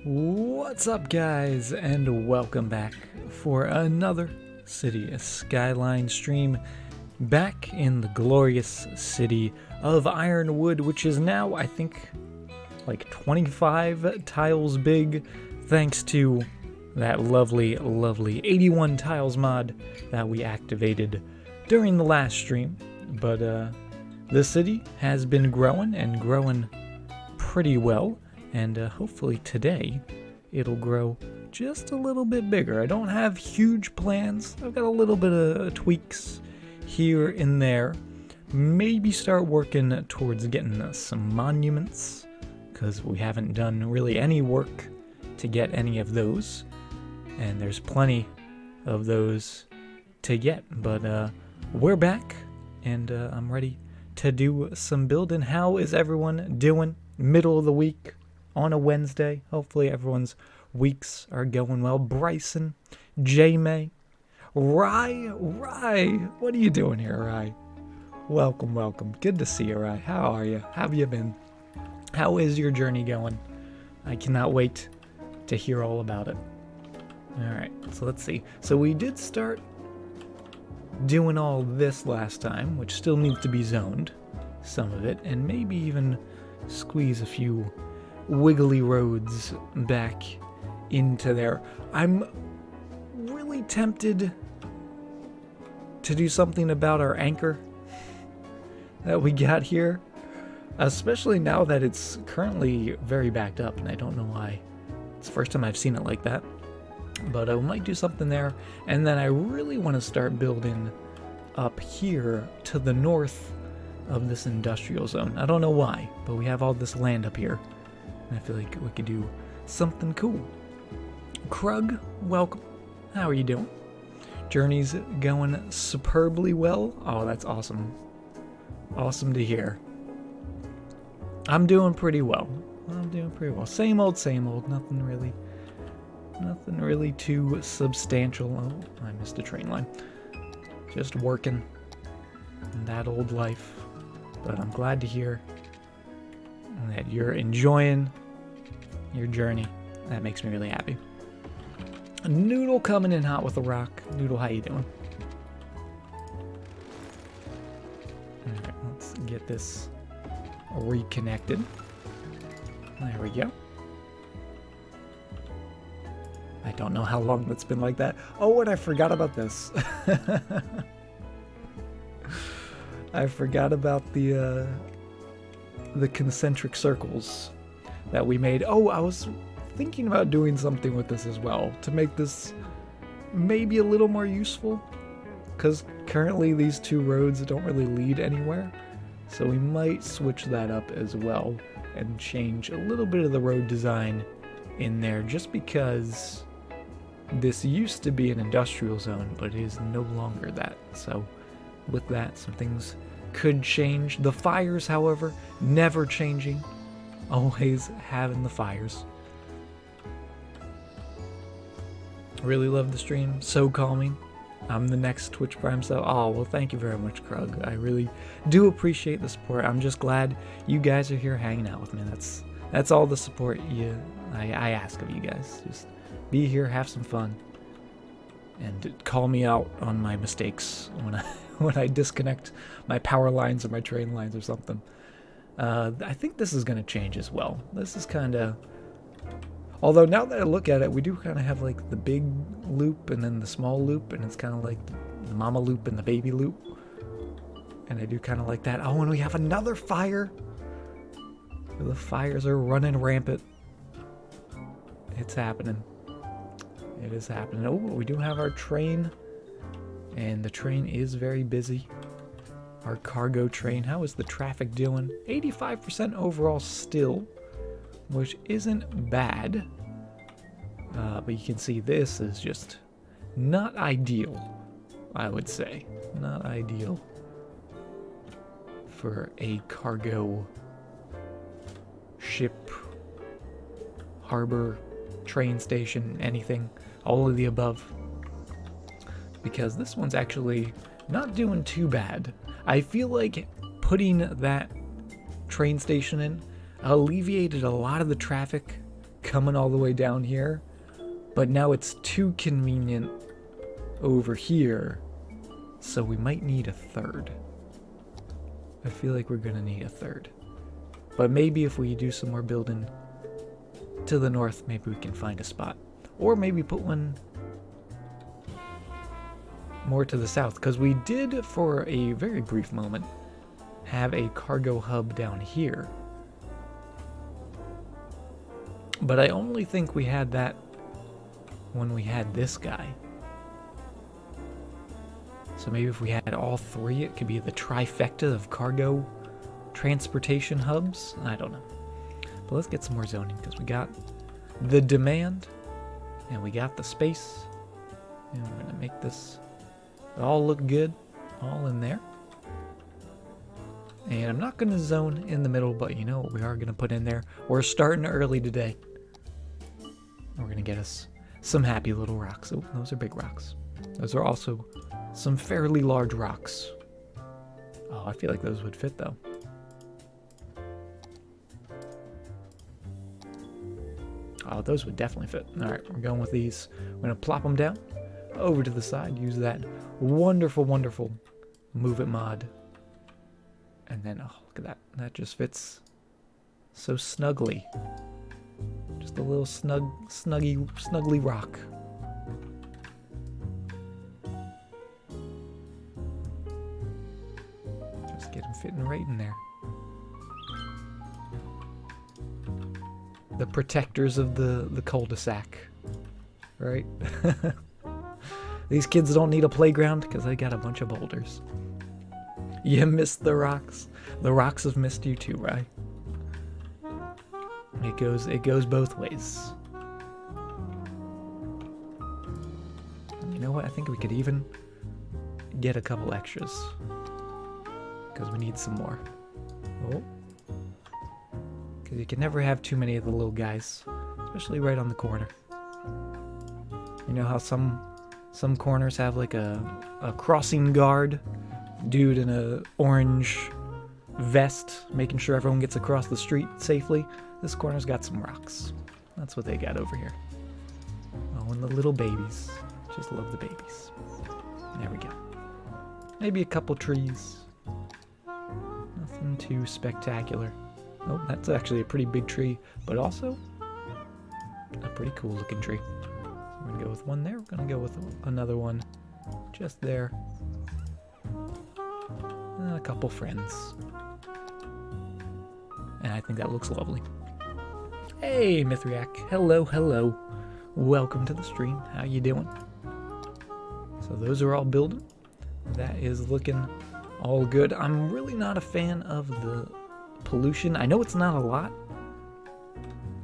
What's up, guys, and welcome back for another City Skylines stream back in the glorious city of Ironwood, which is now, I think, like 25 tiles big, thanks to that lovely 81 tiles mod that we activated during the last stream. But the city has been growing and growing pretty well, and hopefully today it'll grow just a little bit bigger. I don't have huge plans. I've got a little bit of tweaks here and there. Maybe start working towards getting some monuments, because we haven't done really any work to get any of those, and there's plenty of those to get. But we're back, and I'm ready to do some building. How is everyone doing? Middle of the week on a Wednesday. Hopefully everyone's weeks are going well. Bryson, J-May, Rye, what are you doing here, Rye? Welcome. Good to see you, Rye. How are you? How have you been? How is your journey going? I cannot wait to hear all about it. Alright, so let's see. So we did start doing all this last time, which still needs to be zoned, some of it, and maybe even squeeze a few wiggly roads back into there. I'm really tempted to do something about our anchor that we got here, especially now that it's currently very backed up, and I don't know why. It's the first time I've seen it like that. But I might do something there, and then I really want to start building up here to the north of this industrial zone. I don't know why, but we have all this land up here, and I feel like we could do something cool. Krug, welcome. How are you doing? Journey's going superbly well. Oh, that's awesome. Awesome to hear. I'm doing pretty well. Same old, nothing really too substantial. Oh, I missed a train line. Just working that old life. But I'm glad to hear that you're enjoying your journey. That makes me really happy. Noodle coming in hot with a rock. Noodle, how you doing? Alright, let's get this reconnected. There we go. I don't know how long that's been like that. Oh, and I forgot about this. I forgot about the concentric circles that we made. Oh, I was thinking about doing something with this as well to make this maybe a little more useful, because currently these two roads don't really lead anywhere. So we might switch that up as well and change a little bit of the road design in there, just because this used to be an industrial zone, but it is no longer that. So with that, some things could change. The fires, however, never changing. Always having the fires. Really love the stream. So calming. I'm the next Twitch Prime sub. Oh, well, thank you very much, Krug. I really do appreciate the support. I'm just glad you guys are here hanging out with me. That's all the support I ask of you guys. Just be here, have some fun, and call me out on my mistakes when I disconnect my power lines or my train lines or something. I think this is going to change as well. This is kind of... Although now that I look at it, we do kind of have like the big loop and then the small loop, and it's kind of like the mama loop and the baby loop. And I do kind of like that. Oh, and we have another fire. The fires are running rampant. It's happening. It is happening. Oh, we do have our train, and the train is very busy. Our cargo train. How is the traffic doing? 85% overall still, which isn't bad. But you can see this is just not ideal, I would say. Not ideal for a cargo ship, harbor, train station, anything, all of the above. Because this one's actually not doing too bad. I feel like putting that train station in alleviated a lot of the traffic coming all the way down here, but now it's too convenient over here, so we might need a third. I feel like we're gonna need a third. But maybe if we do some more building to the north, maybe we can find a spot. Or maybe put one more to the south, because we did, for a very brief moment, have a cargo hub down here. But I only think we had that when we had this guy. So maybe if we had all three, it could be the trifecta of cargo transportation hubs. I don't know. But let's get some more zoning, because we got the demand and we got the space. And we're going to make this all look good, all in there. And I'm not going to zone in the middle, but you know what we are going to put in there? We're starting early today. We're going to get us some happy little rocks. Oh, those are big rocks. Those are also some fairly large rocks. Oh, I feel like those would fit, though. Oh, those would definitely fit. All right, we're going with these. We're going to plop them down over to the side. Use that wonderful, wonderful move it mod. And then, oh, look at that. That just fits so snugly. Just a little snuggly rock. Just get him fitting right in there. The protectors of the cul-de-sac, right? These kids don't need a playground because they got a bunch of boulders. You missed the rocks. The rocks have missed you too, right? It goes both ways. You know what? I think we could even get a couple extras because we need some more. Oh. Because you can never have too many of the little guys, especially right on the corner. You know how some corners have like a crossing guard dude in a orange vest making sure everyone gets across the street safely? This corner's got some rocks. That's what they got over here. Oh, and the little babies. Just love the babies. There we go. Maybe a couple trees. Nothing too spectacular. Oh, that's actually a pretty big tree, but also a pretty cool looking tree. So we're gonna go with one there. We're gonna go with another one just there. And a couple friends. And I think that looks lovely. Hey, Mithriac. Hello, hello. Welcome to the stream. How you doing? So those are all building. That is looking all good. I'm really not a fan of the pollution. I know it's not a lot.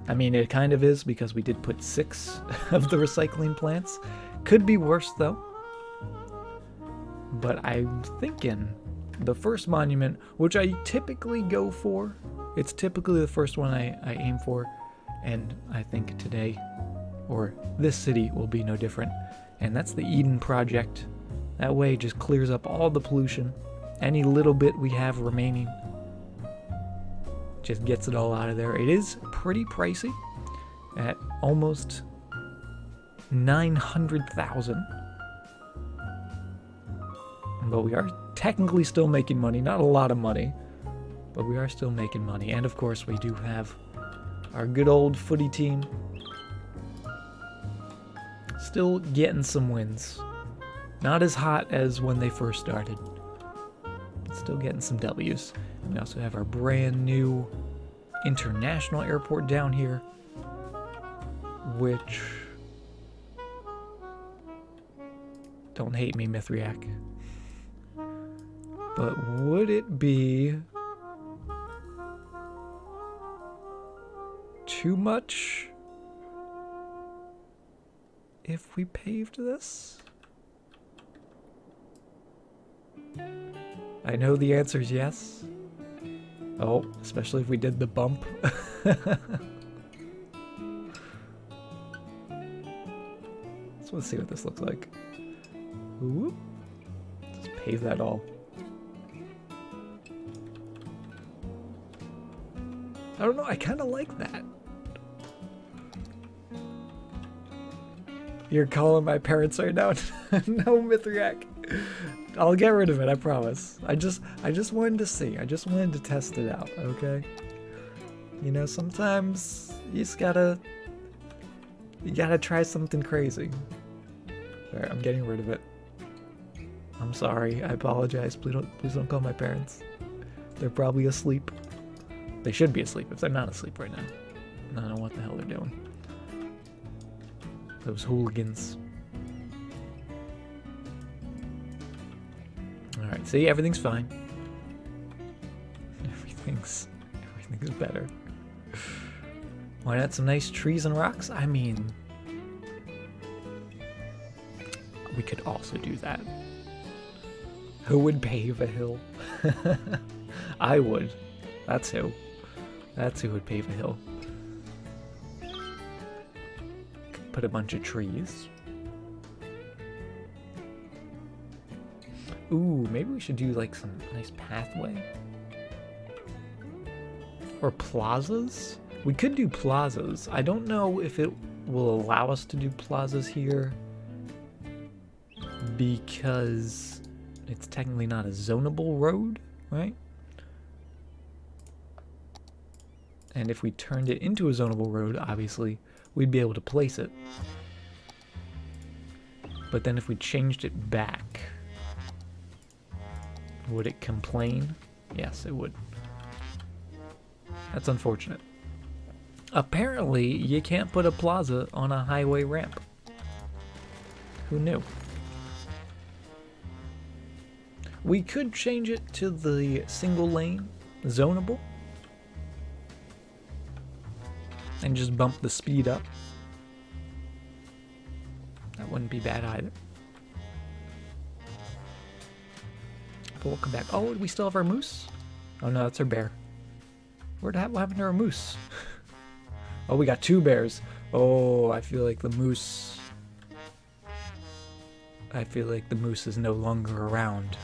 I mean, it kind of is because we did put 6 of the recycling plants. Could be worse though. But I'm thinking the first monument, which I typically go for, it's typically the first one I aim for, and I think today, or this city, will be no different. And that's the Eden Project. That way it just clears up all the pollution. Any little bit we have remaining just gets it all out of there. It is pretty pricey at almost 900,000. But we are technically still making money. Not a lot of money, but we are still making money. And of course we do have our good old footy team still getting some wins. Not as hot as when they first started, but still getting some W's. We also have our brand new international airport down here, which, don't hate me, Mithriac, but would it be too much if we paved this? I know the answer is yes. Oh, especially if we did the bump. So let's see what this looks like. Whoop. Just pave that all. I don't know, I kind of like that. You're calling my parents right now? No, Mithriac. I'll get rid of it, I promise. I just wanted to see. I just wanted to test it out, okay? You know, sometimes you just gotta try something crazy. Alright, I'm getting rid of it. I'm sorry, I apologize. Please don't call my parents. They're probably asleep. They should be asleep if they're not asleep right now. I don't know what the hell they're doing. Those hooligans. Alright, see, everything's fine. Everything's better. Why not some nice trees and rocks? I mean, we could also do that. Who would pave a hill? I would. That's who. That's who would pave a hill. Put a bunch of trees. Ooh, maybe we should do like some nice pathway. Or plazas? We could do plazas. I don't know if it will allow us to do plazas here because it's technically not a zonable road, right? And if we turned it into a zonable road, obviously, we'd be able to place it. But then if we changed it back, would it complain? Yes, it would. That's unfortunate. Apparently, you can't put a plaza on a highway ramp. Who knew? We could change it to the single lane zonable and just bump the speed up. That wouldn't be bad either. But we'll come back. Oh, we still have our moose? Oh no, that's our bear. What happened to our moose? Oh, we got 2 bears. Oh, I feel like the moose is no longer around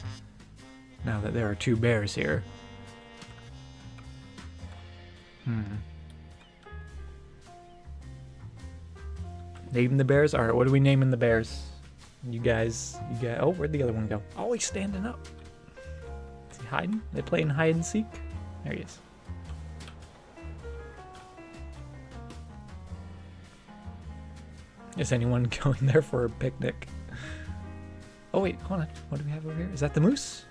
now that there are 2 bears here. Name the bears? Alright, what are we naming the bears? You guys, oh, where'd the other one go? Oh, he's standing up. Is he hiding? They playing hide and seek? There he is. Is anyone going there for a picnic? Oh wait, hold on. What do we have over here? Is that the moose?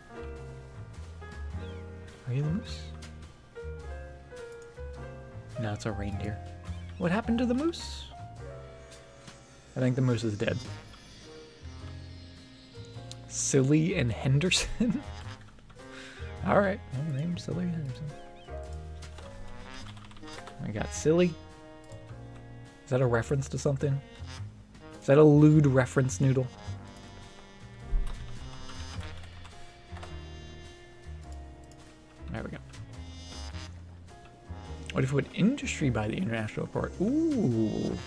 Are you the moose? No, it's a reindeer. What happened to the moose? I think the moose is dead. Silly and Henderson? Alright, well, name Silly and Henderson. I got Silly. Is that a reference to something? Is that a lewd reference, Noodle? There we go. What if we put industry by the international airport? Ooh.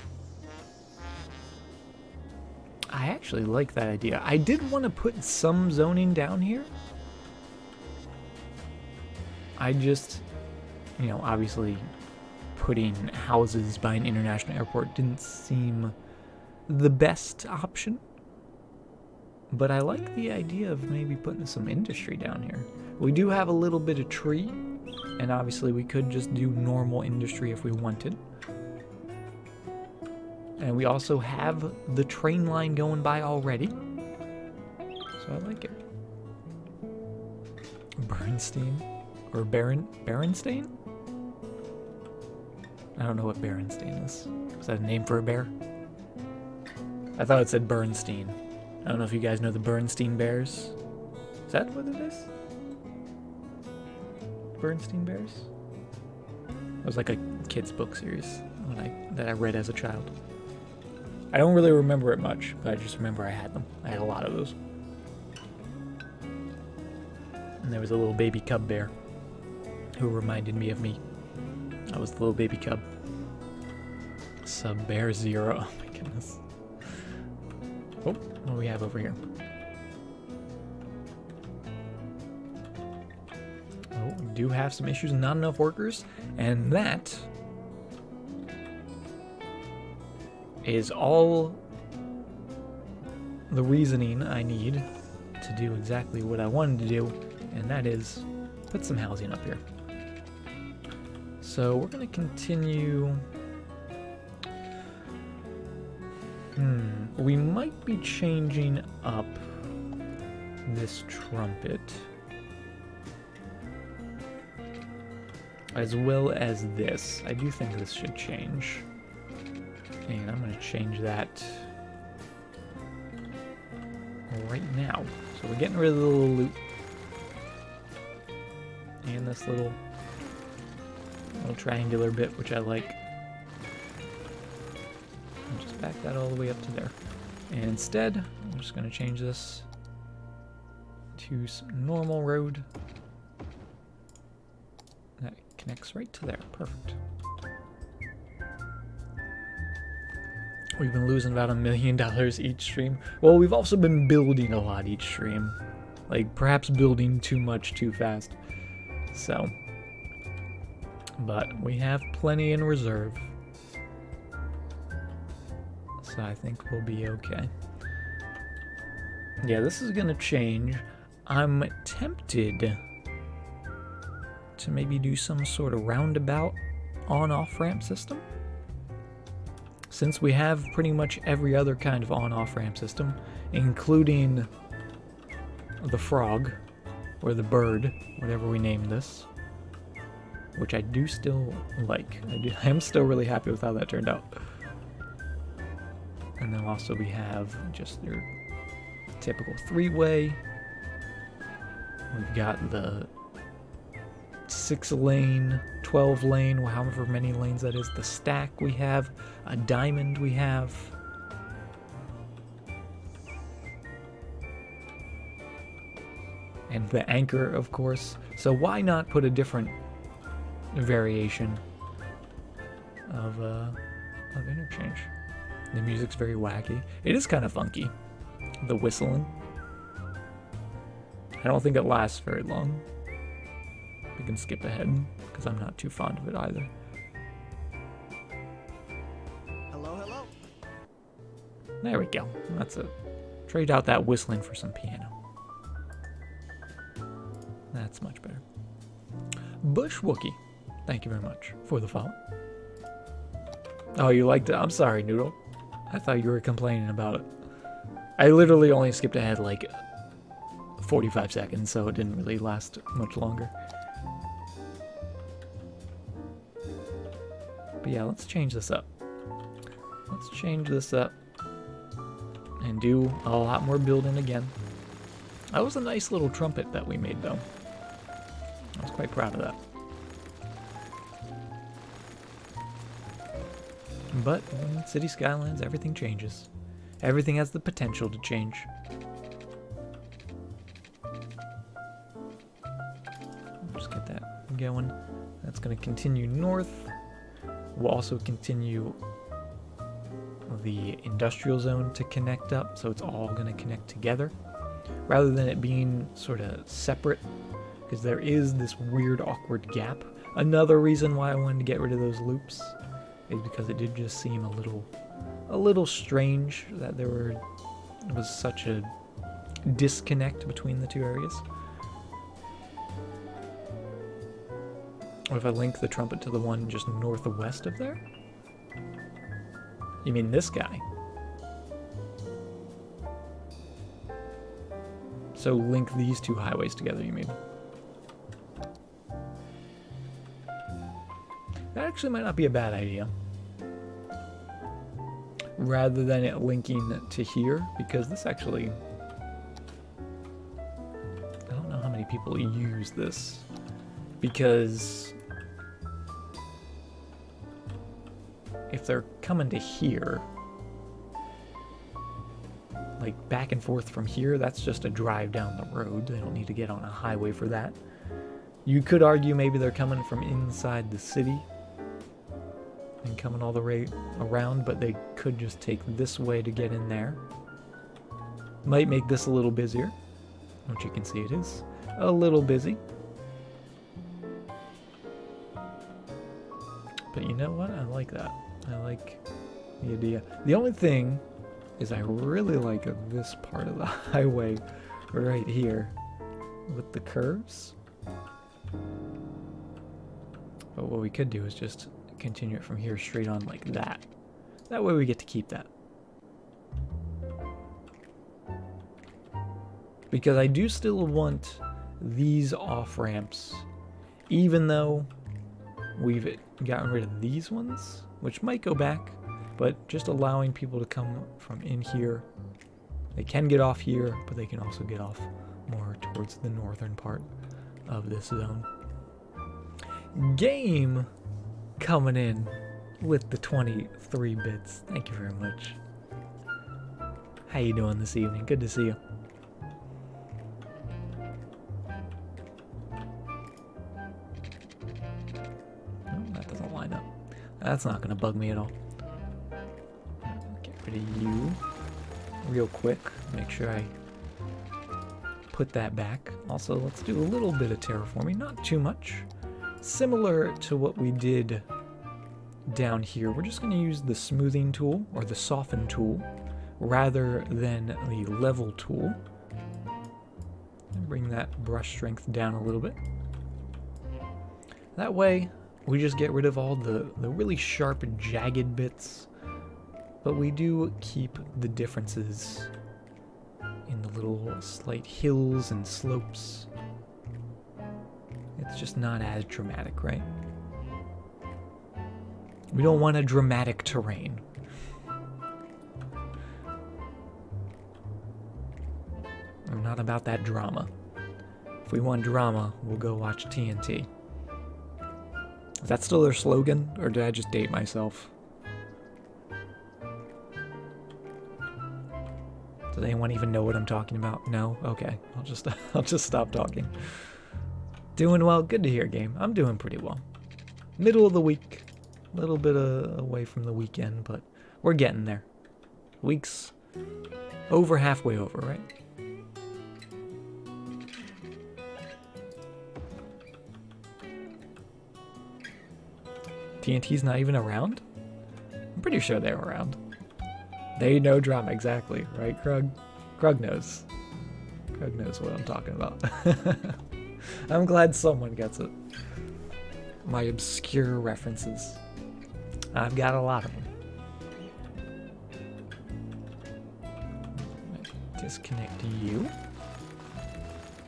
I actually like that idea. I did want to put some zoning down here. I just, you know, obviously putting houses by an international airport didn't seem the best option. But I like the idea of maybe putting some industry down here. We do have a little bit of tree, and obviously we could just do normal industry if we wanted. And we also have the train line going by already. So I like it. Bernstein? Or Berenstain? I don't know what Berenstain is. Is that a name for a bear? I thought it said Bernstein. I don't know if you guys know the Bernstein Bears. Is that what it is? Bernstein Bears? It was like a kid's book series that I read as a child. I don't really remember it much, but I just remember I had them. I had a lot of those. And there was a little baby cub bear who reminded me of me. I was the little baby cub. Sub Bear Zero. Oh my goodness. Oh, what do we have over here? Oh, we do have some issues, not enough workers, and that is all the reasoning I need to do exactly what I wanted to do, and that is put some housing up here. So we're going to continue. We might be changing up this trumpet as well as this. I do think this should change. And I'm going to change that right now. So we're getting rid of the little loop. And this little triangular bit, which I like. I'll just back that all the way up to there. And instead, I'm just going to change this to some normal road. That connects right to there. Perfect. We've been losing about $1 million each stream. Well, we've also been building a lot each stream. Like, perhaps building too much too fast. So, but we have plenty in reserve. So I think we'll be okay. Yeah, this is gonna change. I'm tempted to maybe do some sort of roundabout on-off ramp system. Since we have pretty much every other kind of on-off ramp system, including the frog, or the bird, whatever we name this, which I do still like. I am still really happy with how that turned out. And then also we have just your typical three-way. We've got the 6-lane, 12-lane, however many lanes that is. The stack we have, a diamond we have. And the anchor, of course. So why not put a different variation of interchange? The music's very wacky. It is kind of funky. The whistling. I don't think it lasts very long. We can skip ahead, because I'm not too fond of it either. Hello, hello. There we go. That's it. Trade out that whistling for some piano. That's much better. Bush Wookie, thank you very much for the follow. Oh, you liked it? I'm sorry, Noodle. I thought you were complaining about it. I literally only skipped ahead like 45 seconds, so it didn't really last much longer. But yeah, let's change this up. Let's change this up and do a lot more building again. That was a nice little trumpet that we made, though. I was quite proud of that. But in City Skylines, everything changes. Everything has the potential to change. Just get that going. That's going to continue north. We'll also continue the industrial zone to connect up, so it's all going to connect together rather than it being sort of separate, because there is this weird awkward gap. Another reason why I wanted to get rid of those loops is because it did just seem a little strange that there was such a disconnect between the two areas. What if I link the trumpet to the one just northwest of there? You mean this guy? So link these two highways together, you mean? That actually might not be a bad idea. Rather than it linking to here, because this actually... I don't know how many people use this. Because... if they're coming to here, like back and forth from here, that's just a drive down the road. They don't need to get on a highway for that. You could argue maybe they're coming from inside the city and coming all the way around, but they could just take this way to get in there. Might make this a little busier, which you can see it is a little busy. But you know what? I like that. I like the idea. The only thing is I really like this part of the highway right here with the curves. But what we could do is just continue it from here straight on like that. That way we get to keep that. Because I do still want these off-ramps, even though we've gotten rid of these ones, which might go back, but just allowing people to come from in here. They can get off here, but they can also get off more towards the northern part of this zone. Game coming in with the 23 bits. Thank you very much. How you doing this evening? Good to see you. That doesn't line up. That's not going to bug me at all. Get rid of you real quick. Make sure I put that back. Also, let's do a little bit of terraforming. Not too much. similar to what we did down here, we're just going to use the smoothing tool or the soften tool rather than the level tool. And bring that brush strength down a little bit. That way, we just get rid of all the really sharp, jagged bits, but we do keep the differences in the little slight hills and slopes. It's just not as dramatic, right? We don't want a dramatic terrain. I'm not about that drama. If we want drama, we'll go watch TNT. Is that still their slogan, or did I just date myself? Does anyone even know what I'm talking about? No? Okay. I'll just stop talking. Doing well. Good to hear, game. I'm doing pretty well. Middle of the week. A little bit away from the weekend, but we're getting there. Week's over halfway over, right? TNT's not even around? I'm pretty sure they're around. They know drama, exactly, right, Krug? Krug knows. Krug knows what I'm talking about. I'm glad someone gets it. My obscure references. I've got a lot of them. Disconnect you.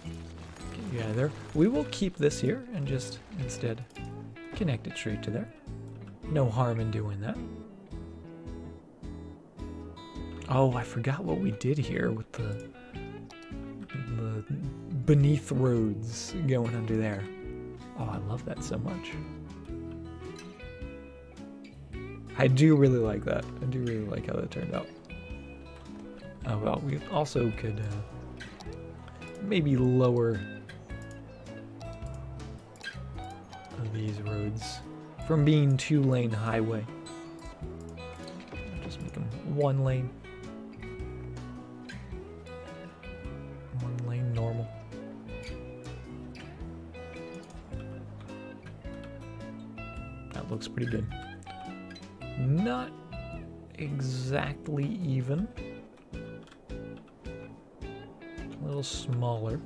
Get you out of there. We will keep this here and just instead connect it straight to there. No harm in doing that. Oh, I forgot what we did here with the beneath roads going under there. Oh, I love that so much. I do really like that. I do really like how that turned out. Oh well, we also could maybe lower these roads from being 2-lane highway. Just make them 1 lane. 1 lane normal. That looks pretty good. Not exactly even. A little smaller.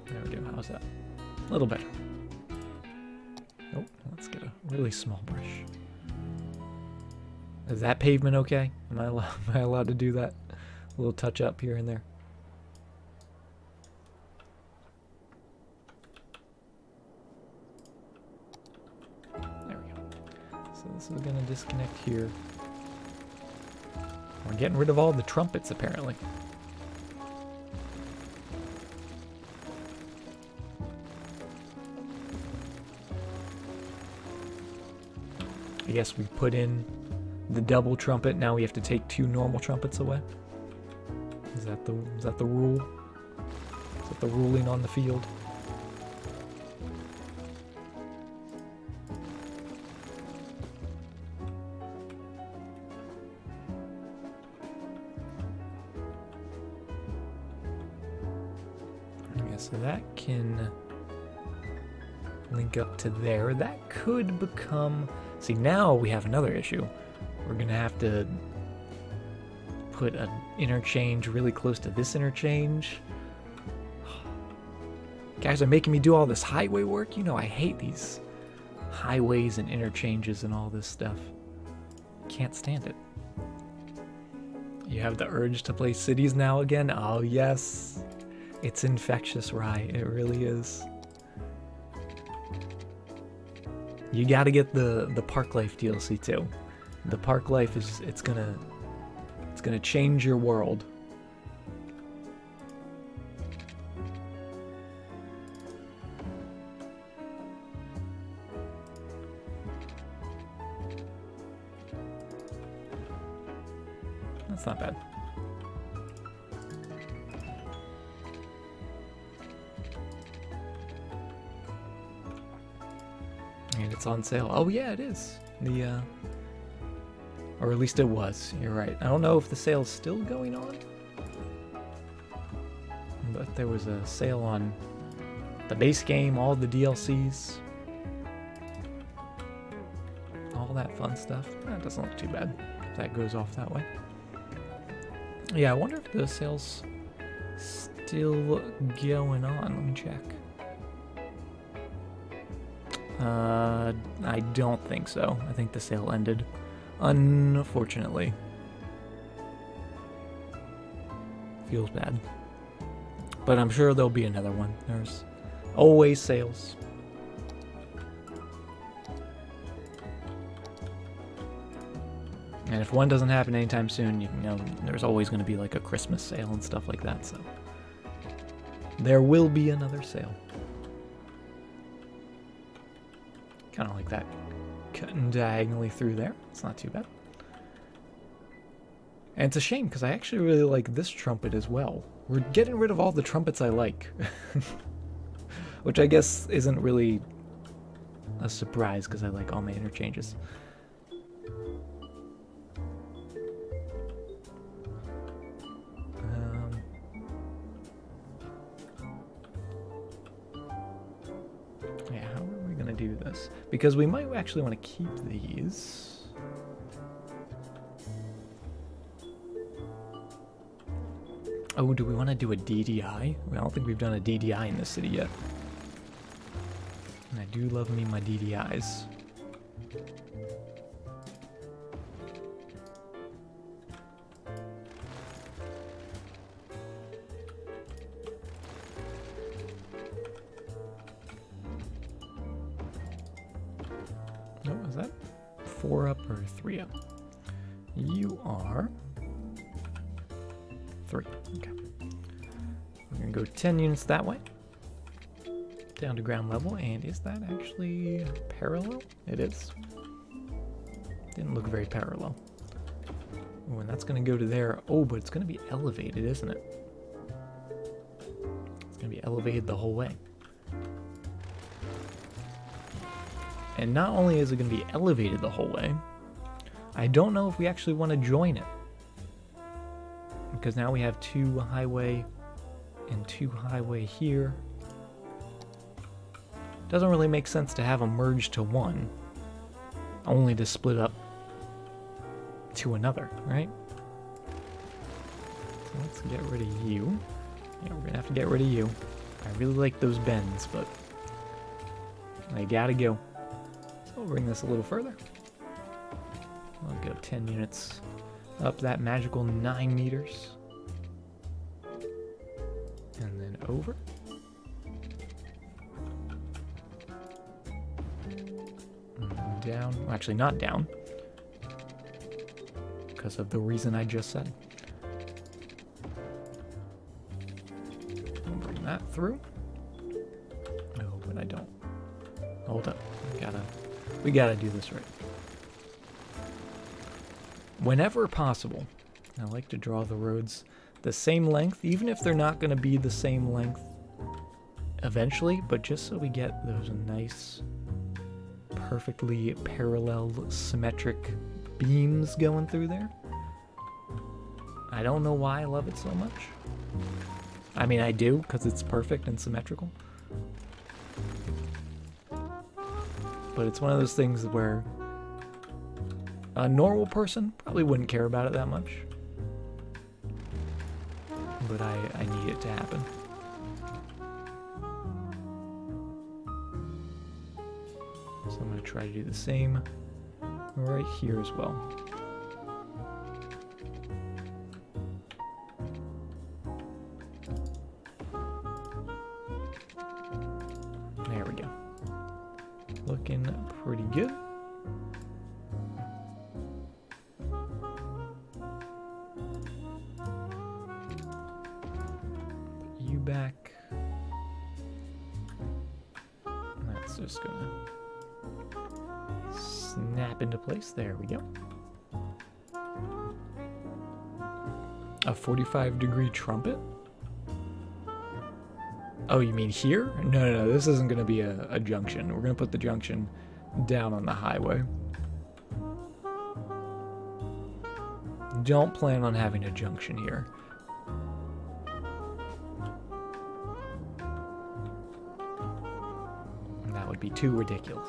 There we go. How's that? A little better. Nope. Let's get a really small brush. Is that pavement okay? Am I allowed to do that? A little touch up here and there. There we go. So this is going to disconnect here. We're getting rid of all the trumpets, apparently. I guess we put in the double trumpet. Now we have to take 2 normal trumpets away. Is that the rule? Is that the ruling on the field? Okay, so that can link up to there. That could become... See, now we have another issue. We're gonna have to put an interchange really close to this interchange. Guys are making me do all this highway work. You know I hate these highways and interchanges and all this stuff. Can't stand it. You have the urge to play cities now again? Oh yes. It's infectious, right? It really is. You gotta get the Park Life DLC too. The Park Life is it's gonna change your world. That's not bad. And it's on sale. Oh yeah, it is. Or at least it was. You're right. I don't know if the sale's still going on. But there was a sale on the base game, all the DLCs. All that fun stuff. That doesn't look too bad if that goes off that way. Yeah, I wonder if the sale's still going on. Let me check. I don't think so. I think the sale ended, unfortunately. Feels bad. But I'm sure there'll be another one. There's always sales. And if one doesn't happen anytime soon, you know, there's always going to be like a Christmas sale and stuff like that, so there will be another sale. Kind of like that, cutting diagonally through there. It's not too bad. And it's a shame, because I actually really like this trumpet as well. We're getting rid of all the trumpets I like. Which I guess isn't really a surprise, because I like all my interchanges. Yeah, how are we going to do this? Because we might actually want to keep these. Oh, do we want to do a DDI? I don't think we've done a DDI in this city yet. And I do love me my DDIs. Oh, is that 4 up or 3 up? You are 3. Okay. We're going to go 10 units that way. Down to ground level. And is that actually parallel? It is. Didn't look very parallel. Oh, and that's going to go to there. Oh, but it's going to be elevated, isn't it? It's going to be elevated the whole way. And not only is it going to be elevated the whole way, I don't know if we actually want to join it. Because now we have 2 highway and 2 highway here. Doesn't really make sense to have them merge to one, only to split up to another, right? So let's get rid of you. Yeah, we're gonna have to get rid of you. I really like those bends, but they gotta go. So we'll bring this a little further. I'll go 10 units up that magical 9 meters. And then over. And down. Well, actually, not down. Because of the reason I just said. I'll bring that through. No, but I don't. Hold up. We gotta do this right. Whenever possible, I like to draw the roads the same length, even if they're not going to be the same length eventually, but just so we get those nice, perfectly parallel, symmetric beams going through there. I don't know why I love it so much. I mean, I do, because it's perfect and symmetrical. But it's one of those things where a normal person probably wouldn't care about it that much. But I need it to happen. So I'm going to try to do the same right here as well. There we go. Looking pretty good. Back. That's just gonna snap into place. There we go. A 45-degree trumpet? Oh, you mean here? No, this isn't gonna be a junction. We're gonna put the junction down on the highway. don't plan on having a junction here. That would be too ridiculous.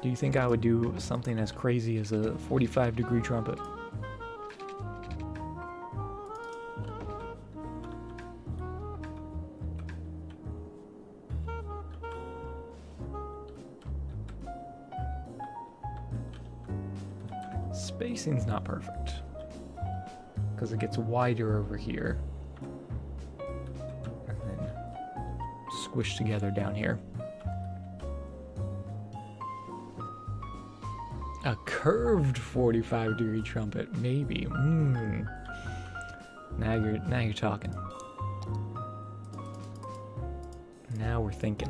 Do you think I would do something as crazy as a 45-degree trumpet? Spacing's not perfect, because it gets wider over here and then squished together down here. A curved 45-degree trumpet, maybe. Now you're talking. Now we're thinking.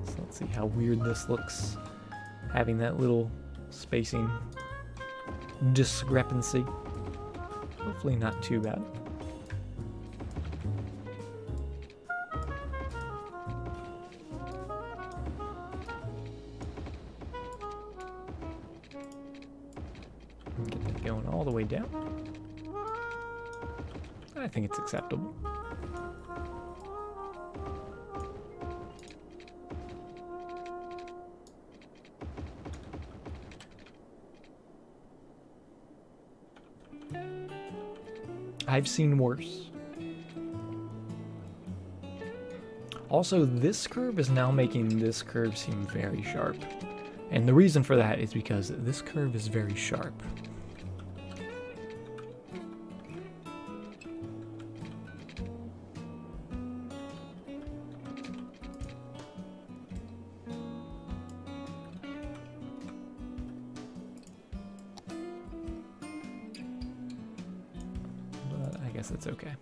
So let's see how weird this looks, having that little spacing discrepancy. Hopefully not too bad. Get that going all the way down. I think it's acceptable. I've seen worse. Also, this curve is now making this curve seem very sharp. And the reason for that is because this curve is very sharp. But I guess it's okay.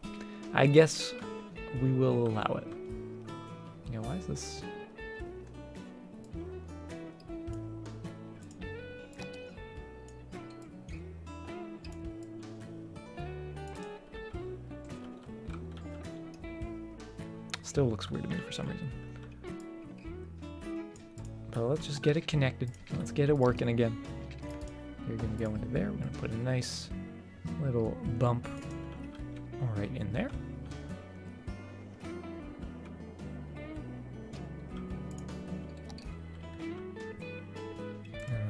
I guess we will allow it. Yeah, why is this? Still looks weird to me for some reason. But let's just get it connected. Let's get it working again. You're gonna go into there. We're gonna put a nice little bump right in there.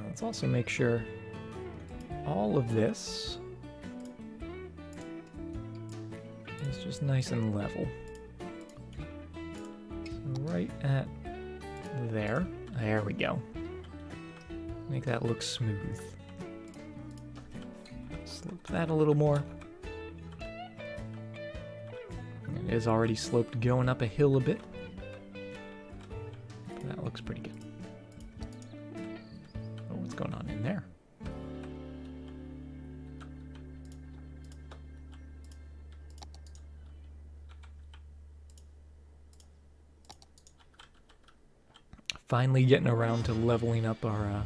Let's also make sure all of this is just nice and level. Right at there. There we go. Make that look smooth. Slope that a little more. It is already sloped going up a hill a bit. That looks pretty good. Oh, what's going on in there? Finally getting around to leveling up our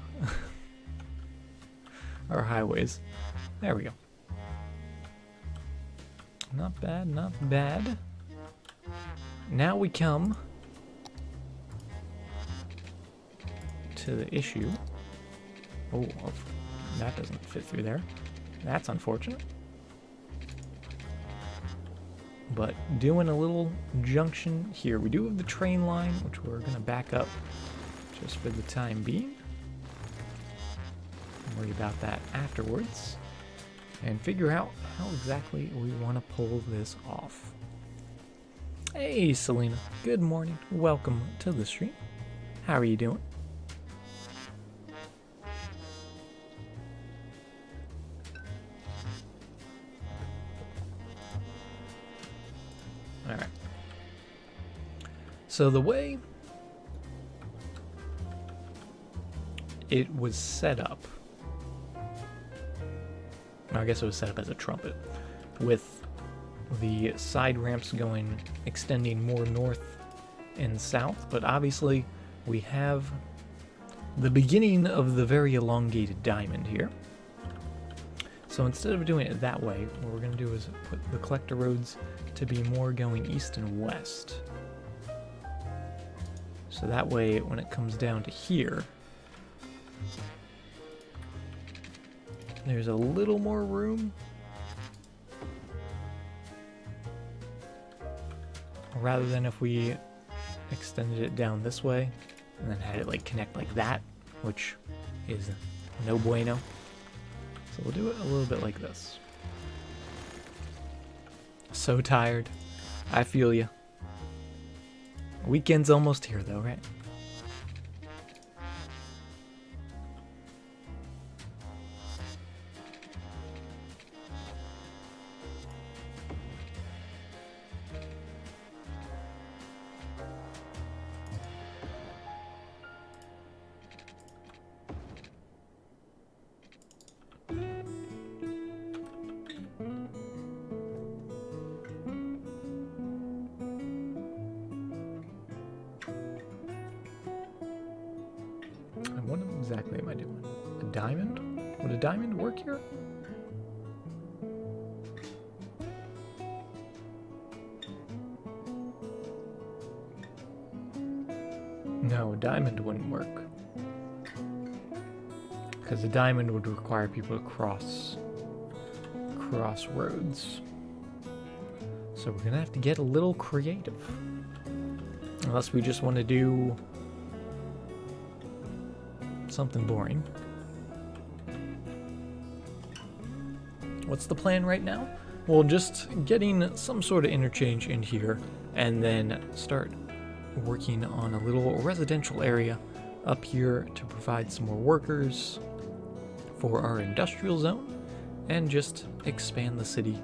our highways. There we go. Not bad, not bad. Now we come to the issue. Oh, that doesn't fit through there. That's unfortunate. But doing a little junction here. We do have the train line, which we're going to back up just for the time being. Worry about that afterwards. And figure out how exactly we want to pull this off. Hey, Selena. Good morning. Welcome to the stream. How are you doing? All right. So the way it was set up, I guess it was set up as a trumpet, with the side ramps extending more north and south, but obviously we have the beginning of the very elongated diamond here. So instead of doing it that way, what we're going to do is put the collector roads to be more going east and west. So that way, when it comes down to here, there's a little more room. Rather than if we extended it down this way and then had it like connect like that, which is no bueno. So we'll do it a little bit like this. So tired. I feel you. Weekend's almost here though, right? What exactly am I doing? A diamond? Would a diamond work here? No, a diamond wouldn't work. Because a diamond would require people to cross roads. So we're gonna have to get a little creative. Unless we just want to do something boring. What's the plan right now? Well, just getting some sort of interchange in here and then start working on a little residential area up here to provide some more workers for our industrial zone and just expand the city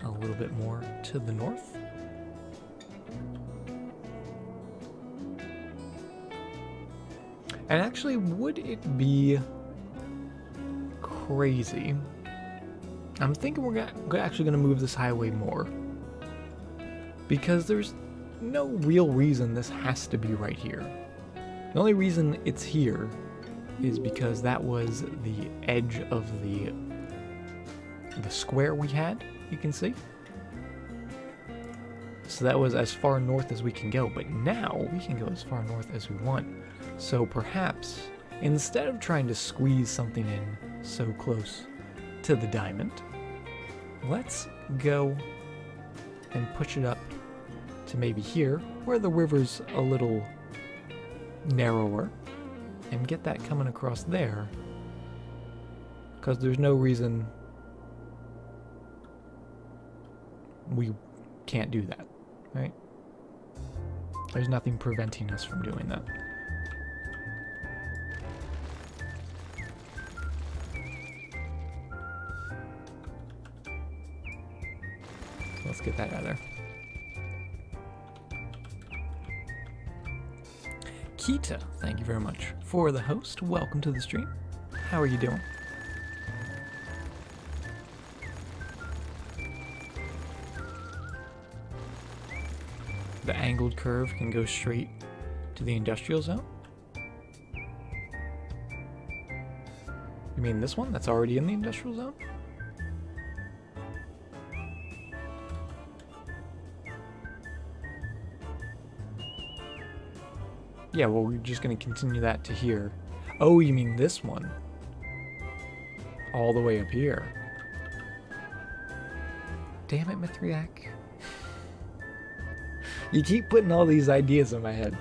a little bit more to the north. And actually, would it be crazy? I'm thinking we're actually going to move this highway more. Because there's no real reason this has to be right here. The only reason it's here is because that was the edge of the square we had, you can see. So that was as far north as we can go, but now we can go as far north as we want. So perhaps, instead of trying to squeeze something in so close to the diamond, let's go and push it up to maybe here, where the river's a little narrower, and get that coming across there, because there's no reason we can't do that, right? There's nothing preventing us from doing that. Let's get that out of there. Kita, thank you very much for the host. Welcome to the stream. How are you doing? The angled curve can go straight to the industrial zone? You mean this one that's already in the industrial zone? Yeah, well, we're just going to continue that to here. Oh, you mean this one? All the way up here. Damn it, Mithriac. You keep putting all these ideas in my head.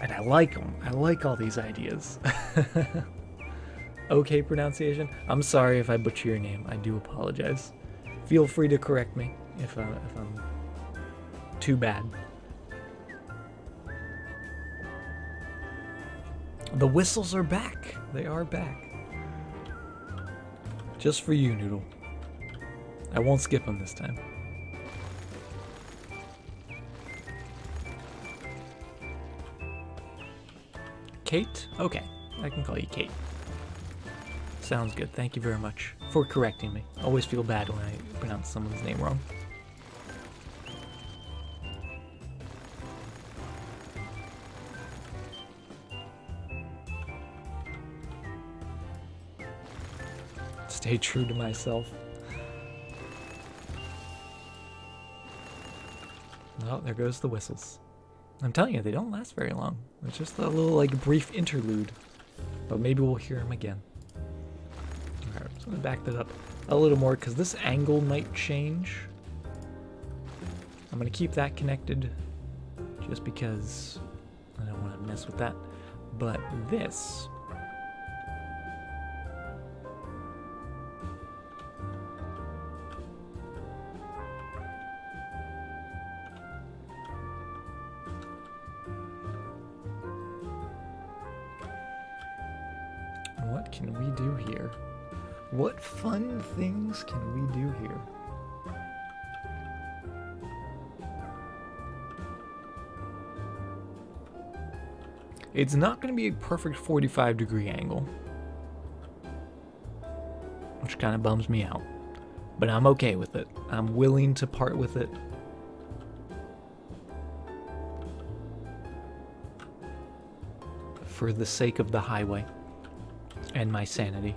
And I like them. I like all these ideas. Okay, pronunciation. I'm sorry if I butcher your name. I do apologize. Feel free to correct me if I'm too bad. The whistles are back. They are back. Just for you, Noodle. I won't skip them this time. Kate? Okay, I can call you Kate. Sounds good. Thank you very much for correcting me. I always feel bad when I pronounce someone's name wrong. stay true to myself. Oh, there goes the whistles. I'm telling you, they don't last very long. It's just a little, like, brief interlude. But maybe we'll hear them again. Alright, I'm just gonna back that up a little more, because this angle might change. I'm gonna keep that connected, just because I don't want to mess with that. But this... What can we do here? What fun things can we do here? It's not going to be a perfect 45-degree angle, which kind of bums me out, but I'm okay with it. I'm willing to part with it. For the sake of the highway and my sanity.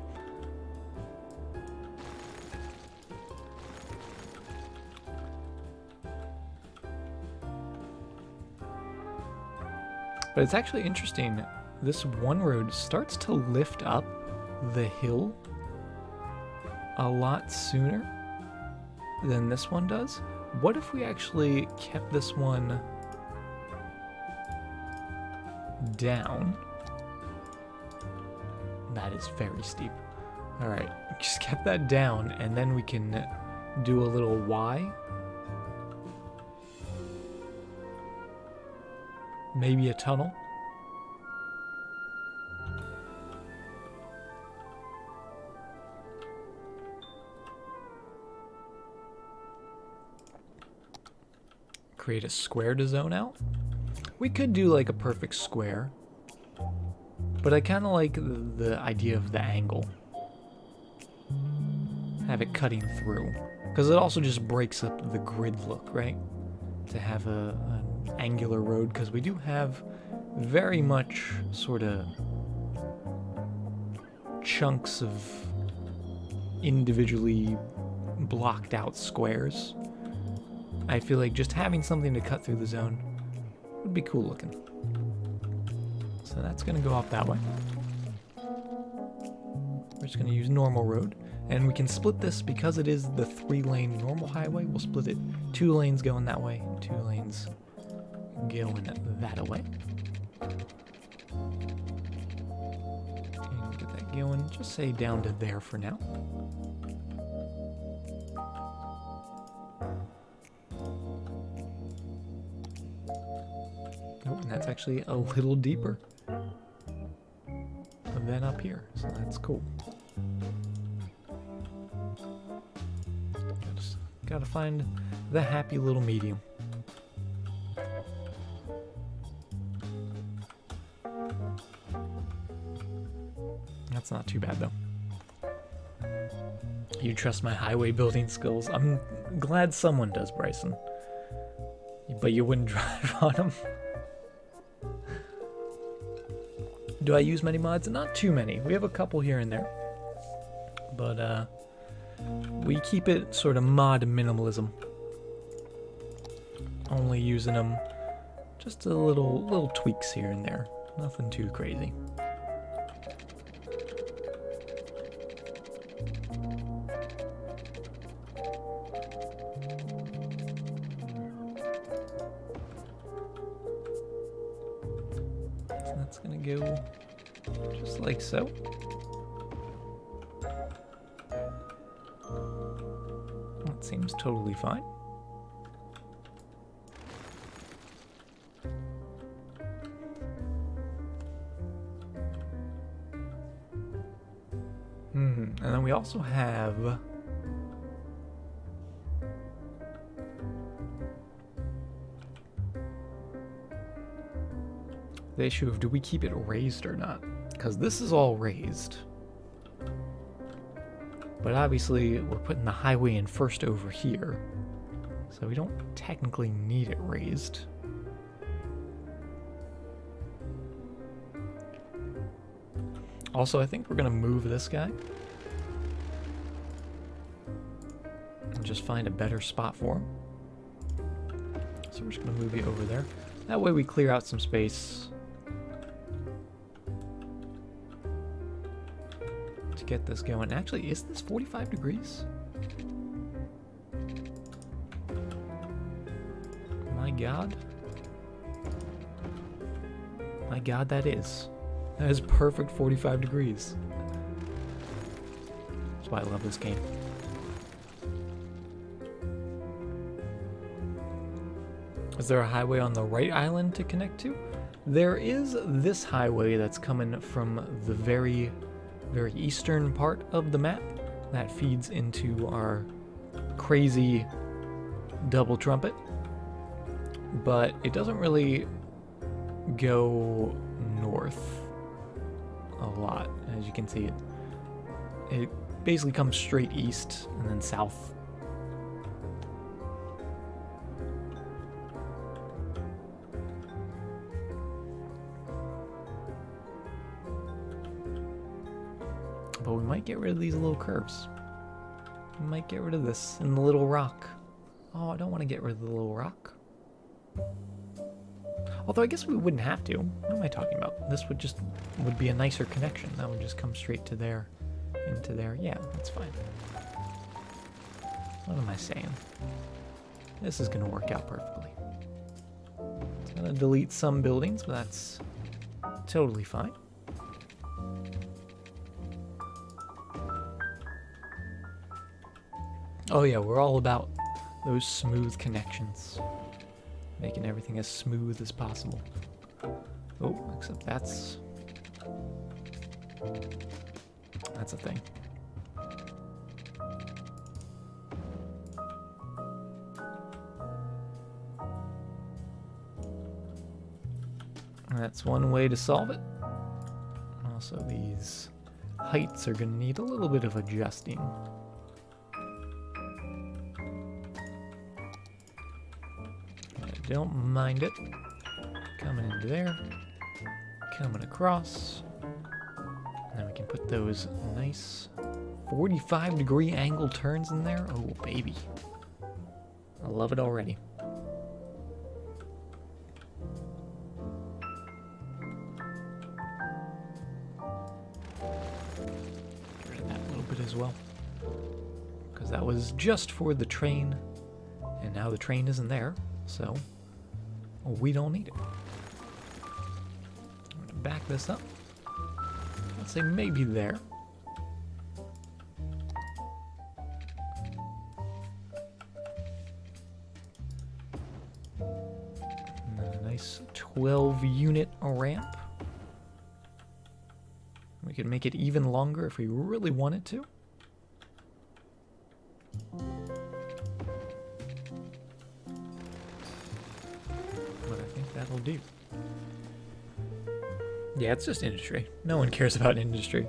But it's actually interesting, this one road starts to lift up the hill a lot sooner than this one does. What if we actually kept this one down? That is very steep. Alright, just kept that down, and then we can do a little Y. Maybe a tunnel. Create a square to zone out. We could do like a perfect square, but I kind of like the idea of the angle. Have it cutting through, because it also just breaks up the grid look, right? To have an angular road, because we do have very much sort of chunks of individually blocked out squares. I feel like just having something to cut through the zone would be cool looking. So that's going to go off that way. We're just going to use normal road. And we can split this, because it is the 3-lane normal highway, we'll split it 2 lanes going that way, 2 lanes going that way. And get that going, just say down to there for now. Oh, and that's actually a little deeper than up here, so that's cool. Gotta find the happy little medium. That's not too bad though. You trust my highway building skills? I'm glad someone does, Bryson. But you wouldn't drive on them. Do I use many mods? Not too many. We have a couple here and there. But we keep it sort of mod minimalism. Only using them just a little tweaks here and there. Nothing too crazy. So that's gonna go just like so. That seems totally fine. And then we also have the issue of, do we keep it raised or not? Because this is all raised. But obviously we're putting the highway in first over here, so we don't technically need it raised. Also, I think we're gonna move this guy. just find a better spot for him. So we're just going to move you over there. That way we clear out some space to get this going. Actually, is this 45 degrees? My God. My God, that is. That is perfect 45 degrees. That's why I love this game. Is there a highway on the right island to connect to? There is this highway that's coming from the very eastern part of the map that feeds into our crazy double trumpet. But it doesn't really go north a lot, as you can see. It basically comes straight east and then south. But we might get rid of these little curves. We might get rid of this and the little rock. Oh, I don't want to get rid of the little rock. Although I guess we wouldn't have to. What am I talking about? This would be a nicer connection. That would just come straight to there, into there. Yeah, that's fine. What am I saying? This is going to work out perfectly. It's going to delete some buildings, but that's totally fine. Oh yeah, we're all about those smooth connections. Making everything as smooth as possible. Oh, except that's a thing. That's one way to solve it. Also, these heights are going to need a little bit of adjusting. Don't mind it. Coming into there. Coming across. And then we can put those nice 45-degree angle turns in there. Oh, baby. I love it already. Get rid of that a little bit as well. Because that was just for the train. And now the train isn't there. So we don't need it. I'm going to back this up. Let's say maybe there. And then a nice 12-unit ramp. We could make it even longer if we really wanted to. That'll do. Yeah, it's just industry. No one cares about industry.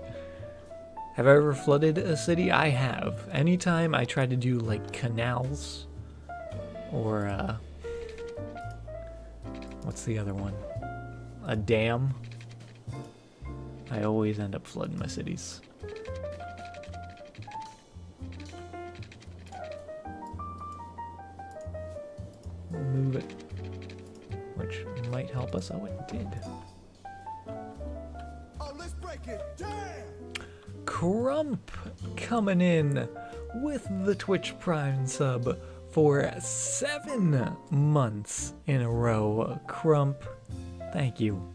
Have I ever flooded a city? I have. Anytime I try to do like canals or what's the other one? A dam. I always end up flooding my cities. Move it. Which might help us. Oh, it did. Oh, let's break it. Damn! Crump coming in with the Twitch Prime sub for 7 months in a row. Crump, thank you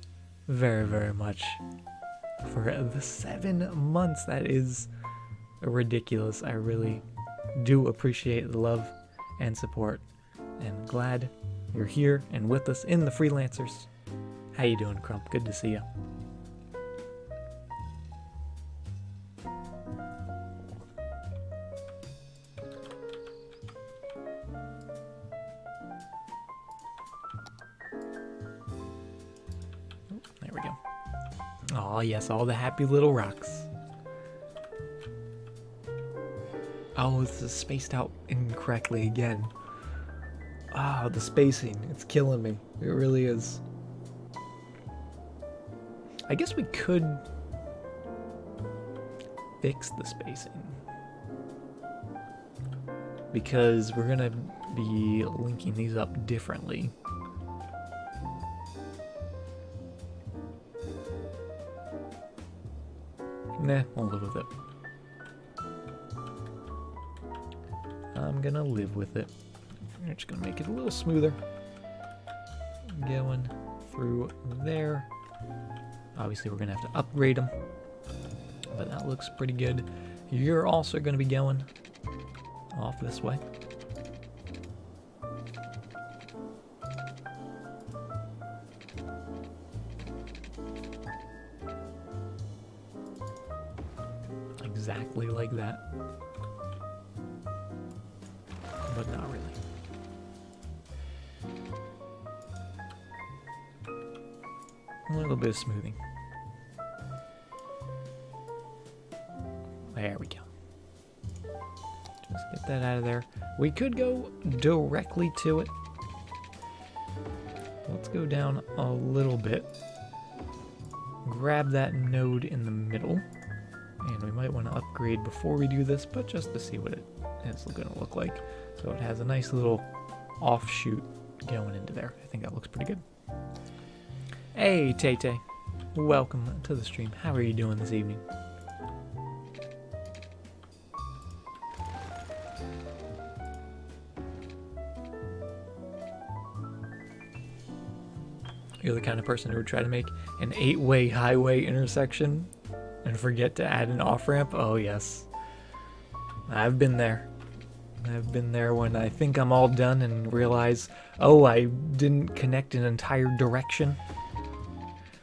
very, very much for the 7 months. That is ridiculous. I really do appreciate the love and support, and glad you're here and with us in the Freelancers. How you doing, Crump? Good to see you. There we go. Oh yes, all the happy little rocks. Oh, this is spaced out incorrectly again. Ah, the spacing. It's killing me. It really is. I guess we could fix the spacing. because we're gonna be linking these up differently. Nah, we'll live with it. I'm gonna live with it. We're just gonna make it a little smoother. Going through there. Obviously, we're gonna have to upgrade them, but that looks pretty good. You're also gonna be going off this way. Exactly like that. But not really. A little bit of smoothing. There we go. Just get that out of there. We could go directly to it. Let's go down a little bit. Grab that node in the middle. And we might want to upgrade before we do this, but just to see what it is going to look like. So it has a nice little offshoot going into there. I think that looks pretty good. Hey, Tay-Tay. Welcome to the stream. How are you doing this evening? You're the kind of person who would try to make an 8-way highway intersection and forget to add an off-ramp? Oh, yes. I've been there. I've been there when I think I'm all done and realize, oh, I didn't connect an entire direction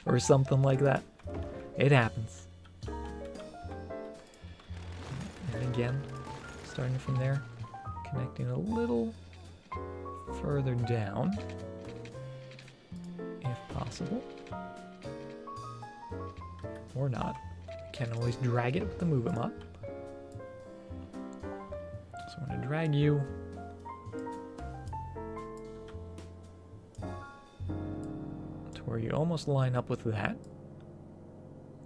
or something like that. It happens. And again, starting from there, connecting a little further down, if possible. Or not. Can always drag it with the move 'em up. So I'm going to drag you to where you almost line up with that.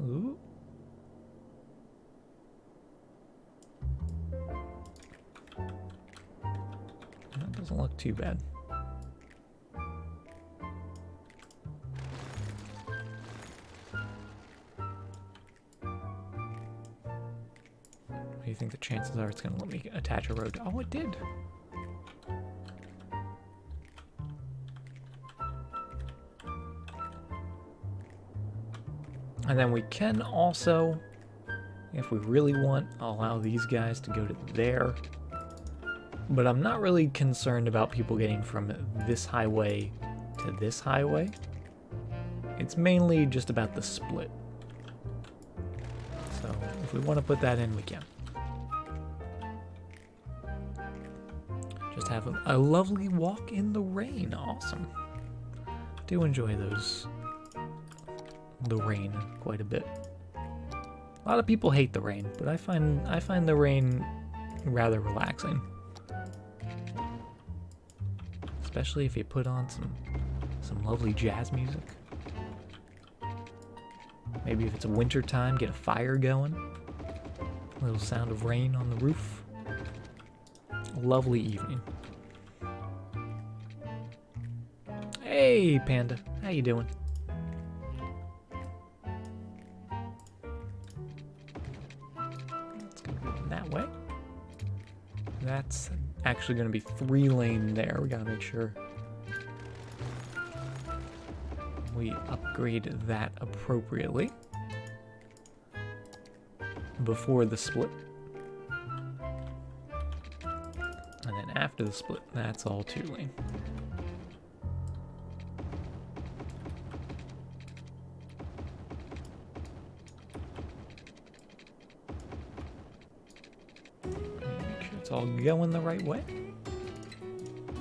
Ooh. That doesn't look too bad. What do you think the chances are it's going to let me attach a road? Oh, it did. And then we can also, if we really want, allow these guys to go to there. But I'm not really concerned about people getting from this highway to this highway. It's mainly just about the split. So if we want to put that in, we can. Just have a lovely walk in the rain. Awesome. Do enjoy the rain quite a bit. A lot of people hate the rain, but I find the rain rather relaxing. Especially if you put on some lovely jazz music. Maybe if it's winter time, get a fire going. A little sound of rain on the roof. A lovely evening. Hey, Panda. How you doing? Let's go that way. That's actually going to be 3-lane there. We got to make sure we upgrade that appropriately before the split. And then after the split, that's all 2-lane. Make sure it's all going the right way.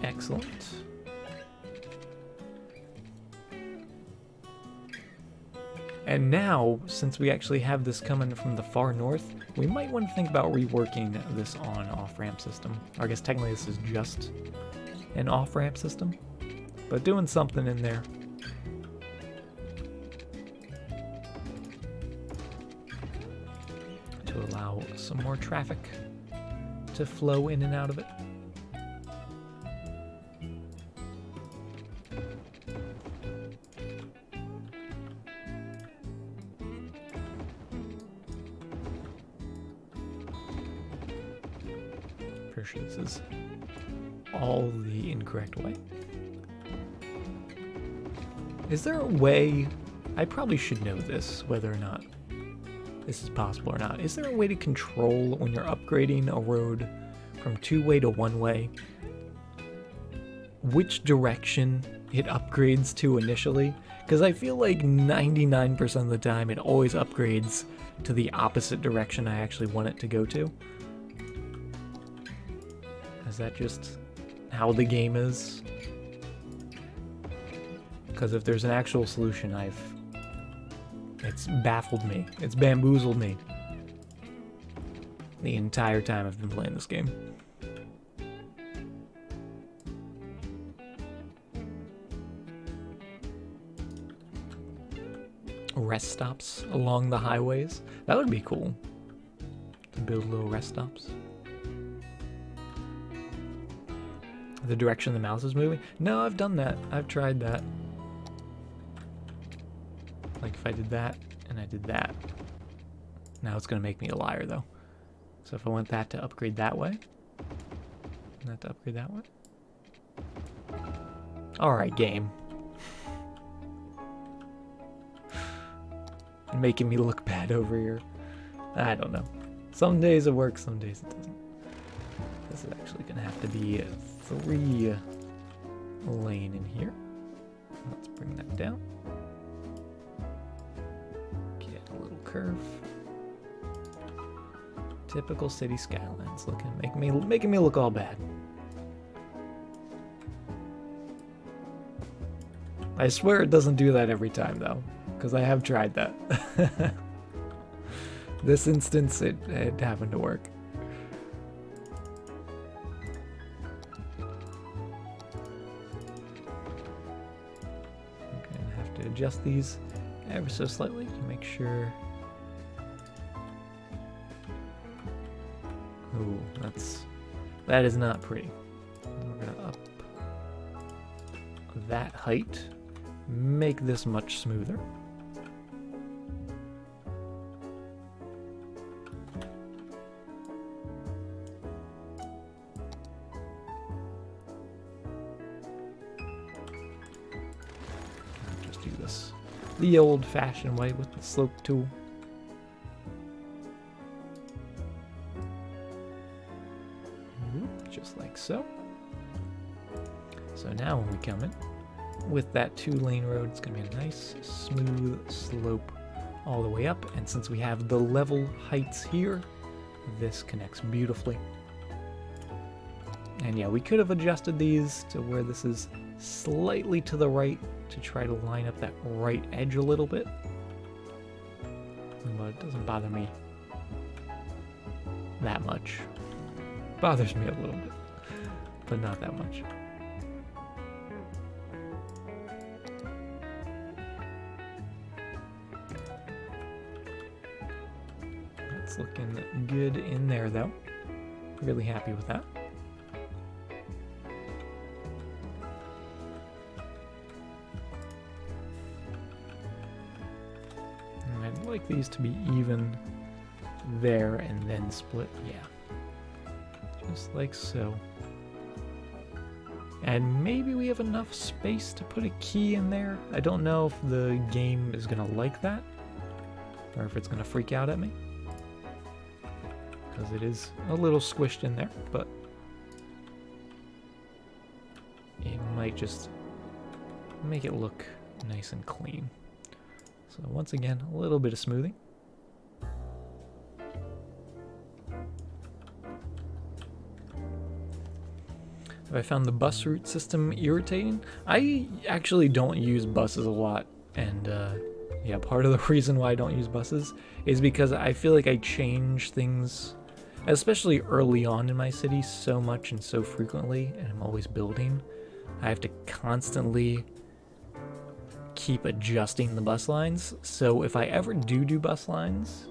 Excellent. And now, since we actually have this coming from the far north, we might want to think about reworking this on-off-ramp system. Or I guess technically this is just an off-ramp system, but doing something in there. To allow some more traffic to flow in and out of it. pretty sure this is all the incorrect way. Is there a way, I probably should know this, whether or not this is possible or not. Is there a way to control when you're upgrading a road from 2-way to 1-way, which direction it upgrades to initially? Because I feel like 99% of the time it always upgrades to the opposite direction I actually want it to go to. Is that just how the game is? Because if there's an actual solution, it's baffled me. It's bamboozled me the entire time I've been playing this game. Rest stops along the highways. That would be cool. To build little rest stops. The direction the mouse is moving? No, I've done that. I've tried that. Like if I did that and I did that. Now it's going to make me a liar though. So if I want that to upgrade that way. And that to upgrade that way. Alright, game. Making me look bad over here. I don't know. Some days it works, some days it doesn't. This is actually going to have to be 3 lane in here. Let's bring that down. Get a little curve. Typical city skylines, making me look all bad. I swear it doesn't do that every time though, because I have tried that. This instance, it happened to work. I'm gonna have to adjust these ever so slightly to make sure. Ooh, that is not pretty. We're gonna up that height, make this much smoother. Just do this the old-fashioned way with the slope tool. Just like so. So now when we come in with that 2-lane road, it's going to be a nice smooth slope all the way up. And since we have the level heights here, this connects beautifully. And yeah, we could have adjusted these to where this is slightly to the right to try to line up that right edge a little bit. But it doesn't bother me that much. Bothers me a little bit, but not that much. That's looking good in there though. Really happy with that. And I'd like these to be even there and then split, yeah. Just like so. And maybe we have enough space to put a key in there. I don't know if the game is gonna like that, or if it's gonna freak out at me, because it is a little squished in there, but it might just make it look nice and clean. So once again, a little bit of smoothing. Have I found the bus route system irritating? I actually don't use buses a lot, and yeah, part of the reason why I don't use buses is because I feel like I change things, especially early on in my city, so much and so frequently, and I'm always building. I have to constantly keep adjusting the bus lines, so if I ever do bus lines,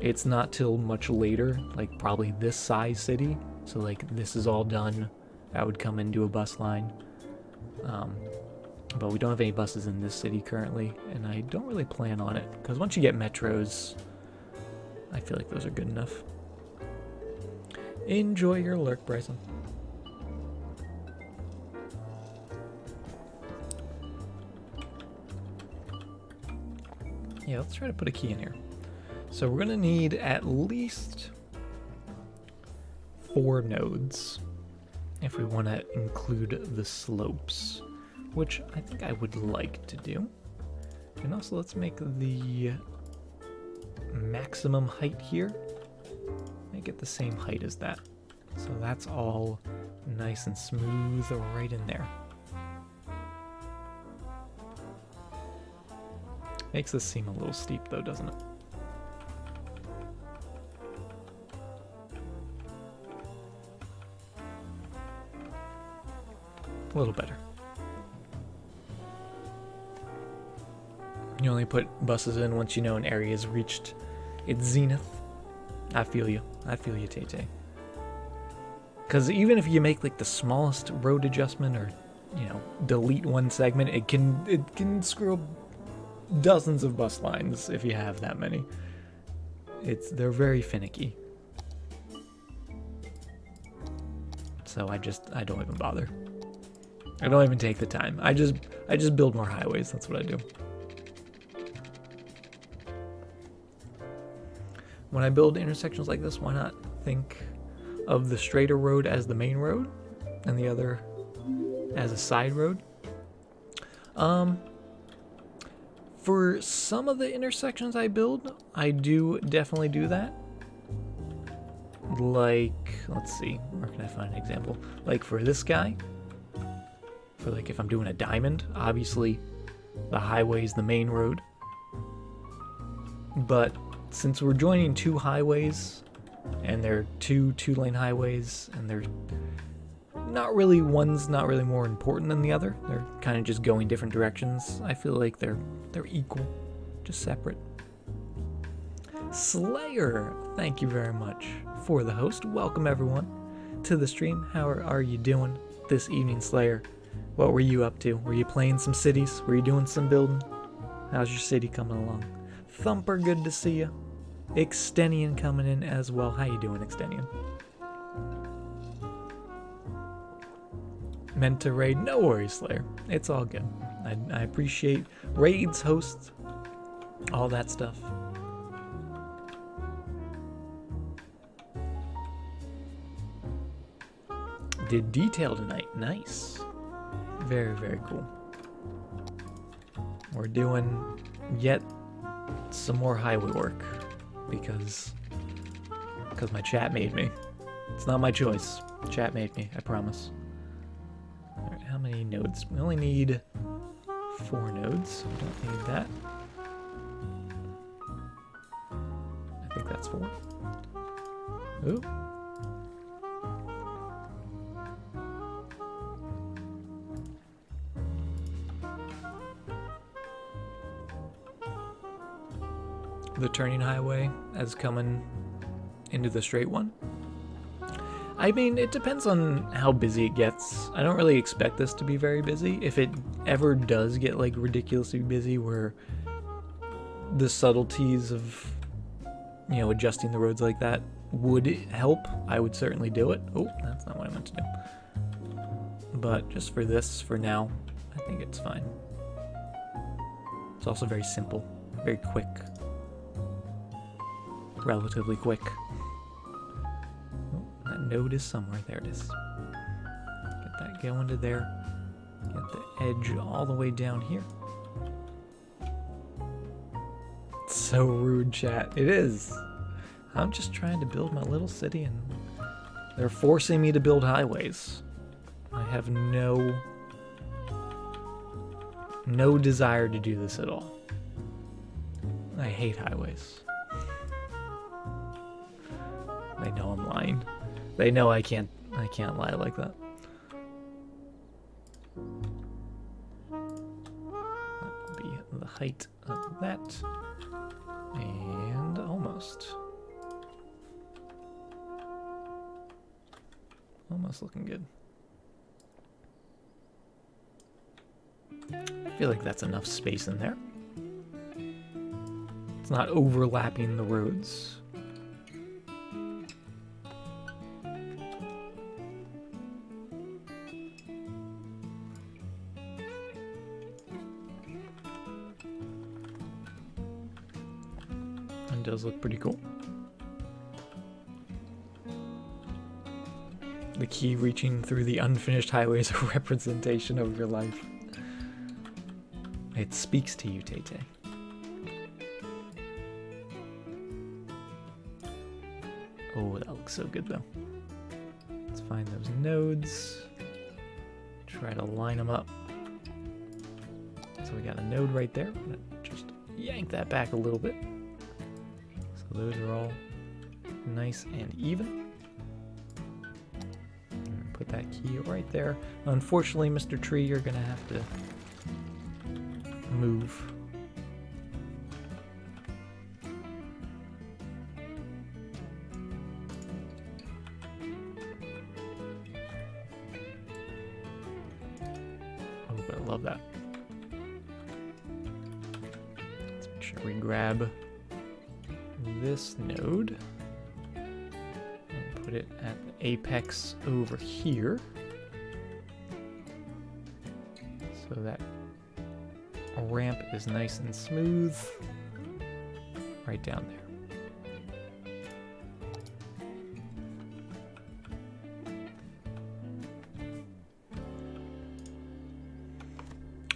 it's not till much later, like probably this size city, so like this is all done. I would come into a bus line, but we don't have any buses in this city currently, and I don't really plan on it, because once you get metros, I feel like those are good enough. Enjoy your lurk, Bryson. Yeah, let's try to put a key in here. So we're gonna need at least 4 nodes if we want to include the slopes, which I think I would like to do. And also let's make the maximum height here, make it the same height as that. So that's all nice and smooth right in there. Makes this seem a little steep though, doesn't it? A little better. You only put buses in once you know an area has reached its zenith. I feel you. I feel you, Tay-Tay. Because even if you make like the smallest road adjustment or, you know, delete one segment, it can screw up dozens of bus lines if you have that many. They're very finicky. So I don't even bother. I don't even take the time. I just build more highways. That's what I do. When I build intersections like this, why not think of the straighter road as the main road and the other as a side road? For some of the intersections I build, I do definitely do that. Like, let's see, where can I find an example? Like for this guy, for like if I'm doing a diamond, obviously the highway is the main road. But since we're joining 2 highways, and they're two-lane highways, and they're one's not really more important than the other. They're kind of just going different directions. I feel like they're equal, just separate. Slayer, thank you very much for the host. Welcome everyone to the stream. How are you doing this evening, Slayer? What were you up to? Were you playing some cities? Were you doing some building? How's your city coming along? Thumper, good to see you. Extenian coming in as well. How you doing, Extenian? Meant to raid? No worries, Slayer. It's all good. I appreciate raids, hosts, all that stuff. Did detail tonight. Nice. Very, very cool. We're doing yet some more highway work because my chat made me. It's not my choice. Chat made me, I promise. Alright, how many nodes? We only need 4 nodes. We don't need that. I think that's 4. Ooh. The turning highway as coming into the straight one. I mean, it depends on how busy it gets. I don't really expect this to be very busy. If it ever does get like ridiculously busy where the subtleties of, you know, adjusting the roads like that would help, I would certainly do it. Oh, that's not what I meant to do. But just for this, for now, I think it's fine. It's also very simple, very quick. Relatively quick. Oh, that node is somewhere. There it is. Get that going to there. Get the edge all the way down here. It's so rude, chat. It is. I'm just trying to build my little city and they're forcing me to build highways. I have no desire to do this at all. I hate highways. They know I'm lying. They know I can't lie like that. That will be the height of that. And almost. Almost looking good. I feel like that's enough space in there. It's not overlapping the roads. does look pretty cool. The key reaching through the unfinished highway is a representation of your life. It speaks to you, Tay-Tay. Oh, that looks so good, though. Let's find those nodes. Try to line them up. So we got a node right there. I'm gonna just yank that back a little bit. So those are all nice and even. And put that key right there. Unfortunately, Mr. Tree, you're gonna have to move. Oh, but I love that. Let's make sure we grab this node and put it at the apex over here so that ramp is nice and smooth right down there.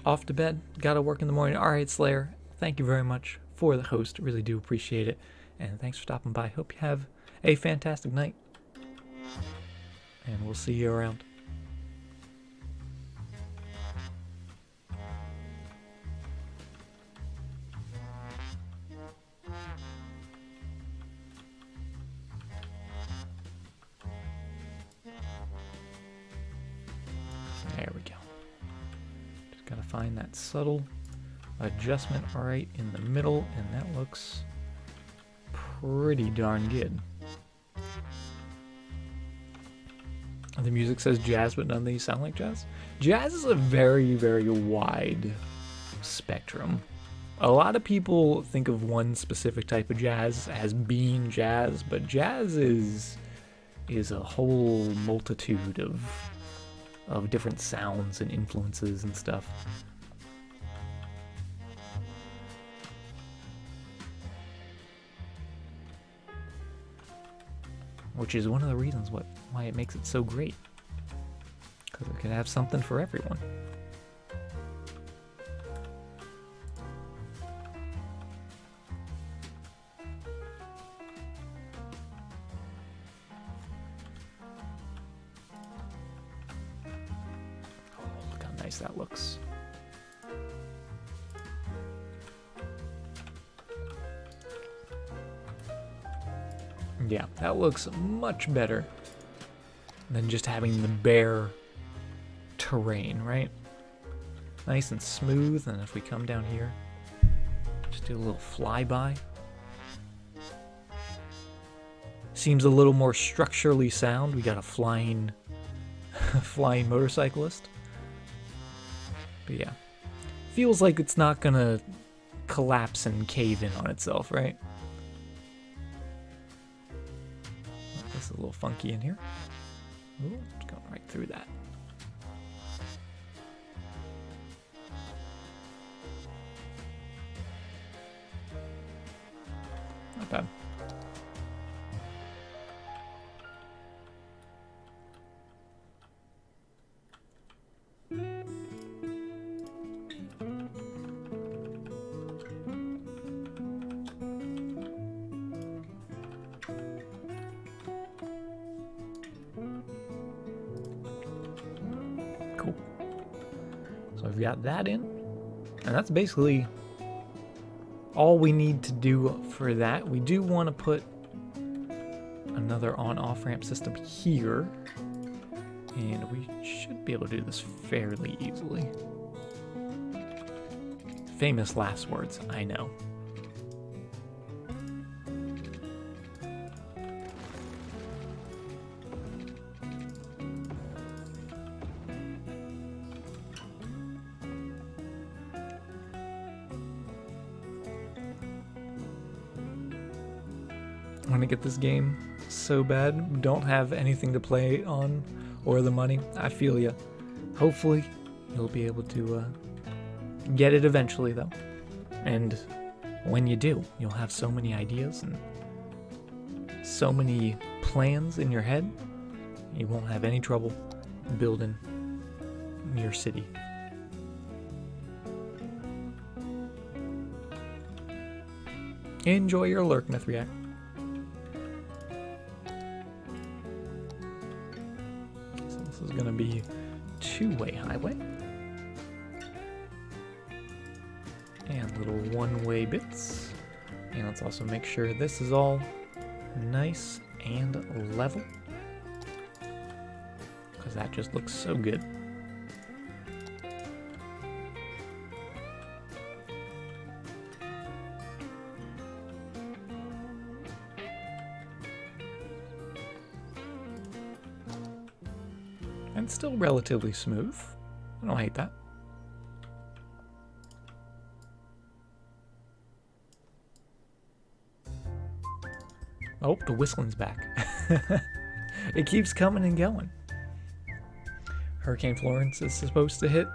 Off to bed, gotta work in the morning. Alright, Slayer, thank you very much for the host, really do appreciate it, and thanks for stopping by. Hope you have a fantastic night, and we'll see you around. There we go. Just gotta find that subtle adjustment right in the middle, and that looks pretty darn good. The music says jazz, but none of these sound like jazz. Jazz is a very, very wide spectrum. A lot of people think of one specific type of jazz as being jazz, but jazz is a whole multitude of different sounds and influences and stuff. Which is one of the reasons why it makes it so great. Because it can have something for everyone. Oh, look how nice that looks. Yeah, that looks much better than just having the bare terrain, right? Nice and smooth, and if we come down here, just do a little flyby. Seems a little more structurally sound. We got a flying motorcyclist. But yeah, feels like it's not gonna collapse and cave in on itself, right? This is a little funky in here. Ooh, it's going right through that. Not bad. Cool. So I've got that in, and that's basically all we need to do for that. We do want to put another on-off ramp system here, and we should be able to do this fairly easily. Famous last words, I know. I want to get this game so bad. Don't have anything to play it on or the money. I feel ya. Hopefully you'll be able to get it eventually though. And when you do, you'll have so many ideas and so many plans in your head, you won't have any trouble building your city. Enjoy your lurk, Mithriac. So this is going to be two-way highway. And little one-way bits. And let's also make sure this is all nice and level, because that just looks so good. And still relatively smooth. I don't hate that. Oh, the whistling's back. It keeps coming and going. Hurricane Florence is supposed to hit,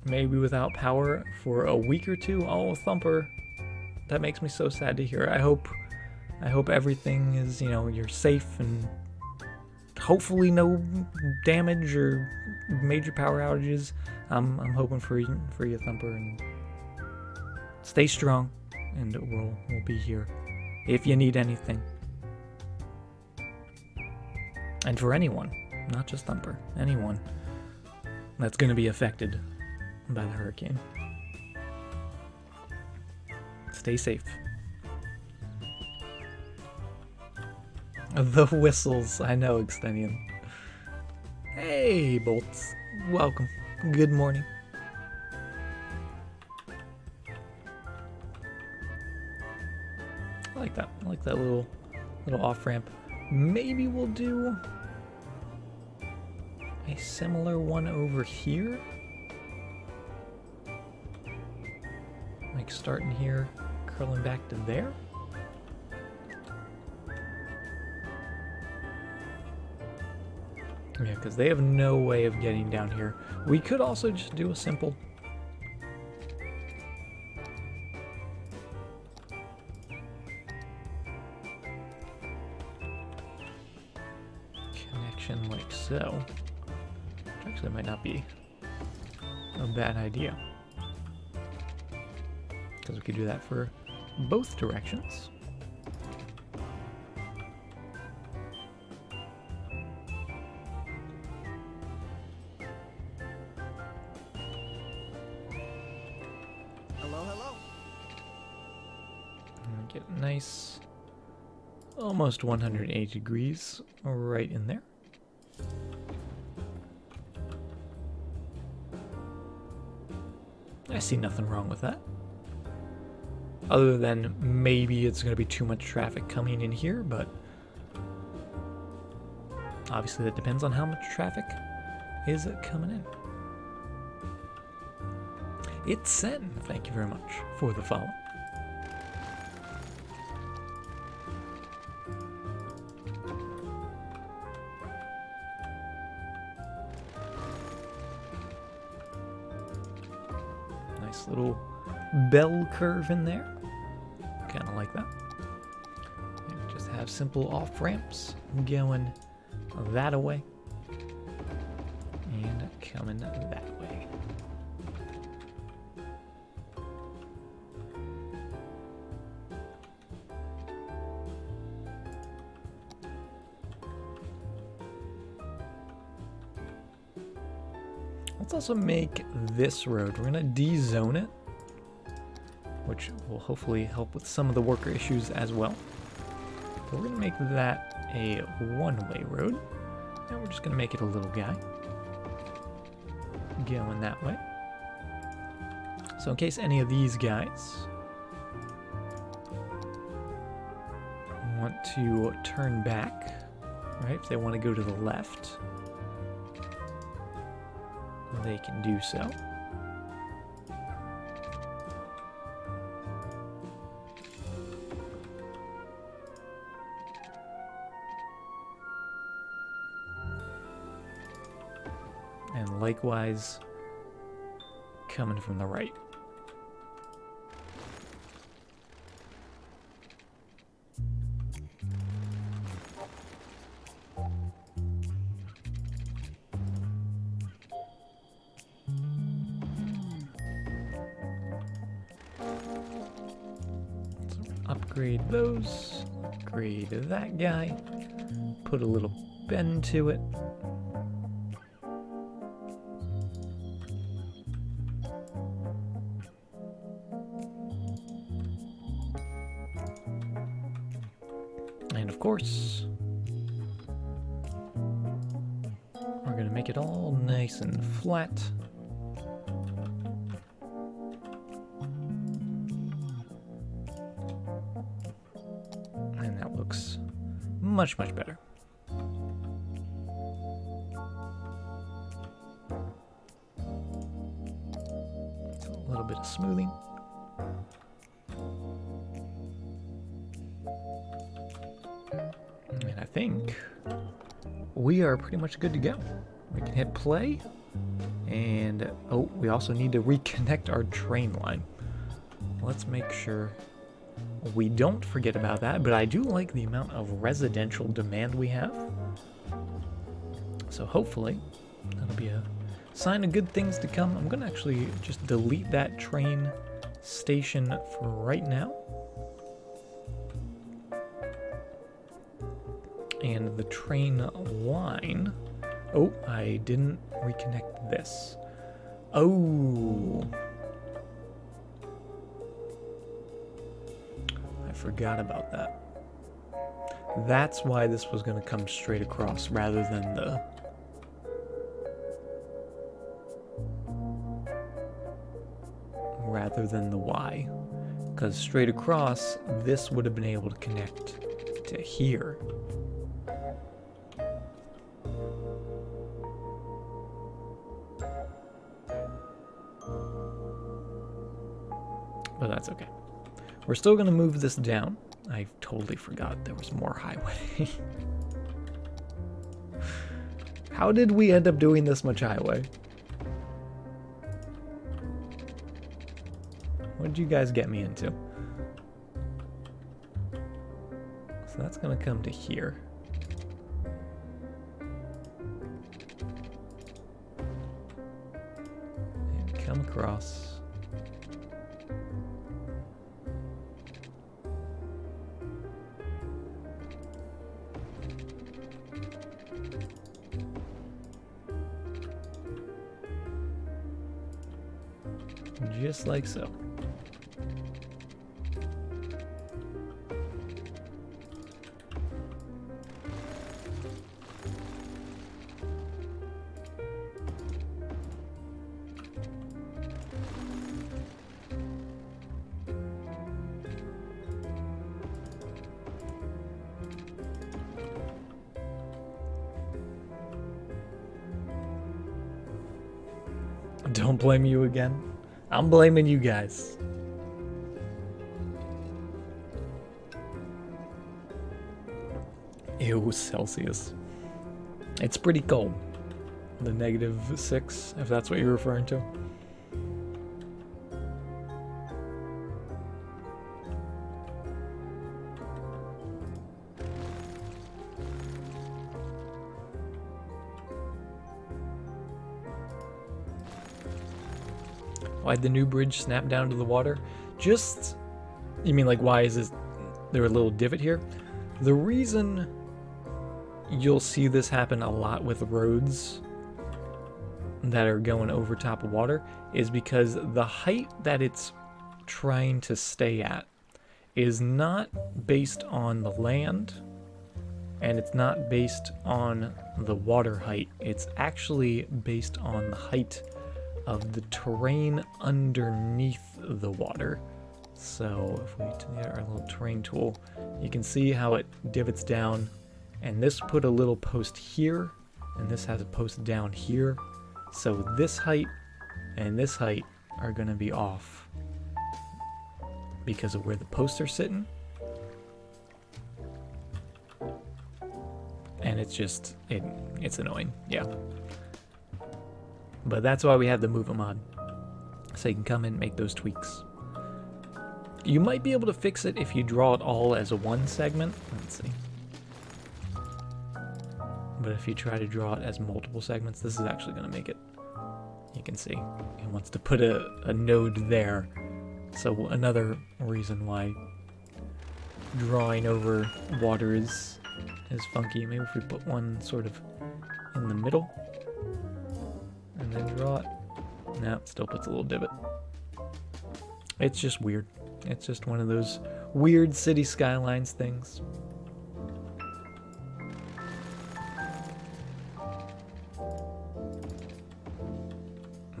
maybe without power, for a week or two. Oh, Thumper. That makes me so sad to hear. I hope everything is, you're safe and hopefully no damage or major power outages. I'm hoping for you, Thumper, and stay strong, and we'll be here if you need anything. And for anyone, not just Thumper, anyone that's going to be affected by the hurricane, stay safe. The whistles, I know, Extennion. Hey, Bolts. Welcome. Good morning. I like that. I like that little off-ramp. Maybe we'll do a similar one over here. Like starting here, curling back to there. Yeah, because they have no way of getting down here. We could also just do a simple connection like so. Which actually might not be a bad idea, because we could do that for both directions. Get nice, almost 180 degrees right in there. I see nothing wrong with that. Other than maybe it's going to be too much traffic coming in here, but obviously that depends on how much traffic is coming in. It's Sen, thank you very much for the follow. Nice little bell curve in there. Kind of like that. And just have simple off ramps going that way and coming that way. Let's also make this road, we're gonna de-zone it, which will hopefully help with some of the worker issues as well. But we're gonna make that a one-way road, and we're just gonna make it a little guy going that way. So in case any of these guys want to turn back, right, if they want to go to the left, they can do so. And likewise, coming from the right. upgrade those. Upgrade that guy. Put a little bend to it. And of course, we're going to make it all nice and flat. And that looks much, much better. So a little bit of smoothing. And I think we are pretty much good to go. We can hit play. And, oh, we also need to reconnect our train line. Let's make sure we don't forget about that, but I do like the amount of residential demand we have. So hopefully that'll be a sign of good things to come. I'm gonna actually just delete that train station for right now. And the train line, oh, I didn't reconnect this. Oh, I forgot about that. That's why this was going to come straight across rather than the... Y. Because straight across, this would have been able to connect to here. But that's okay. We're still going to move this down. I totally forgot there was more highway. How did we end up doing this much highway? What did you guys get me into? So that's going to come to here. And come across. Just like so. Don't blame you again. I'm blaming you guys. Ew, Celsius. It's pretty cold. The -6, if that's what you're referring to. Why'd the new bridge snap down to the water? Just, you mean like why is there a little divot here? The reason you'll see this happen a lot with roads that are going over top of water is because the height that it's trying to stay at is not based on the land and it's not based on the water height. It's actually based on the height of the terrain underneath the water. So if we get our little terrain tool, you can see how it divots down, and this put a little post here and this has a post down here. So this height and this height are going to be off because of where the posts are sitting. And it's just, it's annoying, yeah. But that's why we have the move mod, so you can come in and make those tweaks. You might be able to fix it if you draw it all as a one segment. Let's see. But if you try to draw it as multiple segments, this is actually going to make it. You can see it wants to put a node there. So another reason why drawing over water is funky. Maybe if we put one sort of in the middle and then draw it. No, it still puts a little divot. It's just weird. It's just one of those weird city skylines things.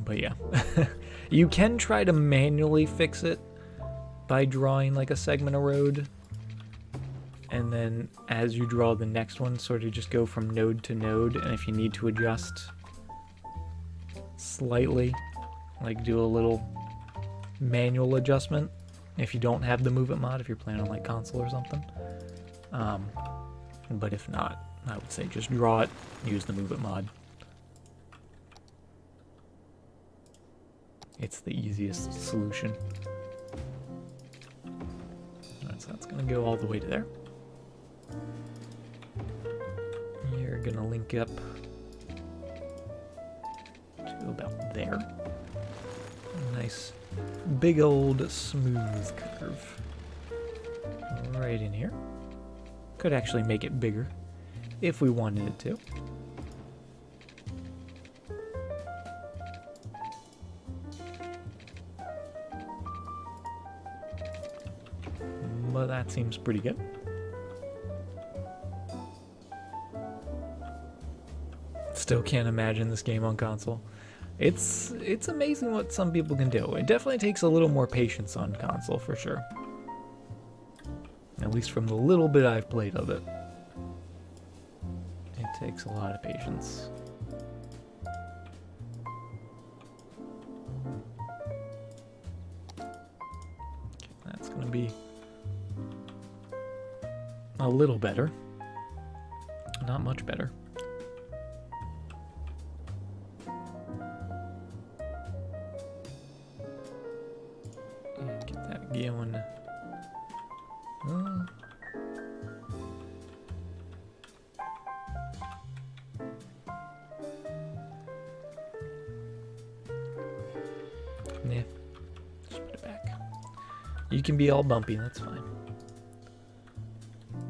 But yeah, you can try to manually fix it by drawing like a segment of road, and then as you draw the next one, sort of just go from node to node, and if you need to adjust slightly, like do a little manual adjustment if you don't have the Move It mod, if you're playing on like console or something. But if not, I would say just draw it, use the Move It mod. It's the easiest solution. Alright, so that's gonna go all the way to there. You're gonna link up to about there. A nice big old smooth curve right in here. Could actually make it bigger if we wanted it to. But that seems pretty good. Still can't imagine this game on console. It's amazing what some people can do. It definitely takes a little more patience on console for sure. At least from the little bit I've played of it. It takes a lot of patience. That's gonna be a little better. Not much better. And get that going. Yeah. Just put it back. You can be all bumpy, that's fine.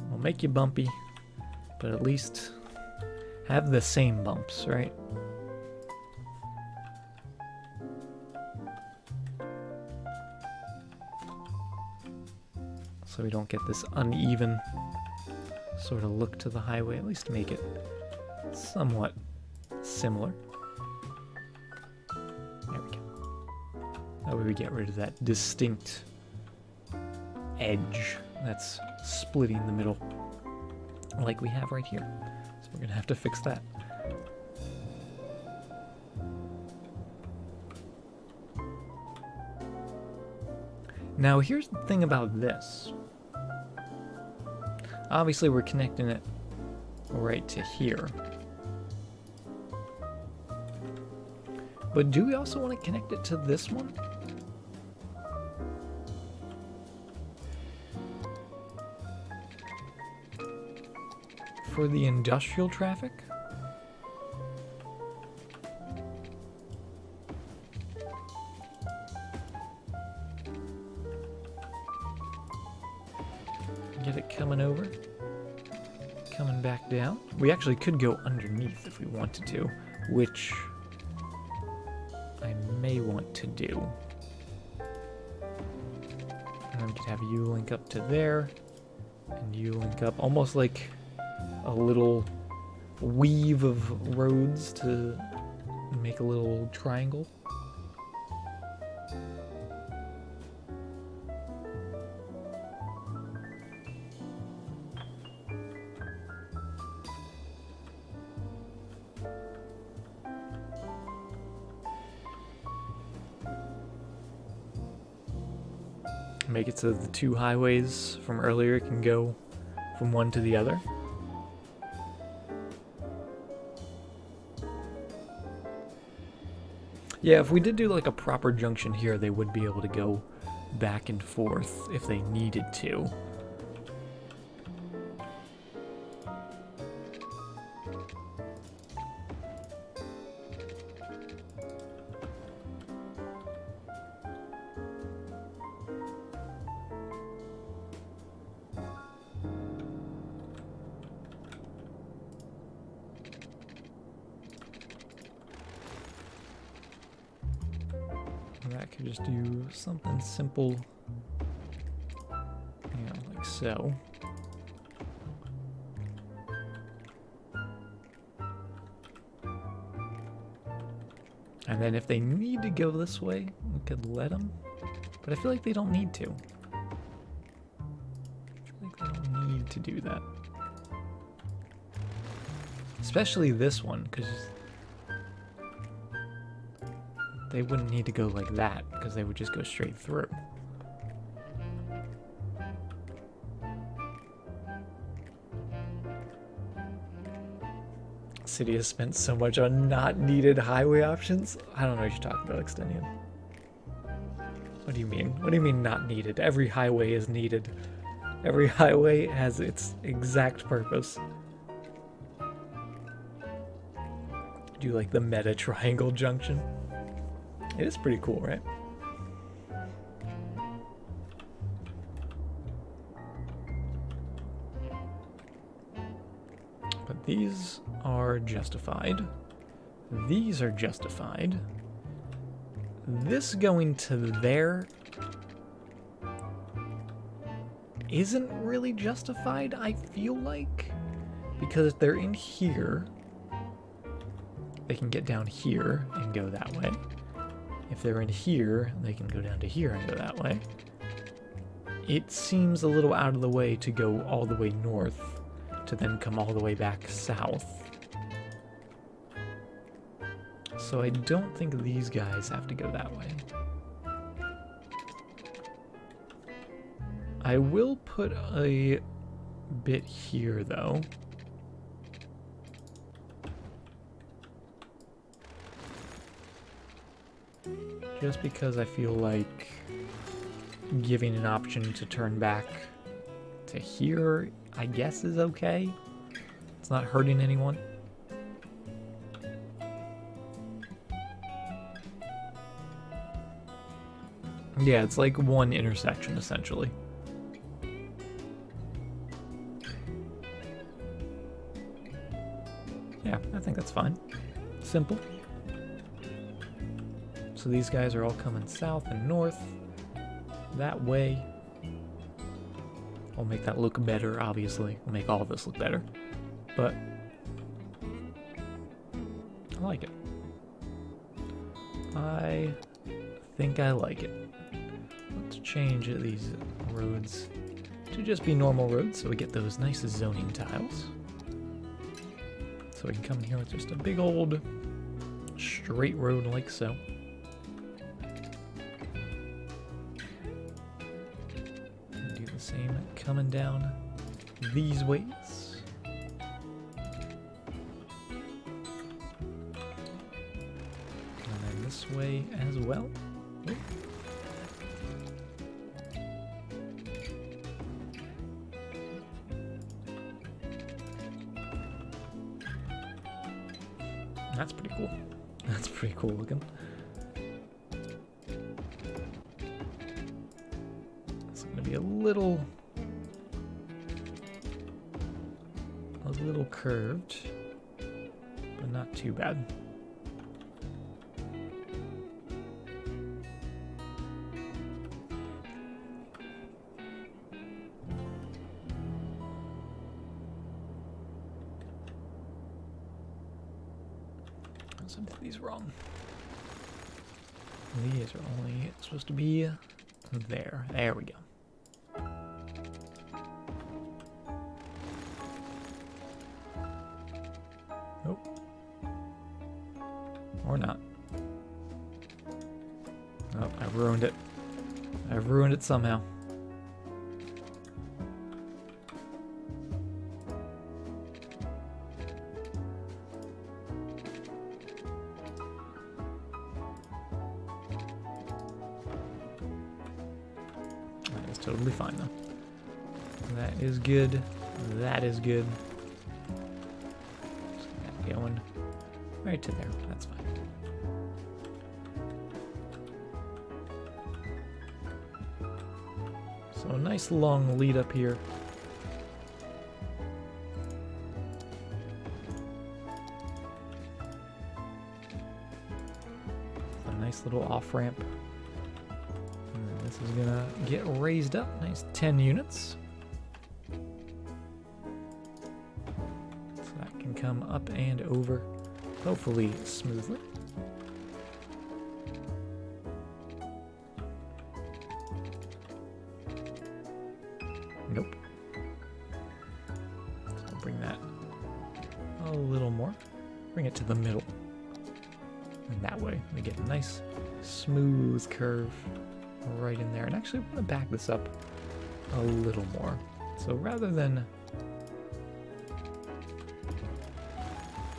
We'll make you bumpy, but at least have the same bumps, right? So we don't get this uneven sort of look to the highway. At least make it somewhat similar. There we go. That way we get rid of that distinct edge that's splitting the middle like we have right here. So we're gonna have to fix that. Now here's the thing about this. Obviously we're connecting it right to here. But do we also want to connect it to this one? For the industrial traffic? Get it coming over, coming back down. We actually could go underneath if we wanted to, which I may want to do. And then we could have you link up to there, and you link up almost like a little weave of roads to make a little triangle. Make it so the two highways from earlier can go from one to the other. Yeah, if we did do like a proper junction here, they would be able to go back and forth if they needed to. could just do something simple, like so. And then if they need to go this way, we could let them. But I feel like they don't need to. I feel like they don't need to do that. Especially this one, because they wouldn't need to go like that, because they would just go straight through. City has spent so much on not needed highway options. I don't know what you're talking about, Extenian. What do you mean? What do you mean not needed? Every highway is needed. Every highway has its exact purpose. Do you like the meta triangle junction? It is pretty cool, right? But these are justified. These are justified. This going to there isn't really justified, I feel like. Because if they're in here, they can get down here and go that way. If they're in here, they can go down to here and go that way. It seems a little out of the way to go all the way north to then come all the way back south. So I don't think these guys have to go that way. I will put a bit here though. Just because I feel like giving an option to turn back to here, I guess, is okay. It's not hurting anyone. Yeah, it's like one intersection, essentially. Yeah, I think that's fine. Simple. So these guys are all coming south and north. That way. We'll make that look better, obviously. We'll make all of this look better. But I like it. I think I like it. Let's change these roads to just be normal roads so we get those nice zoning tiles. So we can come in here with just a big old straight road like so. And do the same coming down these ways. And then this way as well. Oop. That's pretty cool. That's pretty cool looking. It's gonna be a little curved, but not too bad. Some of these wrong. These are only supposed to be there. There we go. Nope. Or not. Oh, I ruined it. I've ruined it somehow. Totally fine though. That is good. That is good. Just get that going right to there. That's fine. So a nice long lead up here. A nice little off ramp This is gonna get raised up, nice 10 units. So that can come up and over, hopefully smoothly. Nope. So bring that a little more. Bring it to the middle. And that way we get a nice smooth curve right in there. And actually I want to back this up a little more. So rather than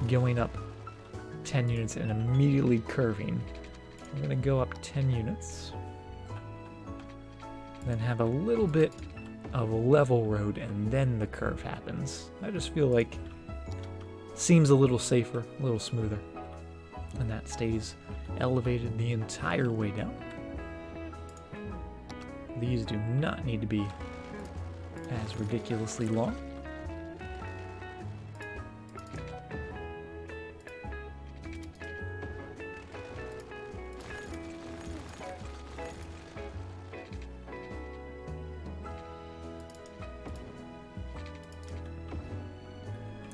going up 10 units and immediately curving, I'm going to go up 10 units. Then have a little bit of a level road and then the curve happens. I just feel like seems a little safer, a little smoother. And that stays elevated the entire way down. These do not need to be as ridiculously long.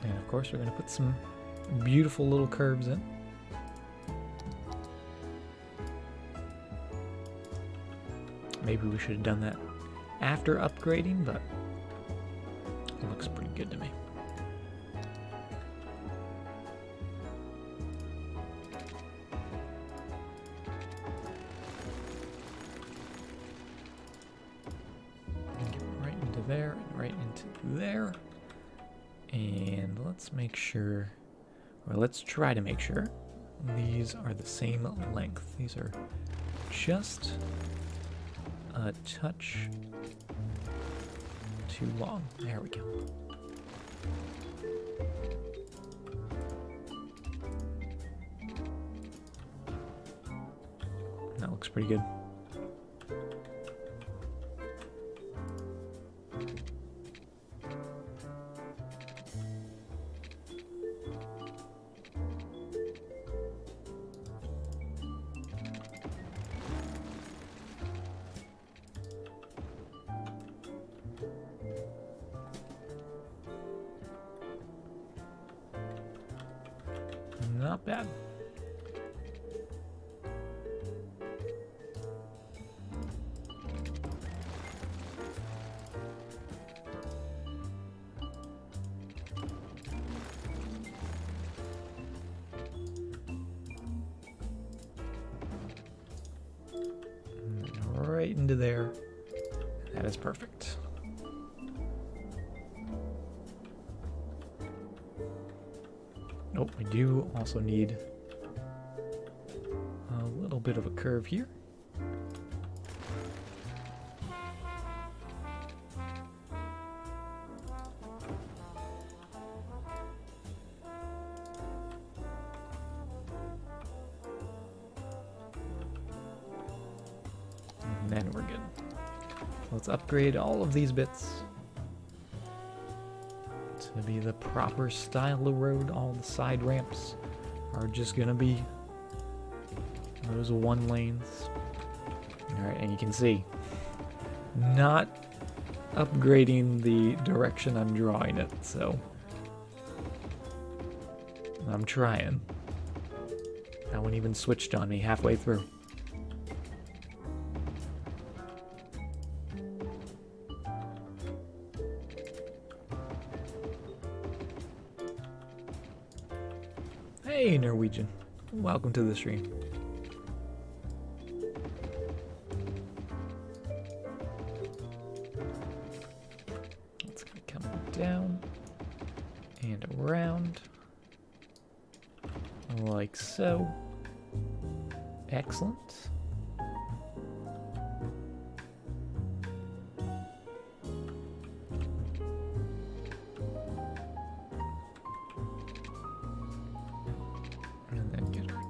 And of course we're going to put some beautiful little curves in. Maybe we should have done that after upgrading, but it looks pretty good to me. Get right into there and right into there. And let's make sure, or let's try to make sure, these are the same length. These are just a touch too long. There we go. That looks pretty good. Not bad. Right into there. That is perfect. Oh, we do also need a little bit of a curve here. And then we're good. So let's upgrade all of these bits to be the proper style of road. All the side ramps are just gonna be those one lanes. Alright, and you can see, not upgrading the direction I'm drawing it, so I'm trying. That one even switched on me halfway through. Hey Norwegian, welcome to the stream. It's gonna come down and around like so. Excellent. And then get our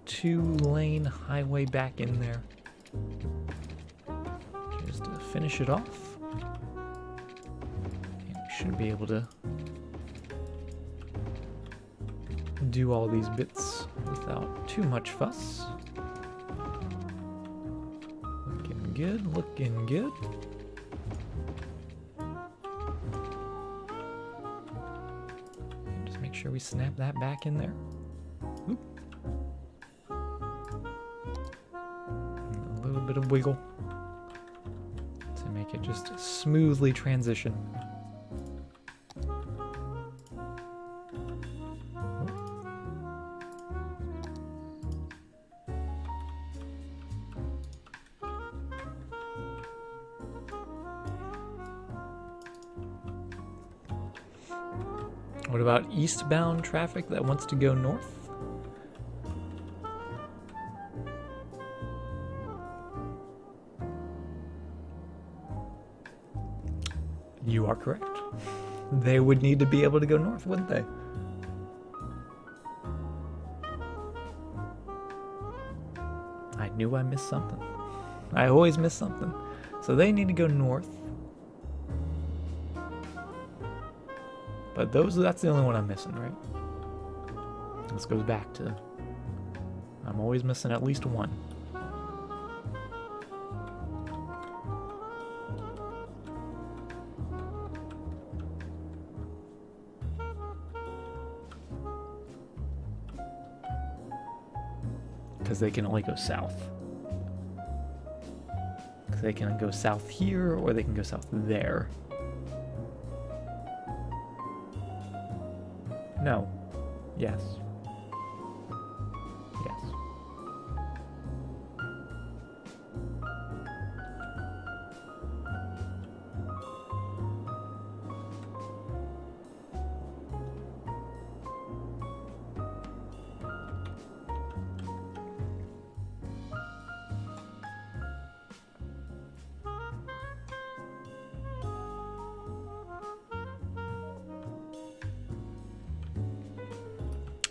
2-lane highway back in there. Just to finish it off. And we should be able to do all these bits without too much fuss. We can good, looking good. Just make sure we snap that back in there. Oop. And a little bit of wiggle to make it just smoothly transition. What about eastbound traffic that wants to go north? You are correct. They would need to be able to go north, wouldn't they? I knew I missed something. I always miss something. So they need to go north. But that's the only one I'm missing, right? This goes back to, I'm always missing at least one. Because they can only go south. Because they can go south here, or they can go south there. No. Yes. Yes.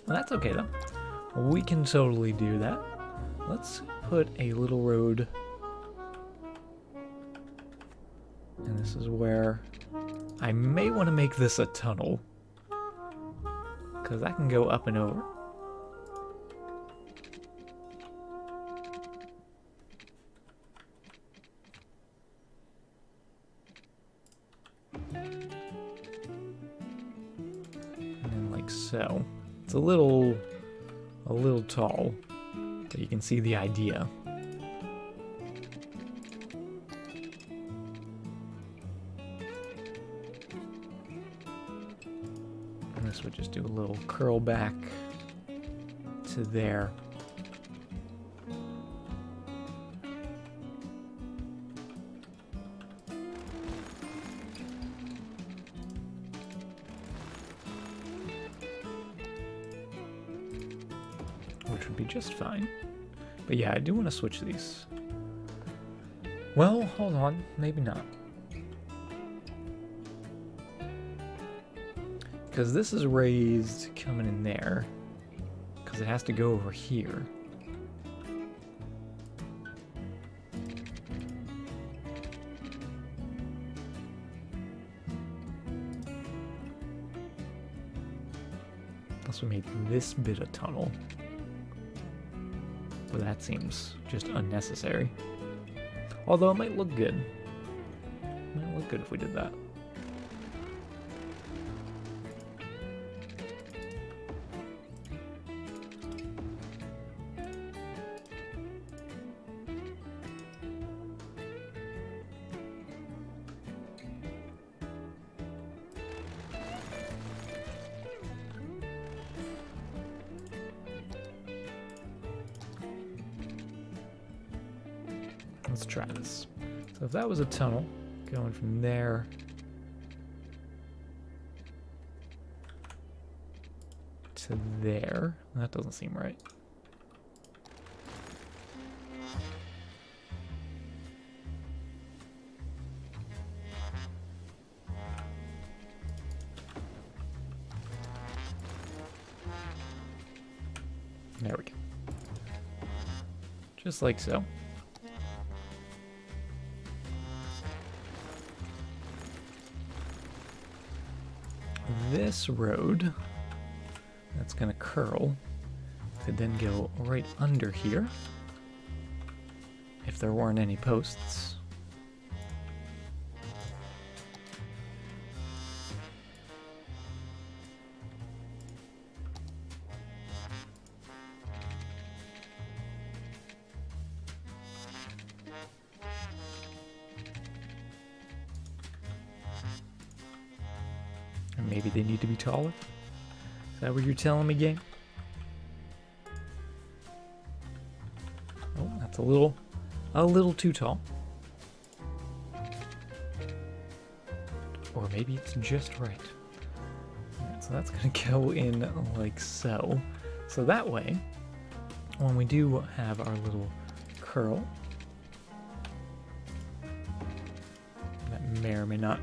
Well, that's okay though. We can totally do that. Let's put a little road. And this is where I may want to make this a tunnel. Because I can go up and over. And then like so. It's a little tall, but you can see the idea. And this would just do a little curl back to there. Which would be just fine. But yeah, I do want to switch these. Well, hold on. Maybe not. Because this is raised coming in there. Because it has to go over here. Unless we made this bit a tunnel. But that seems just unnecessary. Although it might look good. It might look good if we did that. Let's try this. So if that was a tunnel going from there to there, that doesn't seem right. There we go. Just like so. This road that's going to curl could then go right under here if if there weren't any posts. Or maybe they need to be taller? Is that what you're telling me, game? Oh, that's a little too tall. Or maybe it's just right. Alright, so that's gonna go in like so. So that way, when we do have our little curl, that may or may not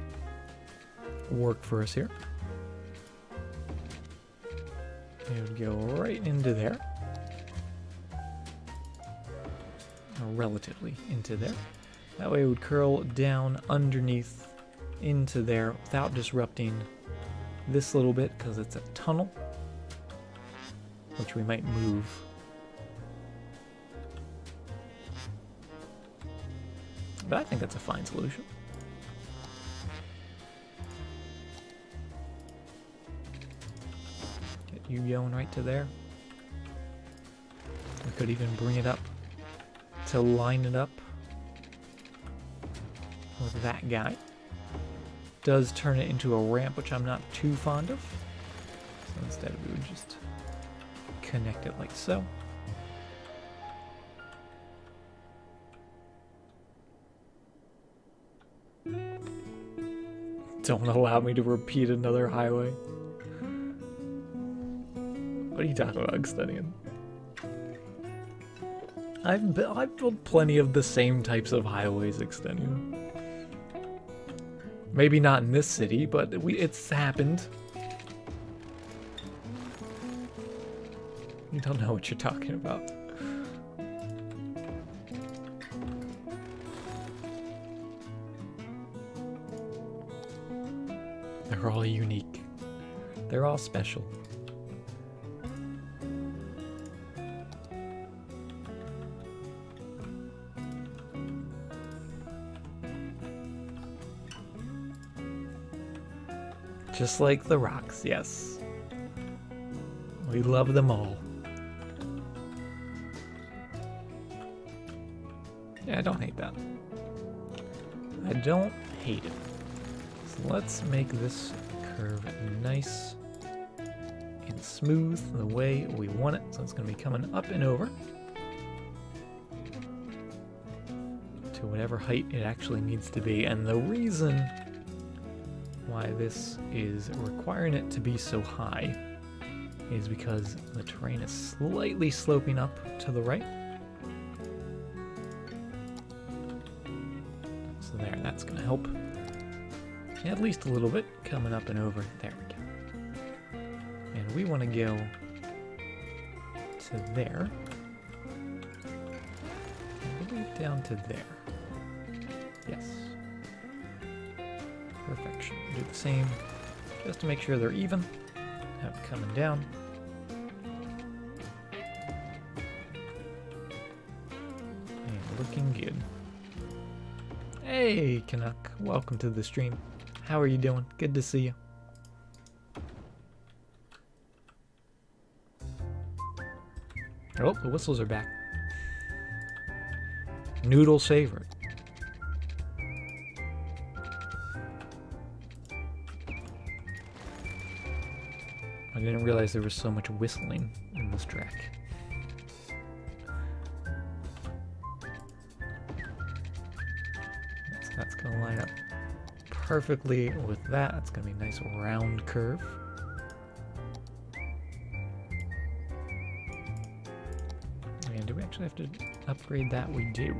work for us here. It would go right into there. Or relatively into there. That way it would curl down underneath into there without disrupting this little bit because it's a tunnel, which we might move. But I think that's a fine solution. Get you going right to there. We could even bring it up to line it up with that guy. Does turn it into a ramp, which I'm not too fond of. So instead we would just connect it like so. Don't allow me to repeat another highway. What are you talking about, Extennion? I've built plenty of the same types of highways, Extennion. Maybe not in this city, but it's happened. You don't know what you're talking about. They're all unique. They're all special. Just like the rocks, yes. We love them all. Yeah, I don't hate that. I don't hate it. So let's make this curve nice and smooth the way we want it. So it's going to be coming up and over to whatever height it actually needs to be. And the reason why this is requiring it to be so high is because the terrain is slightly sloping up to the right. So there, that's going to help at least a little bit coming up and over. There we go. And we want to go to there. I believe down to there. Yes. Perfection. Do the same just to make sure they're even. Have it coming down. And looking good. Hey, Canuck. Welcome to the stream. How are you doing? Good to see you. Oh, the whistles are back. Noodle favorite. I didn't realize there was so much whistling in this track. So that's going to line up perfectly with that. That's going to be a nice round curve. And do we actually have to upgrade that? We do.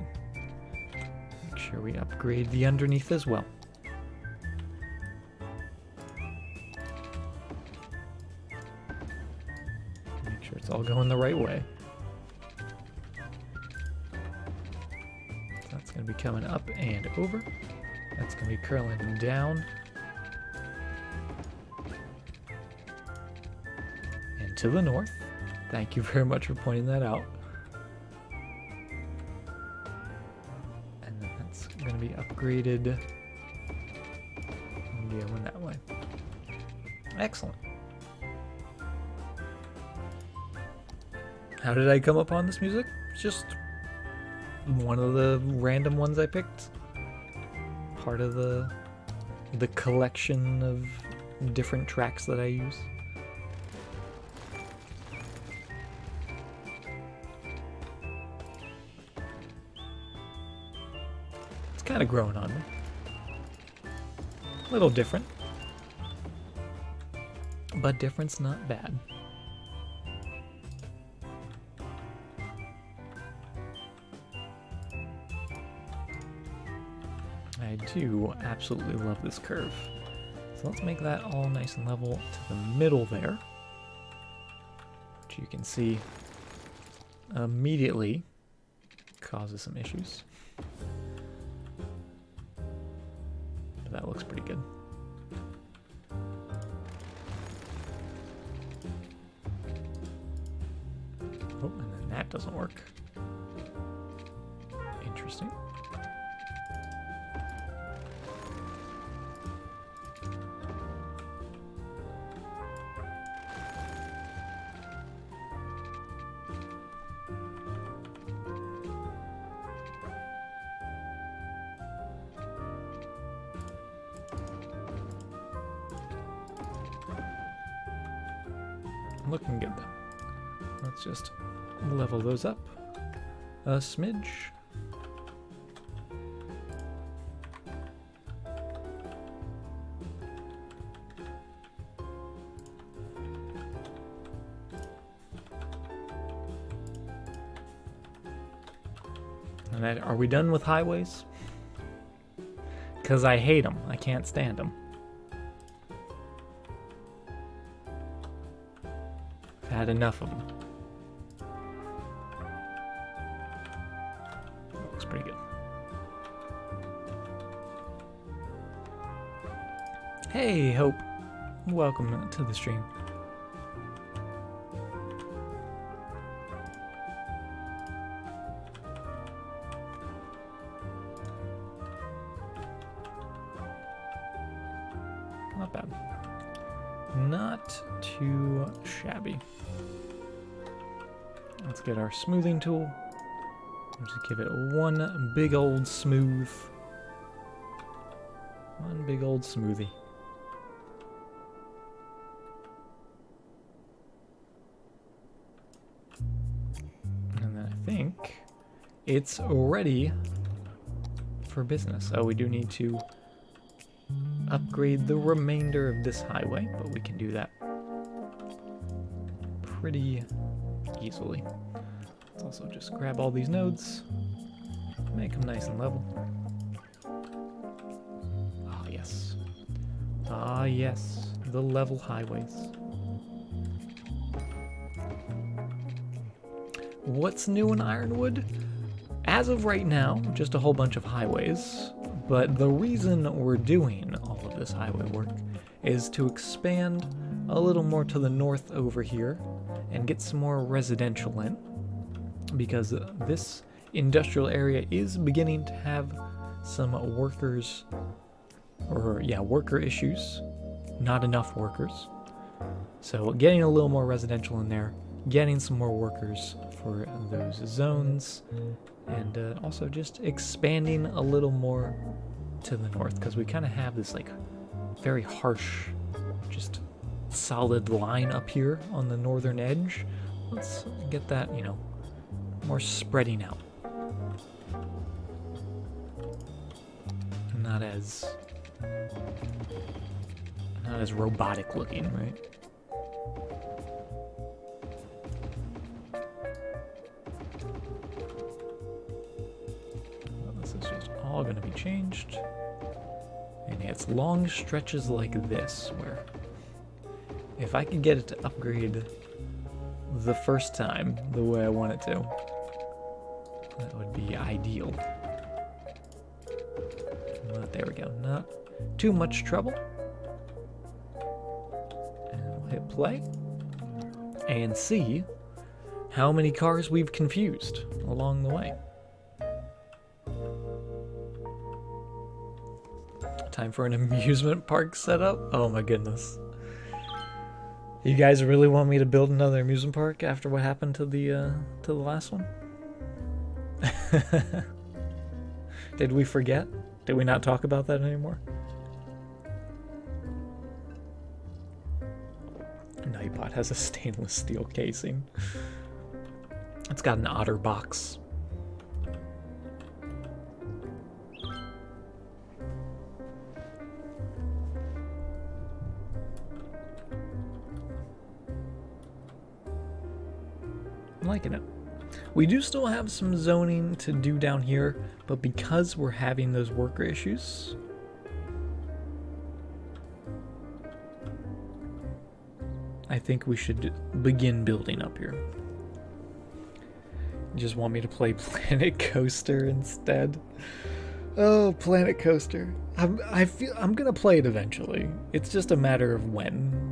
Make sure we upgrade the underneath as well. It's all going the right way. So that's going to be coming up and over. That's going to be curling down. And to the north. Thank you very much for pointing that out. going to be upgraded. Yeah, went that way. Excellent. How did I come upon this music? It's just one of the random ones I picked. Part of the collection of different tracks that I use. It's kind of growing on me. A little different. But different's not bad. I do absolutely love this curve. So let's make that all nice and level to the middle there. Which you can see immediately causes some issues. But that looks pretty good. Oh, and then that doesn't work. Interesting. Looking good though. Let's just level those up a smidge. And that, are we done with highways? Because I hate them. I can't stand them. Had enough of them. Looks pretty good. Hey, Hope. Welcome to the stream. Not bad. Not too shabby. Let's get our smoothing tool. Just give it one big old smooth. One big old smoothie. And then I think it's ready for business. Oh, we do need to upgrade the remainder of this highway, but we can do that pretty easily. Let's also just grab all these nodes, make them nice and level. Ah, yes. Ah, yes. The level highways. What's new in Ironwood? As of right now, just a whole bunch of highways, but the reason we're doing all of this highway work is to expand a little more to the north over here and get some more residential in, because this industrial area is beginning to have some worker issues, not enough workers. So getting a little more residential in there, getting some more workers for those zones, and also just expanding a little more to the north, because we kind of have this like very harsh, just solid line up here on the northern edge. Let's get that, you know, more spreading out. Not as robotic looking, right? Well, this is just all going to be changed. And it's long stretches like this where if I could get it to upgrade the first time the way I want it to, that would be ideal. But there we go, not too much trouble. And we'll hit play and see how many cars we've confused along the way. Time for an amusement park setup? Oh my goodness. You guys really want me to build another amusement park after what happened to the last one? Did we forget? Did we not talk about that anymore? Nightbot has a stainless steel casing. It's got an otter box. I'm liking it. We do still have some zoning to do down here, but because we're having those worker issues, I think we should begin building up here. You just want me to play Planet Coaster instead? Oh, Planet Coaster. I'm gonna play it eventually. It's just a matter of when.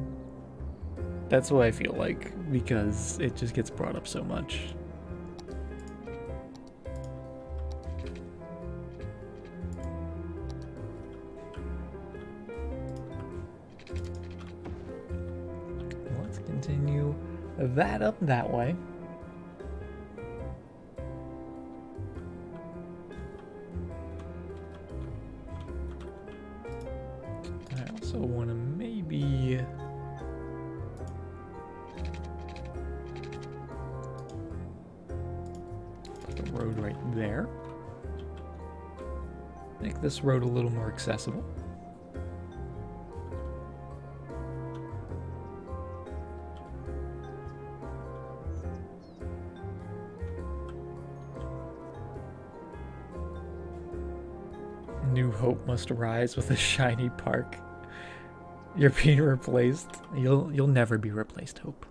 That's what I feel like, because it just gets brought up so much. Let's continue that up that way. I also want to maybe put the road right there. Make this road a little more accessible. New hope must arise with a shiny park. You're being replaced. You'll never be replaced, Hope.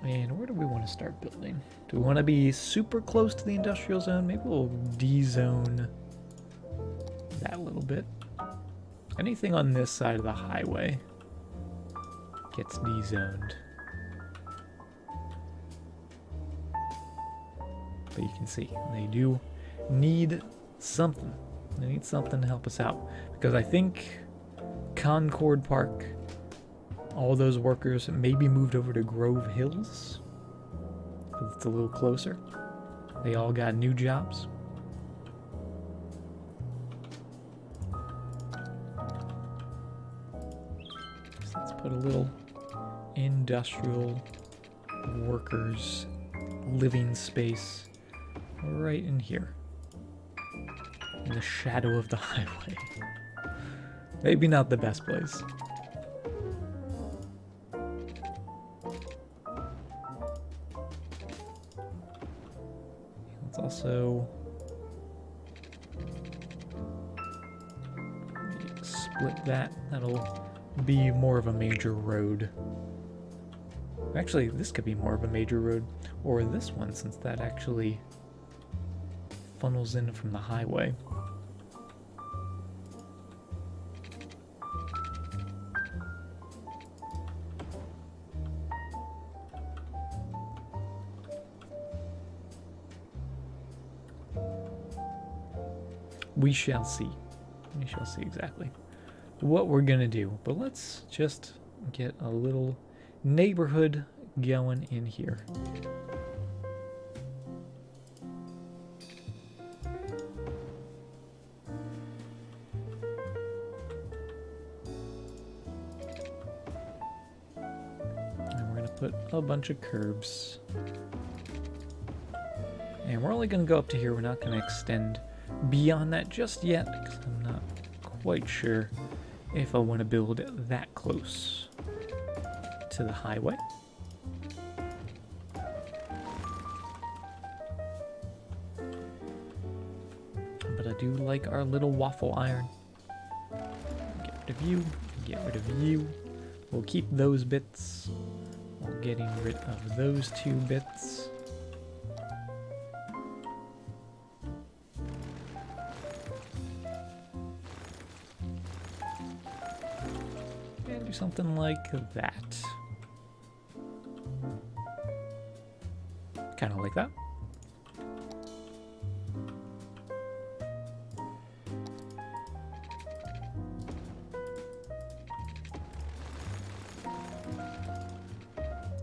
And where do we want to start building? Do we want to be super close to the industrial zone? Maybe we'll D-zone that a little bit. Anything on this side of the highway gets D-zoned. But you can see, they do need something. They need something to help us out. Because I think Concord Park, all those workers maybe moved over to Grove Hills. Because it's a little closer. They all got new jobs. So let's put a little industrial workers living space right in here, in the shadow of the highway. Maybe not the best place. Let's also split that. That'll be more of a major road. Actually, this could be more of a major road, or this one, since that actually funnels in from the highway. We shall see. We shall see exactly what we're gonna do. But let's just get a little neighborhood going in here. And we're gonna put a bunch of curbs. And we're only gonna go up to here. We're not gonna extend beyond that just yet, because I'm not quite sure if I want to build that close to the highway. But I do like our little waffle iron. Get rid of you, get rid of you. We'll keep those bits while getting rid of those two bits. And do something like that. Kind of like that.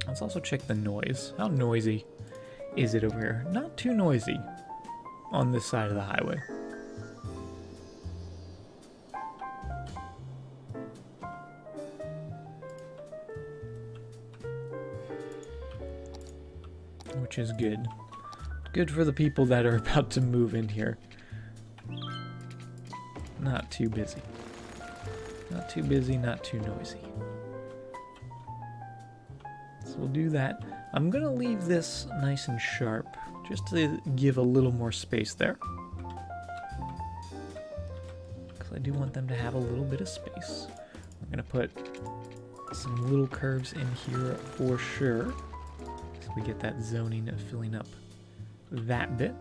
Let's also check the noise. How noisy is it over here? Not too noisy on this side of the highway. Which is good. Good for the people that are about to move in here. Not too busy. Not too busy, not too noisy. So we'll do that. I'm gonna leave this nice and sharp, just to give a little more space there. Because I do want them to have a little bit of space. I'm gonna put some little curves in here for sure. So we get that zoning filling up that bit.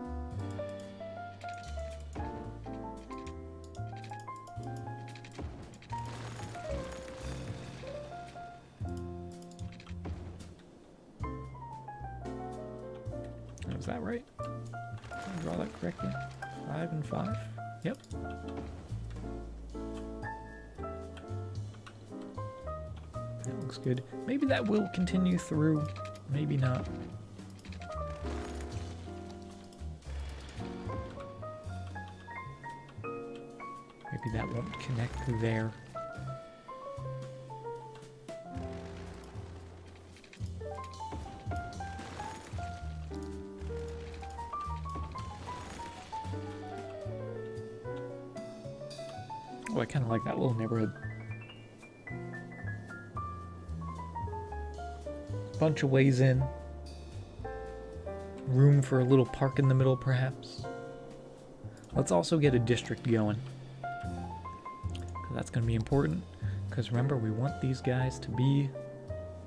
Was that right? Did I draw that correctly? 5 and 5? Yep. That looks good. Maybe that will continue through. Maybe not. Maybe that won't connect there. Oh, I kind of like that little neighborhood. Bunch of ways in. Room for a little park in the middle, perhaps. Let's also get a district going. That's going to be important. Because remember, we want these guys to be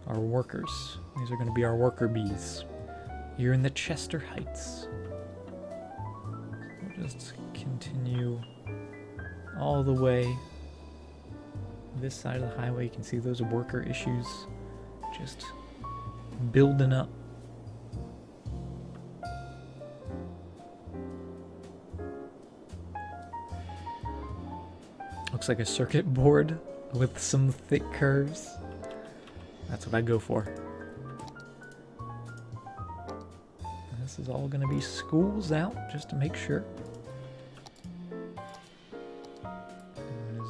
our workers. These are going to be our worker bees. Here in the Chester Heights. We'll just continue all the way this side of the highway. You can see those worker issues just building up. Looks like a circuit board with some thick curves. That's what I go for. And this is all going to be schools out just to make sure.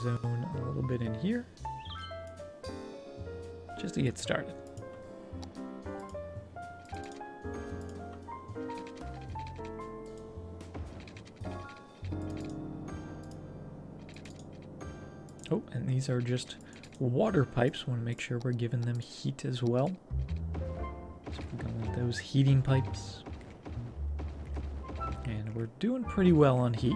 Zone a little bit in here just to get started. Oh, and these are just water pipes. Want to make sure we're giving them heat as well. So we're going with those heating pipes. And we're doing pretty well on heat.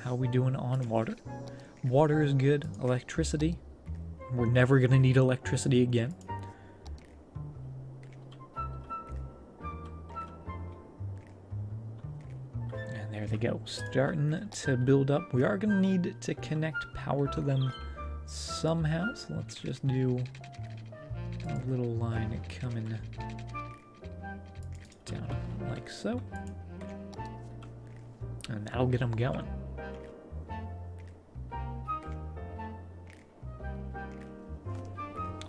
How are we doing on water? Water is good. Electricity. We're never going to need electricity again. And there they go. Starting to build up. We are going to need to connect power to them somehow. So let's just do a little line coming down like so. And that'll get them going.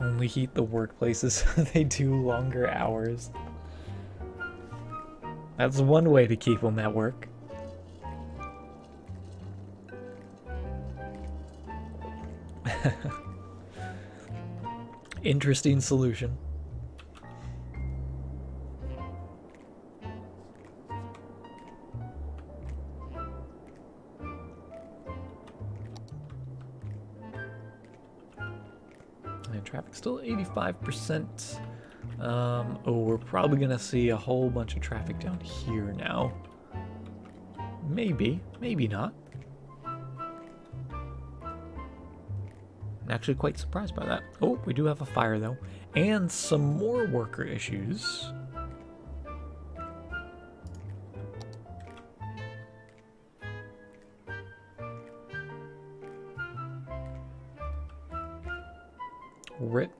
Only heat the workplaces so they do longer hours. That's one way to keep them at work. Interesting solution. And traffic's still 85%. Oh, we're probably gonna see a whole bunch of traffic down here now. Maybe, maybe not. I'm actually quite surprised by that. Oh, we do have a fire though. And some more worker issues. Rip.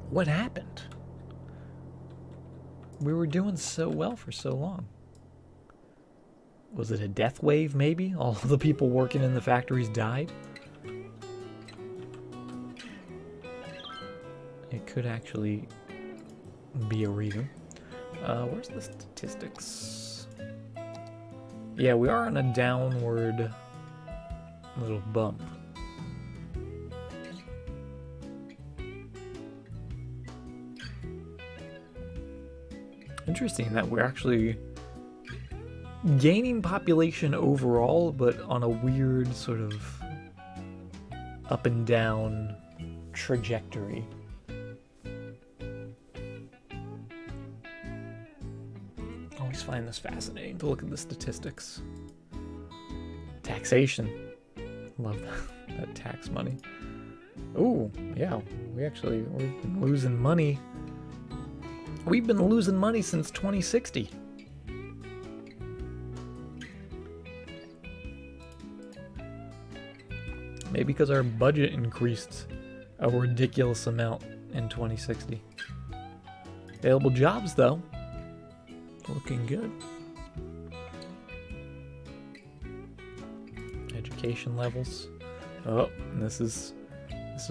What happened? We were doing so well for so long. Was it a death wave, maybe? All the people working in the factories died? It could actually be a reason. Where's the statistics? Yeah, we are on a downward little bump. Interesting that we're actually gaining population overall, but on a weird sort of up and down trajectory. I always find this fascinating to look at the statistics. Taxation. Love that tax money. Oh, yeah, we've been losing money. We've been losing money since 2060. Maybe because our budget increased a ridiculous amount in 2060. Available jobs, though, looking good. Education levels. Oh, this is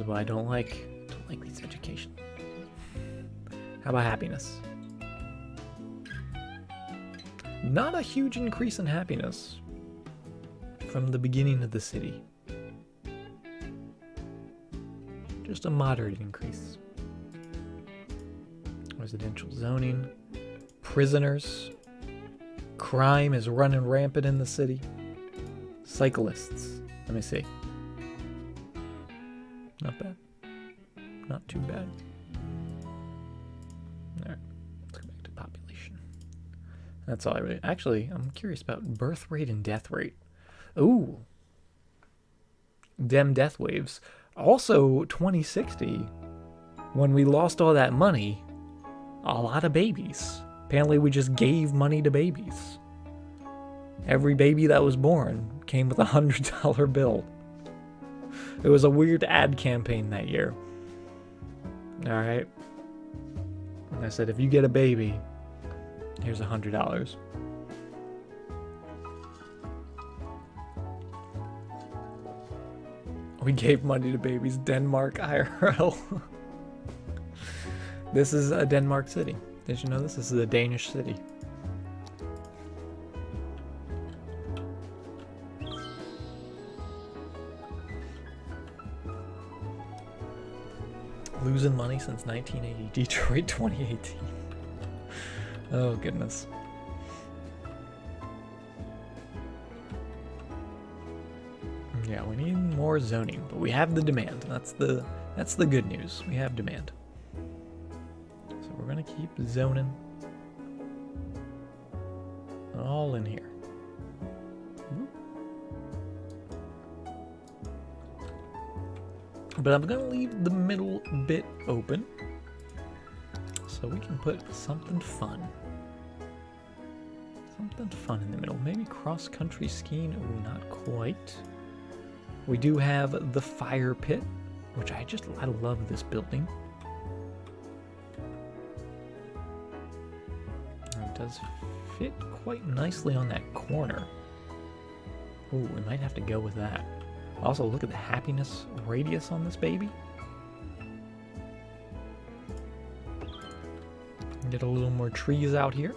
what I don't like. Don't like these education. How about happiness? Not a huge increase in happiness from the beginning of the city. Just a moderate increase. Residential zoning. Prisoners. Crime is running rampant in the city. Cyclists. Let me see. Not bad. Not too bad. Alright, let's go back to population. That's all I really... Actually, I'm curious about birth rate and death rate. Ooh. Dem death waves. Also, 2060, when we lost all that money, a lot of babies. Apparently, we just gave money to babies. Every baby that was born came with a $100 bill. It was a weird ad campaign that year. Alright. And I said, if you get a baby, here's $100. We gave money to babies. Denmark IRL. This is a Denmark city. Did you know this? This is a Danish city. Losing money since 1980. Detroit 2018. Oh, goodness. Yeah, we need more zoning, but we have the demand. That's the good news. We have demand. So we're gonna keep zoning all in here. But I'm gonna leave the middle bit open so we can put something fun. Something fun in the middle. Maybe cross-country skiing. Oh, not quite. We do have the fire pit, which I love this building. It does fit quite nicely on that corner. Ooh, we might have to go with that. Also, look at the happiness radius on this baby. Get a little more trees out here.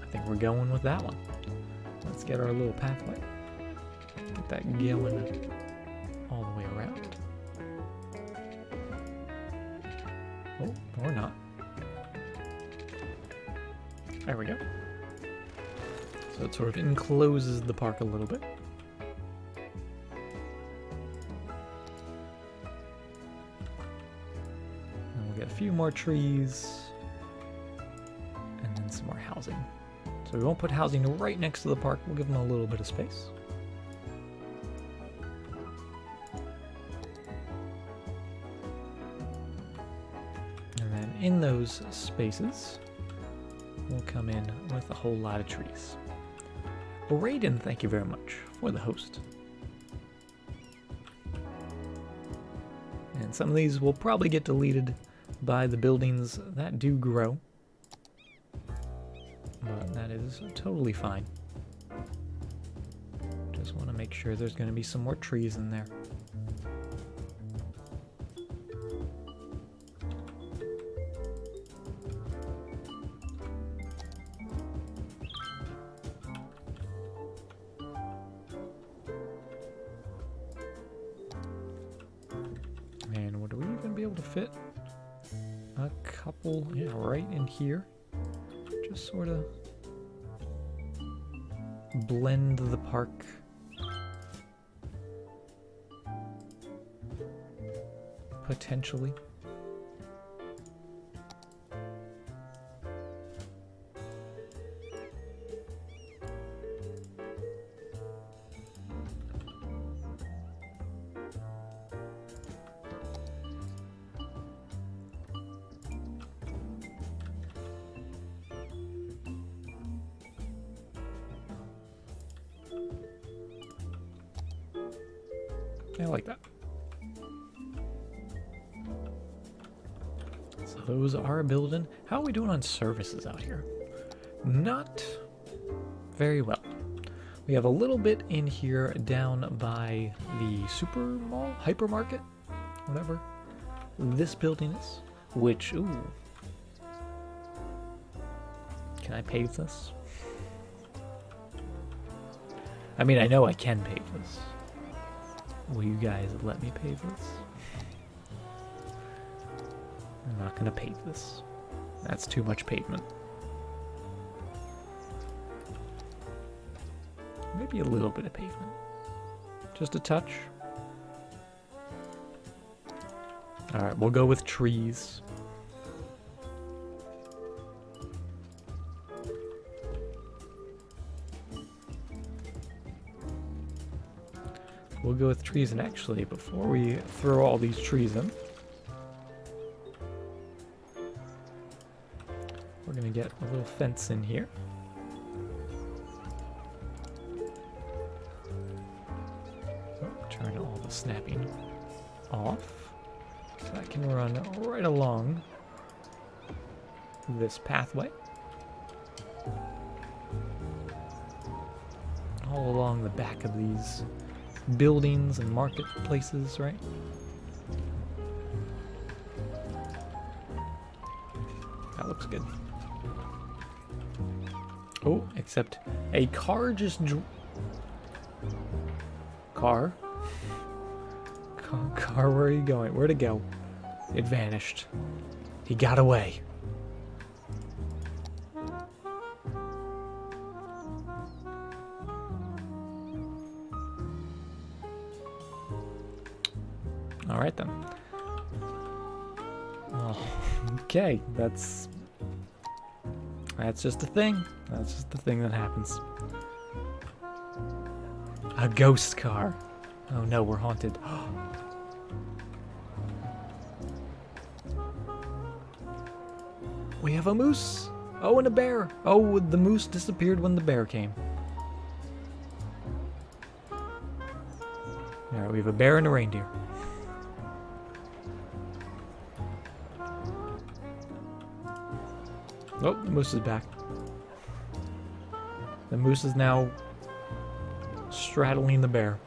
I think we're going with that one. Let's get our little pathway. Get that going all the way around. Oh, or not. There we go. So it sort of encloses the park a little bit. And we'll get a few more trees. And then some more housing. So we won't put housing right next to the park. We'll give them a little bit of space. And then in those spaces, we'll come in with a whole lot of trees. Raiden, thank you very much for the host. And some of these will probably get deleted by the buildings that do grow. But that is totally fine. Just want to make sure there's going to be some more trees in there. And would we even be able to fit a couple, yeah, right in here? Just sort of blend the park. Potentially. I like that. So those are building. How are we doing on services out here? Not very well. We have a little bit in here down by the super mall, hypermarket, whatever this building is, which, ooh. Can I pave this? I mean, I know I can pave this. Will you guys let me pave this? I'm not gonna pave this. That's too much pavement. Maybe a little bit of pavement. Just a touch. Alright, we'll go with trees. We'll go with trees, and actually, before we throw all these trees in, we're gonna get a little fence in here. Oh, turn all the snapping off, so that can run right along this pathway. All along the back of these buildings and marketplaces, right? That looks good. Oh, except a car just car, where are you going? Where'd it go? It vanished. He got away. All right then. Oh, okay, that's just a thing. That's just the thing that happens. A ghost car. Oh no, we're haunted. We have a moose. Oh, and a bear. Oh, the moose disappeared when the bear came. All right, we have a bear and a reindeer. Oh, the moose is back. The moose is now straddling the bear.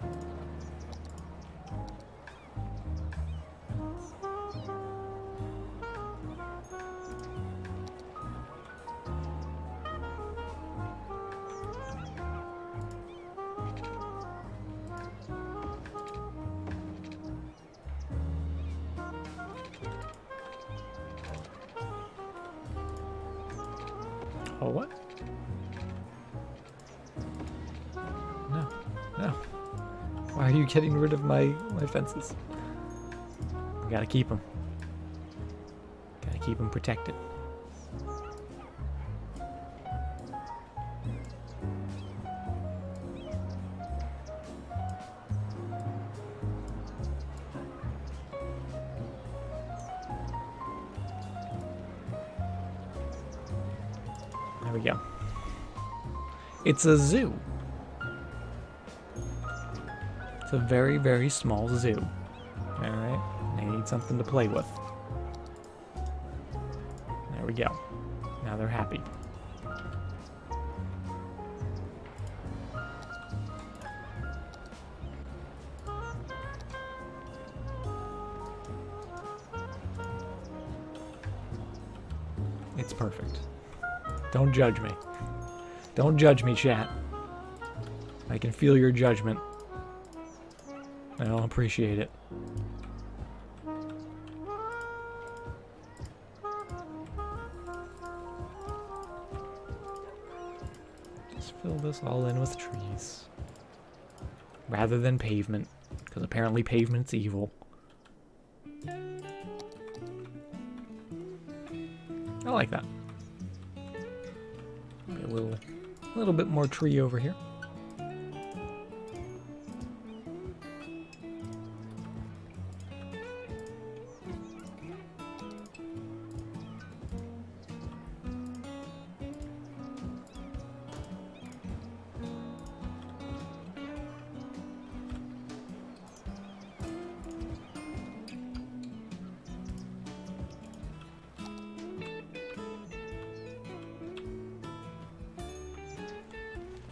Oh, what? No, no. Why are you getting rid of my fences? We gotta keep them. Gotta keep them protected. There we go. It's a zoo. It's a very, very small zoo. Alright. They need something to play with. There we go. Now they're happy. It's perfect. Don't judge me. Don't judge me, chat. I can feel your judgment. I don't appreciate it. Just fill this all in with trees. Rather than pavement, because apparently pavement's evil. I like that. Maybe a little bit more tree over here.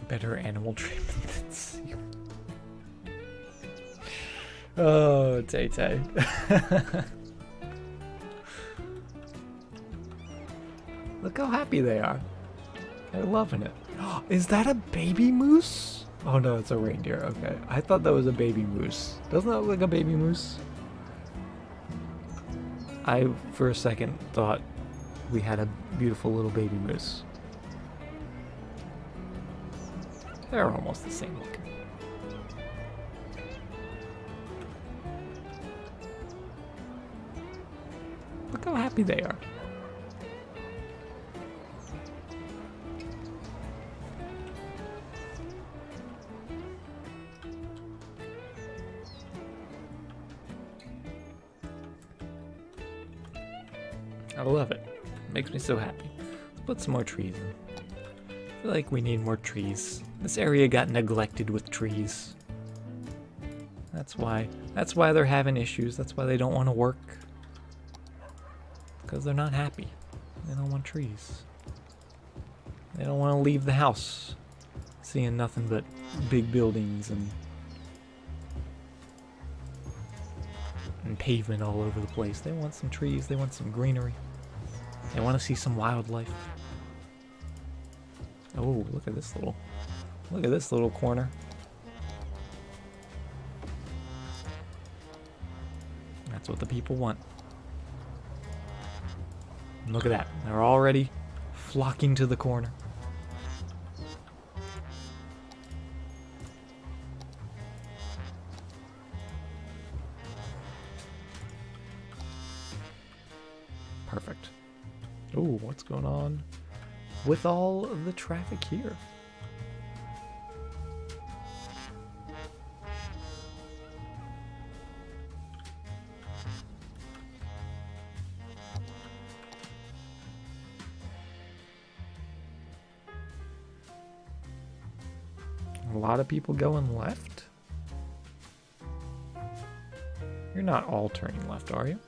Better animal treatment than seal. Oh, Tay-Tay. Look how happy they are. They're loving it. Is that a baby moose? Oh no, it's a reindeer. Okay. I thought that was a baby moose. Doesn't that look like a baby moose? I, for a second, thought we had a beautiful little baby moose. They're almost the same looking. Look how happy they are. I love it. It makes me so happy. Let's put some more trees in. I feel like we need more trees. This area got neglected with trees. That's why they're having issues. That's why they don't want to work. Because they're not happy. They don't want trees. They don't want to leave the house seeing nothing but big buildings and pavement all over the place. They want some trees. They want some greenery. They want to see some wildlife. Oh, look at this little corner. That's what the people want. And look at that. They're already flocking to the corner. Perfect. Ooh, what's going on with all of the traffic here? A lot of people going left? You're not all turning left, are you?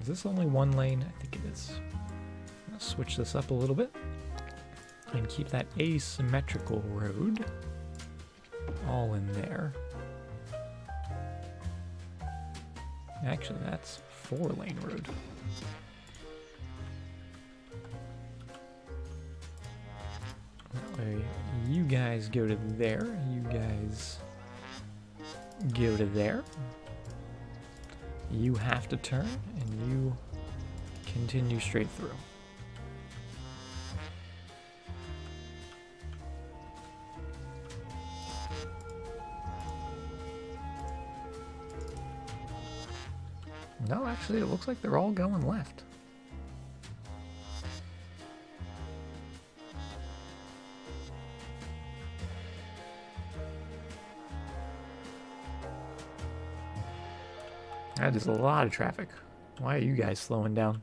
Is this only one lane? I think it is. I'm gonna switch this up a little bit and keep that asymmetrical road all in there. Actually, that's 4-lane road. That way, you guys go to there, you guys go to there. You have to turn, and you continue straight through. No, actually, it looks like they're all going left. That is a lot of traffic. Why are you guys slowing down?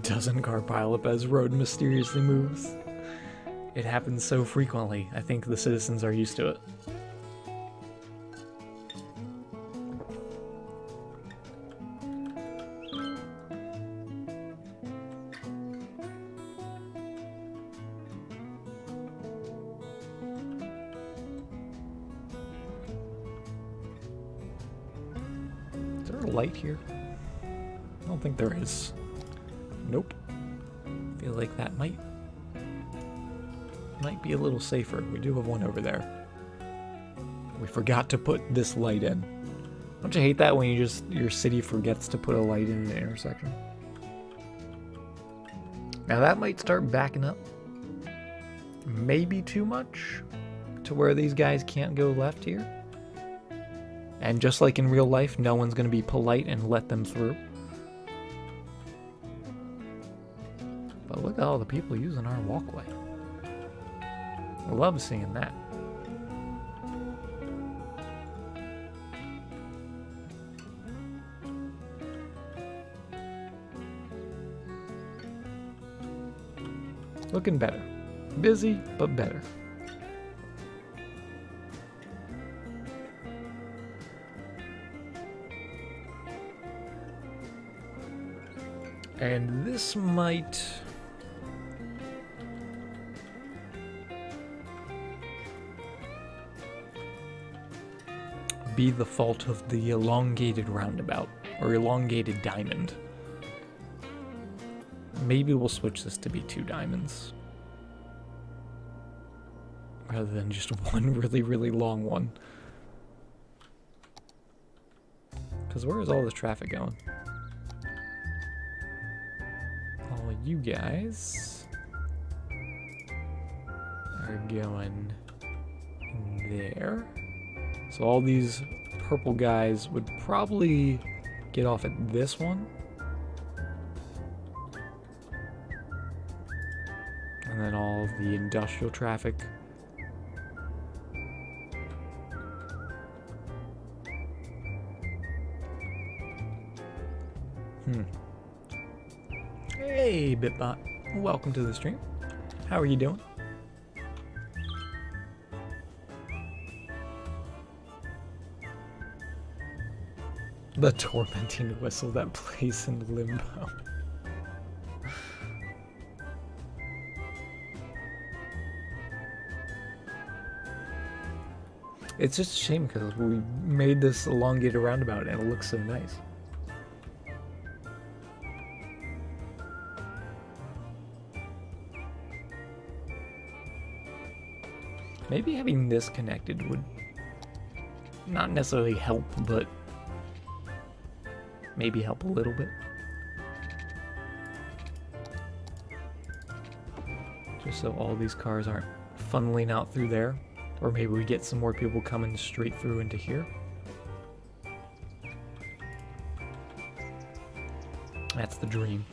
dozen car pileup as road mysteriously moves. It happens so frequently, I think the citizens are used to it. Is there a light here? I don't think there is. Nope. Feel like that might be a little safer. We do have one over there. We forgot to put this light in. Don't you hate that when your city forgets to put a light in an intersection? Now that might start backing up. Maybe too much to where these guys can't go left here. And just like in real life, no one's going to be polite and let them through. But look at all the people using our walkway. I love seeing that. Looking better. Busy, but better. And this might be the fault of the elongated roundabout, or elongated diamond. Maybe we'll switch this to be 2 diamonds, rather than just one really, really long one. Because where is all this traffic going? All you guys are going there. So all these purple guys would probably get off at this one. And then all of the industrial traffic. Hey, Bitbot. Welcome to the stream. How are you doing? The tormenting whistle that plays in limbo. It's just a shame because we made this elongated roundabout and it looks so nice. Maybe having this connected would not necessarily help, but maybe help a little bit. Just so all these cars aren't funneling out through there. Or maybe we get some more people coming straight through into here. That's the dream.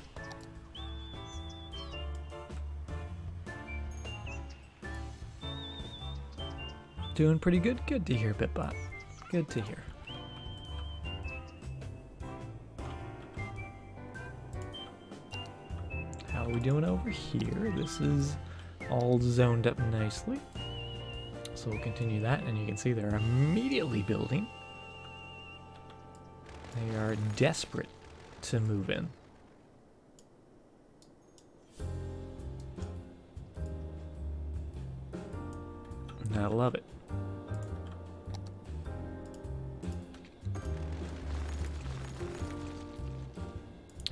Doing pretty good? Good to hear, Bitbot. Good to hear. How are we doing over here? This is all zoned up nicely. So we'll continue that, and you can see they're immediately building. They are desperate to move in. And I love it.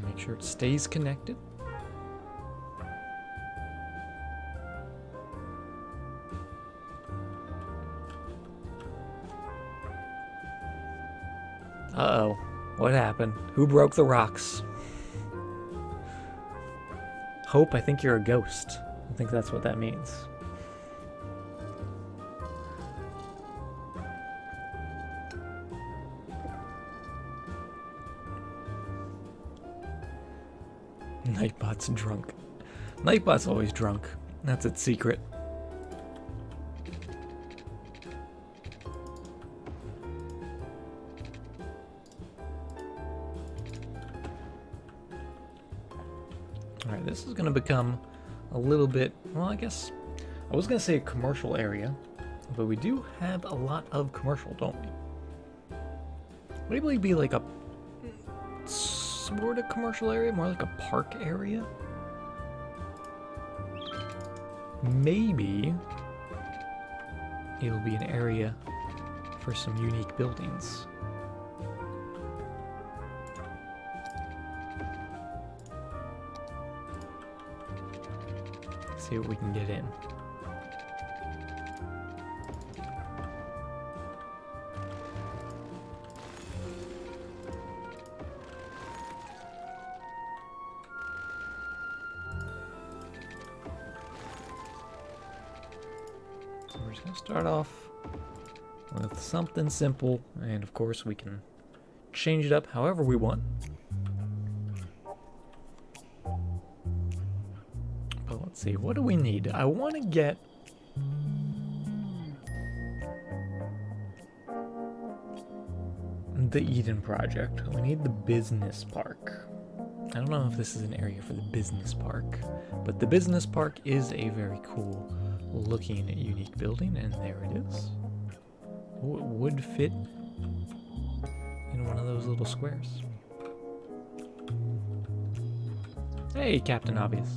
Make sure it stays connected. Uh-oh. What happened? Who broke the rocks? Hope, I think you're a ghost. I think that's what that means. Nightbot's drunk. Nightbot's always drunk. That's its secret. Alright, this is going to become a little bit, well, I guess, I was going to say a commercial area, but we do have a lot of commercial, don't we? Maybe it'd be like a sort of commercial area, more like a park area? Maybe it'll be an area for some unique buildings. See what we can get in. So we're just gonna start off with something simple, and of course we can change it up however we want. But let's see, what do we need? I want to get the Eden Project. We need the business park. I don't know if this is an area for the business park, but the business park is a very cool looking unique building, and there it is. Oh, it would fit in one of those little squares. Hey, Captain Obvious.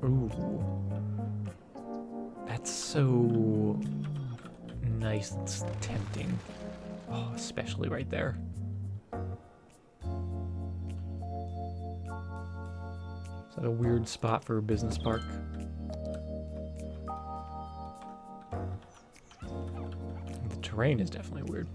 Ooh. That's so nice and tempting. Oh, especially right there. Is that a weird spot for a business park? The terrain is definitely weird.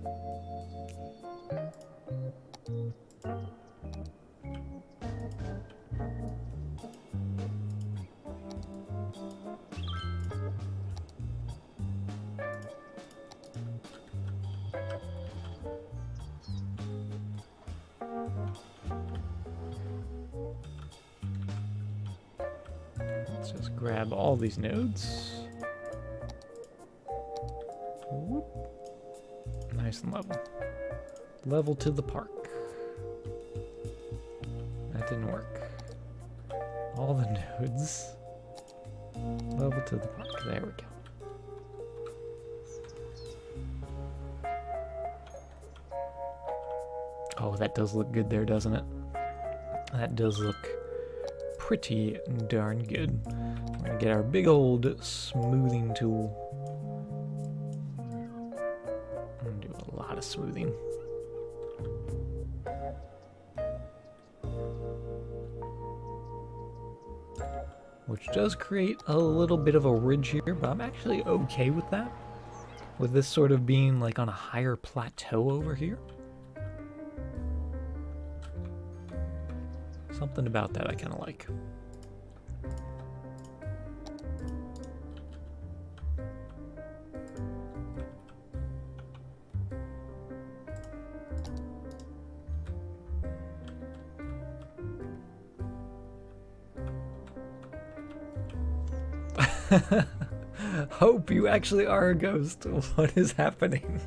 Let's just grab all these nodes. Whoop. Nice and level. Level to the park. That didn't work. All the nodes. Level to the park. There we go. Oh, that does look good there, doesn't it? That does look pretty darn good. We're gonna get our big old smoothing tool and do a lot of smoothing. Which does create a little bit of a ridge here, but I'm actually okay with that. With this sort of being like on a higher plateau over here. Something about that I kind of like. Hope you actually are a ghost. What is happening?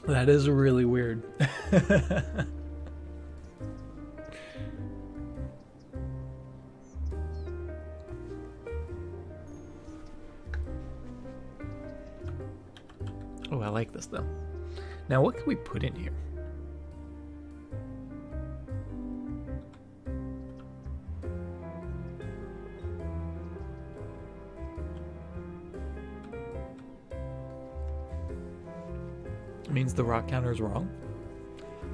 That is really weird. Oh, I like this though. Now, what can we put in here? Means the rock counter is wrong?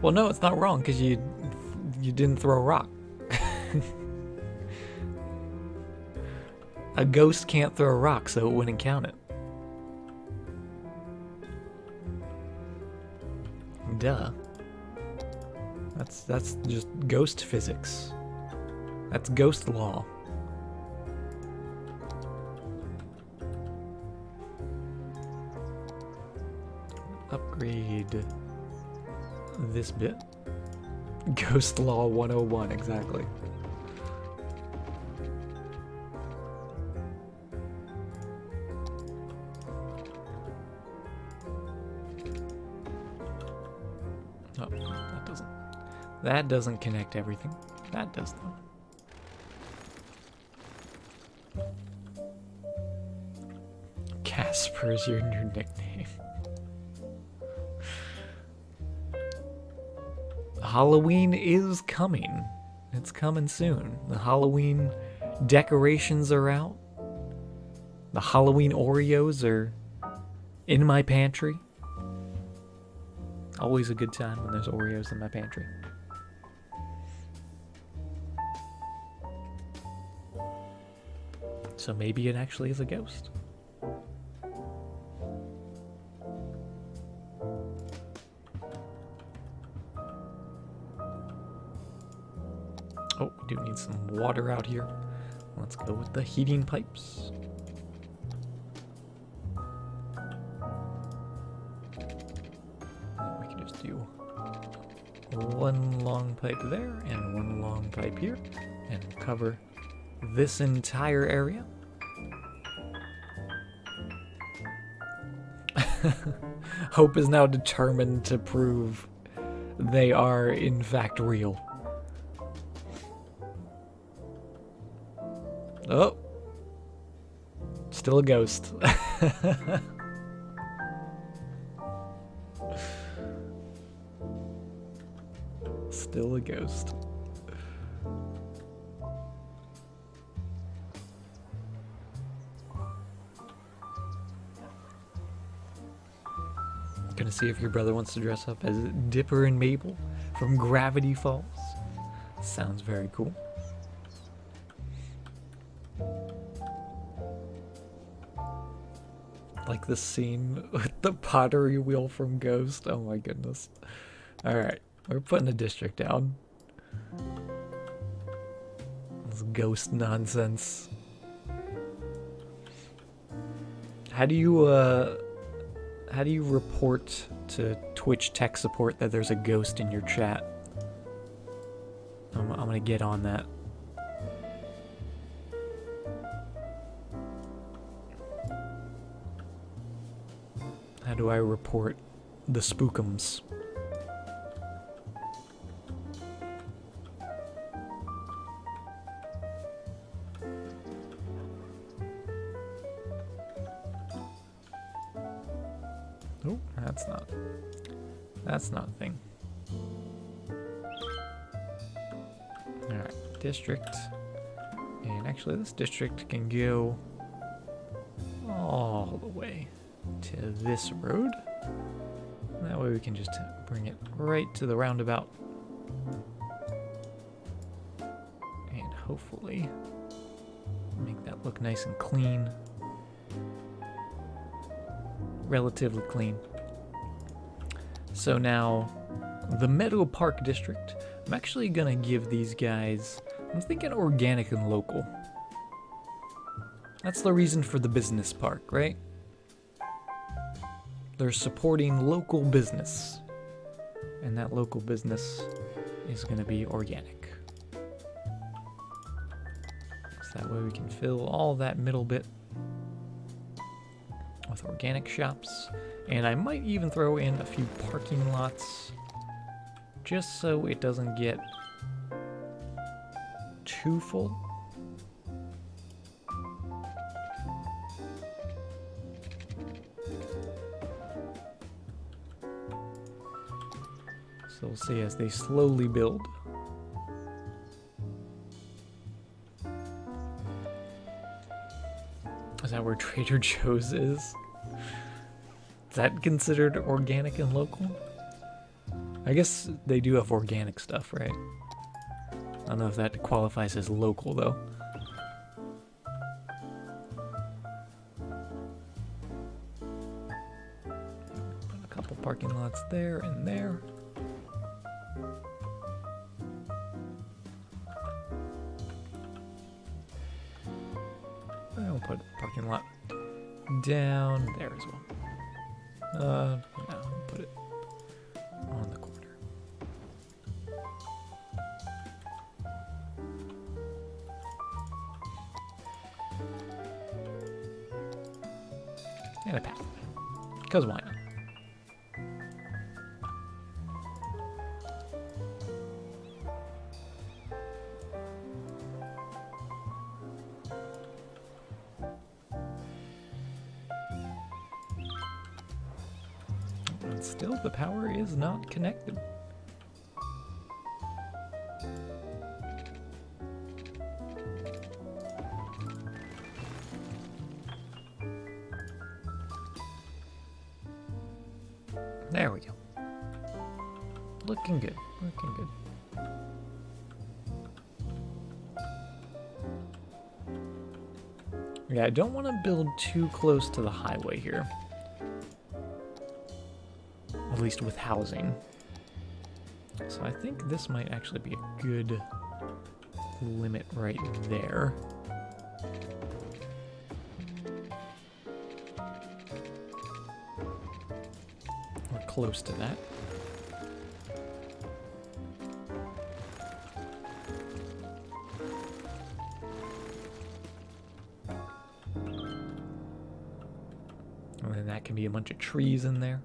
Well, no, it's not wrong because you didn't throw a rock. A ghost can't throw a rock, so it wouldn't count it. Duh. That's just ghost physics. That's ghost law. Upgrade this bit. Ghost Law 101, exactly. that doesn't. That doesn't connect everything. That does though. Casper is your new nickname. Halloween is coming. It's coming soon. The Halloween decorations are out. The Halloween Oreos are in my pantry. Always a good time when there's Oreos in my pantry. So maybe it actually is a ghost. Oh, we do need some water out here. Let's go with the heating pipes. We can just do one long pipe there and one long pipe here and cover this entire area. Hope is now determined to prove they are in fact real. Oh, still a ghost. Still a ghost. Gonna see if your brother wants to dress up as Dipper and Mabel from Gravity Falls. Sounds very cool. Like the scene with the pottery wheel from Ghost. Oh my goodness. Alright, we're putting a district down. This ghost nonsense. How do you report to Twitch tech support that there's a ghost in your chat? I'm gonna get on that. How do I report the spookums? Oh, that's not a thing. Alright, district. And actually this district can go all the way to this road. That way we can just bring it right to the roundabout. And hopefully make that look nice and clean. Relatively clean. So now, the Meadow Park District, I'm actually gonna give these guys, I'm thinking organic and local. That's the reason for the business park, right? They're supporting local business. And that local business is gonna be organic. So that way we can fill all that middle bit with organic shops, and I might even throw in a few parking lots just so it doesn't get too full. So we'll see as they slowly build. Is that where Trader Joe's is? Is that considered organic and local? I guess they do have organic stuff, right? I don't know if that qualifies as local, though. Put a couple parking lots there and there. I'll put a parking lot down there as well. No, put it on the corner. And a path. Because why not? And still, the power is not connected. There we go. Looking good, looking good. Yeah, I don't want to build too close to the highway here. At least with housing. So I think this might actually be a good limit right there. We're close to that. And then that can be a bunch of trees in there.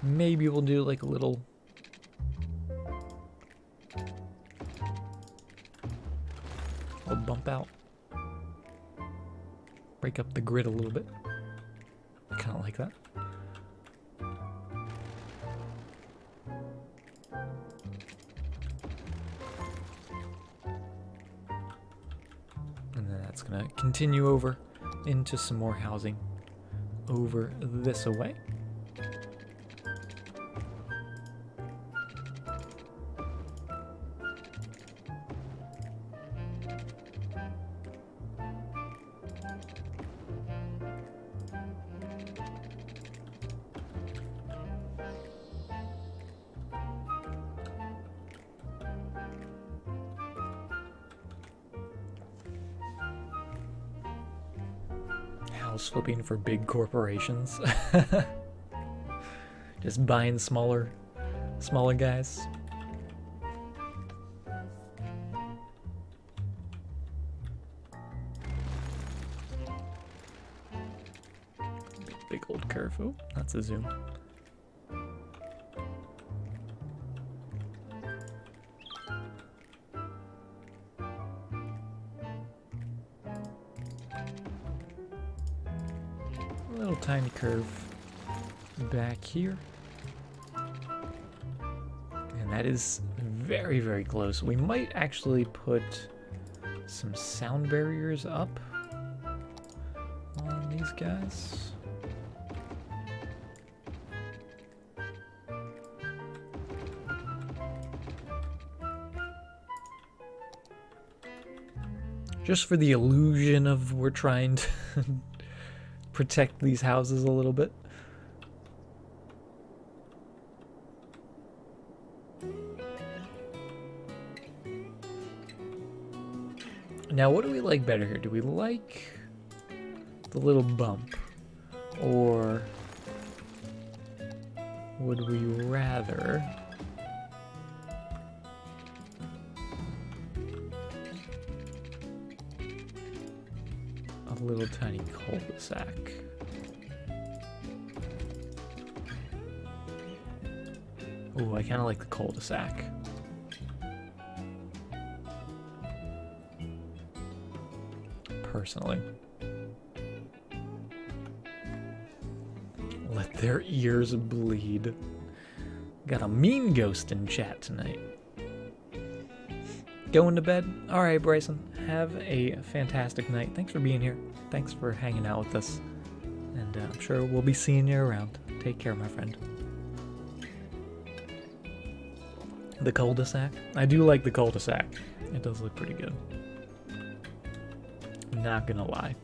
Maybe we'll do like a little bump out. Break up the grid a little bit. Kind of like that. And then that's gonna continue over into some more housing over this away. House flipping for big corporations. Just buying smaller guys. Big old curve. Oh, that's a zoom. Little tiny curve back here. And that is very, very close. We might actually put some sound barriers up on these guys. Just for the illusion of we're trying to protect these houses a little bit. Now, what do we like better here? Do we like the little bump? Or would we rather a little tiny cul-de-sac? Ooh, I kind of like the cul-de-sac. Personally. Let their ears bleed. Got a mean ghost in chat tonight. Going to bed? Alright, Bryson. Have a fantastic night. Thanks for being here. Thanks for hanging out with us. And I'm sure we'll be seeing you around. Take care, my friend. The cul-de-sac? I do like the cul-de-sac. It does look pretty good. Not gonna lie.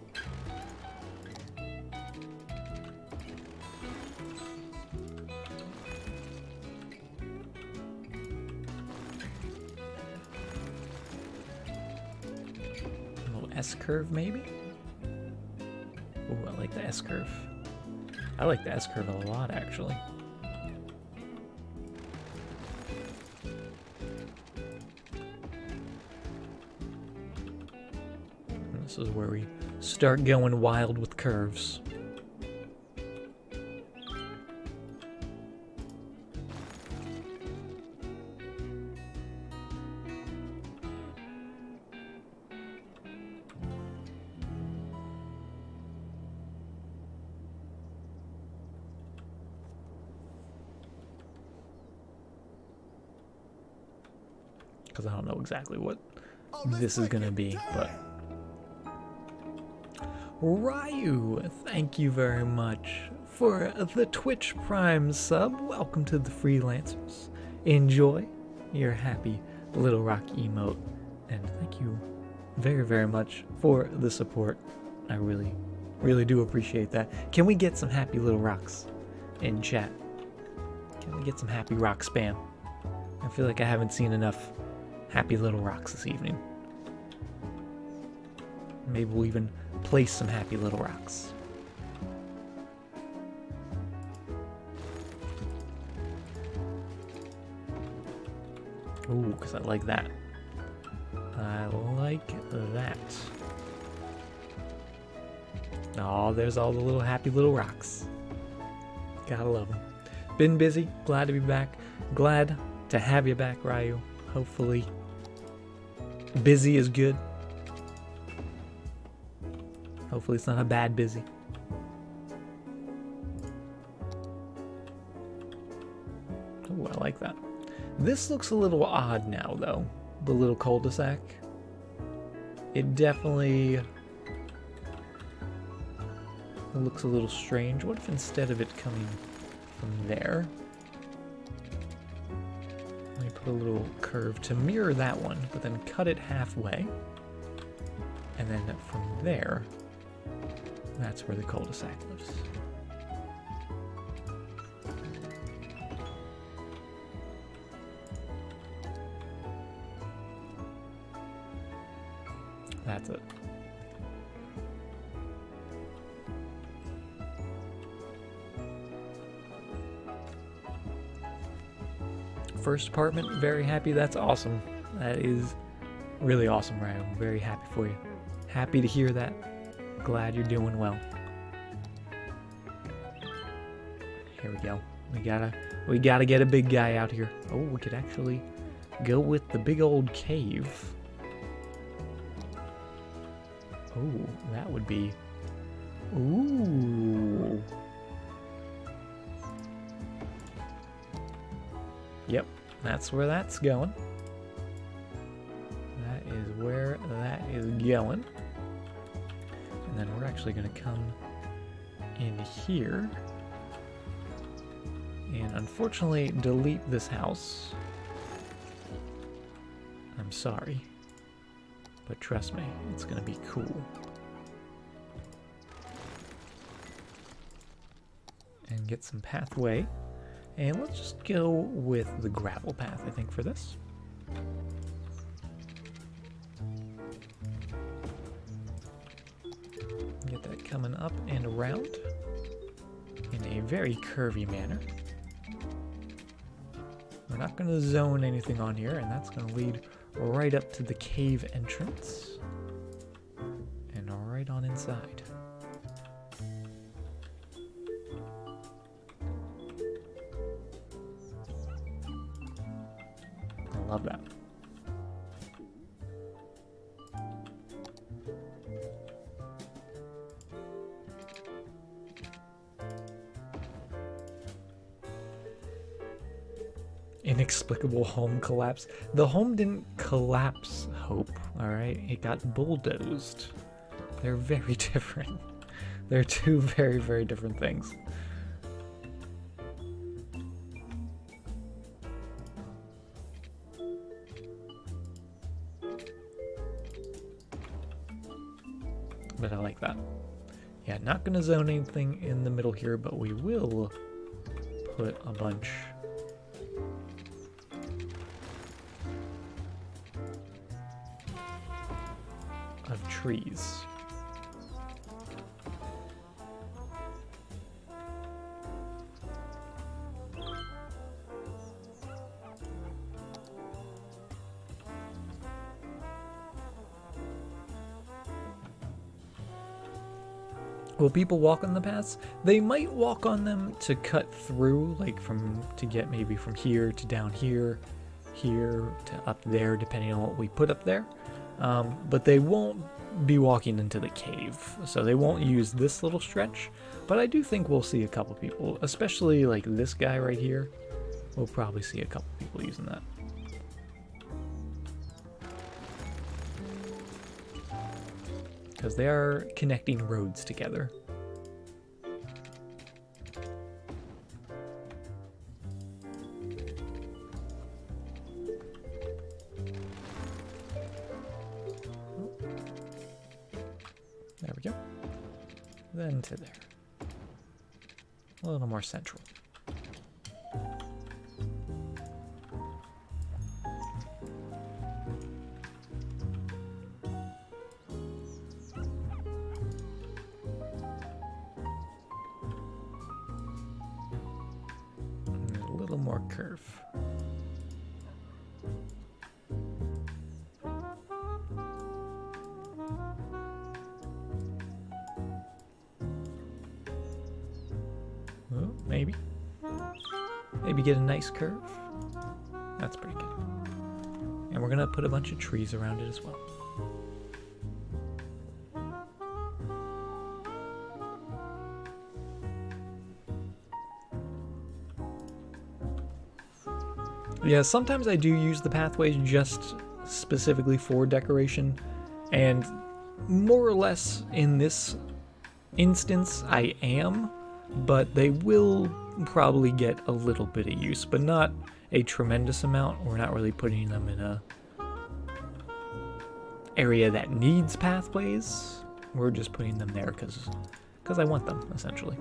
A little S-curve, maybe? Ooh, I like the S-curve. I like the S-curve a lot, actually. This is where we start going wild with curves. because I don't know exactly what Oh, this is gonna be, but Ryu, thank you very much for the Twitch Prime sub. Welcome to the Freelancers. Enjoy your happy little rock emote, and thank you very, very much for the support. I really, really do appreciate that. Can we get some happy little rocks in chat? Can we get some happy rock spam? I feel like I haven't seen enough happy little rocks this evening. Maybe we'll even place some happy little rocks. Ooh, because I like that. I like that. Oh, there's all the little happy little rocks. Gotta love them. Been busy. Glad to be back. Glad to have you back, Ryu. Hopefully, busy is good. Hopefully it's not a bad busy. Oh, I like that. This looks a little odd now, though. The little cul-de-sac. It definitely looks a little strange. What if instead of it coming from there, let me put a little curve to mirror that one, but then cut it halfway. And then from there, that's where the cul-de-sac lives. That's it. First apartment, very happy. That's awesome. That is really awesome, Ryan. I'm very happy for you. Happy to hear that. Glad you're doing well. Here we go. We gotta get a big guy out here. Oh, we could actually go with the big old cave. Oh, that would be... Ooh. Yep, that's where that's going. That is where that is going. And then we're actually going to come in here and unfortunately delete this house. I'm sorry, but trust me, it's going to be cool. And get some pathway. And let's just go with the gravel path, I think, for this. Get that coming up and around in a very curvy manner. We're not going to zone anything on here, and that's going to lead right up to the cave entrance and right on inside. I love that. Inexplicable home collapse. The home didn't collapse, Hope, alright? It got bulldozed. They're very different. They're two very, very different things. But I like that. Yeah, not gonna zone anything in the middle here, but we will put a bunch of trees. Will people walk on the paths? They might walk on them to cut through, like to get maybe from here to down here, here to up there, depending on what we put up there. But they won't be walking into the cave, so they won't use this little stretch. But I do think we'll see a couple people, especially like this guy right here. We'll probably see a couple people using that. because they are connecting roads together. There we go. Then to there. A little more central. And a little more curve. Oh, maybe. Maybe get a nice curve. That's pretty good. And we're gonna put a bunch of trees around it as well. Yeah, sometimes I do use the pathways just specifically for decoration, and more or less in this instance I am, but they will probably get a little bit of use, but not a tremendous amount. We're not really putting them in a area that needs pathways. We're just putting them there because I want them, essentially.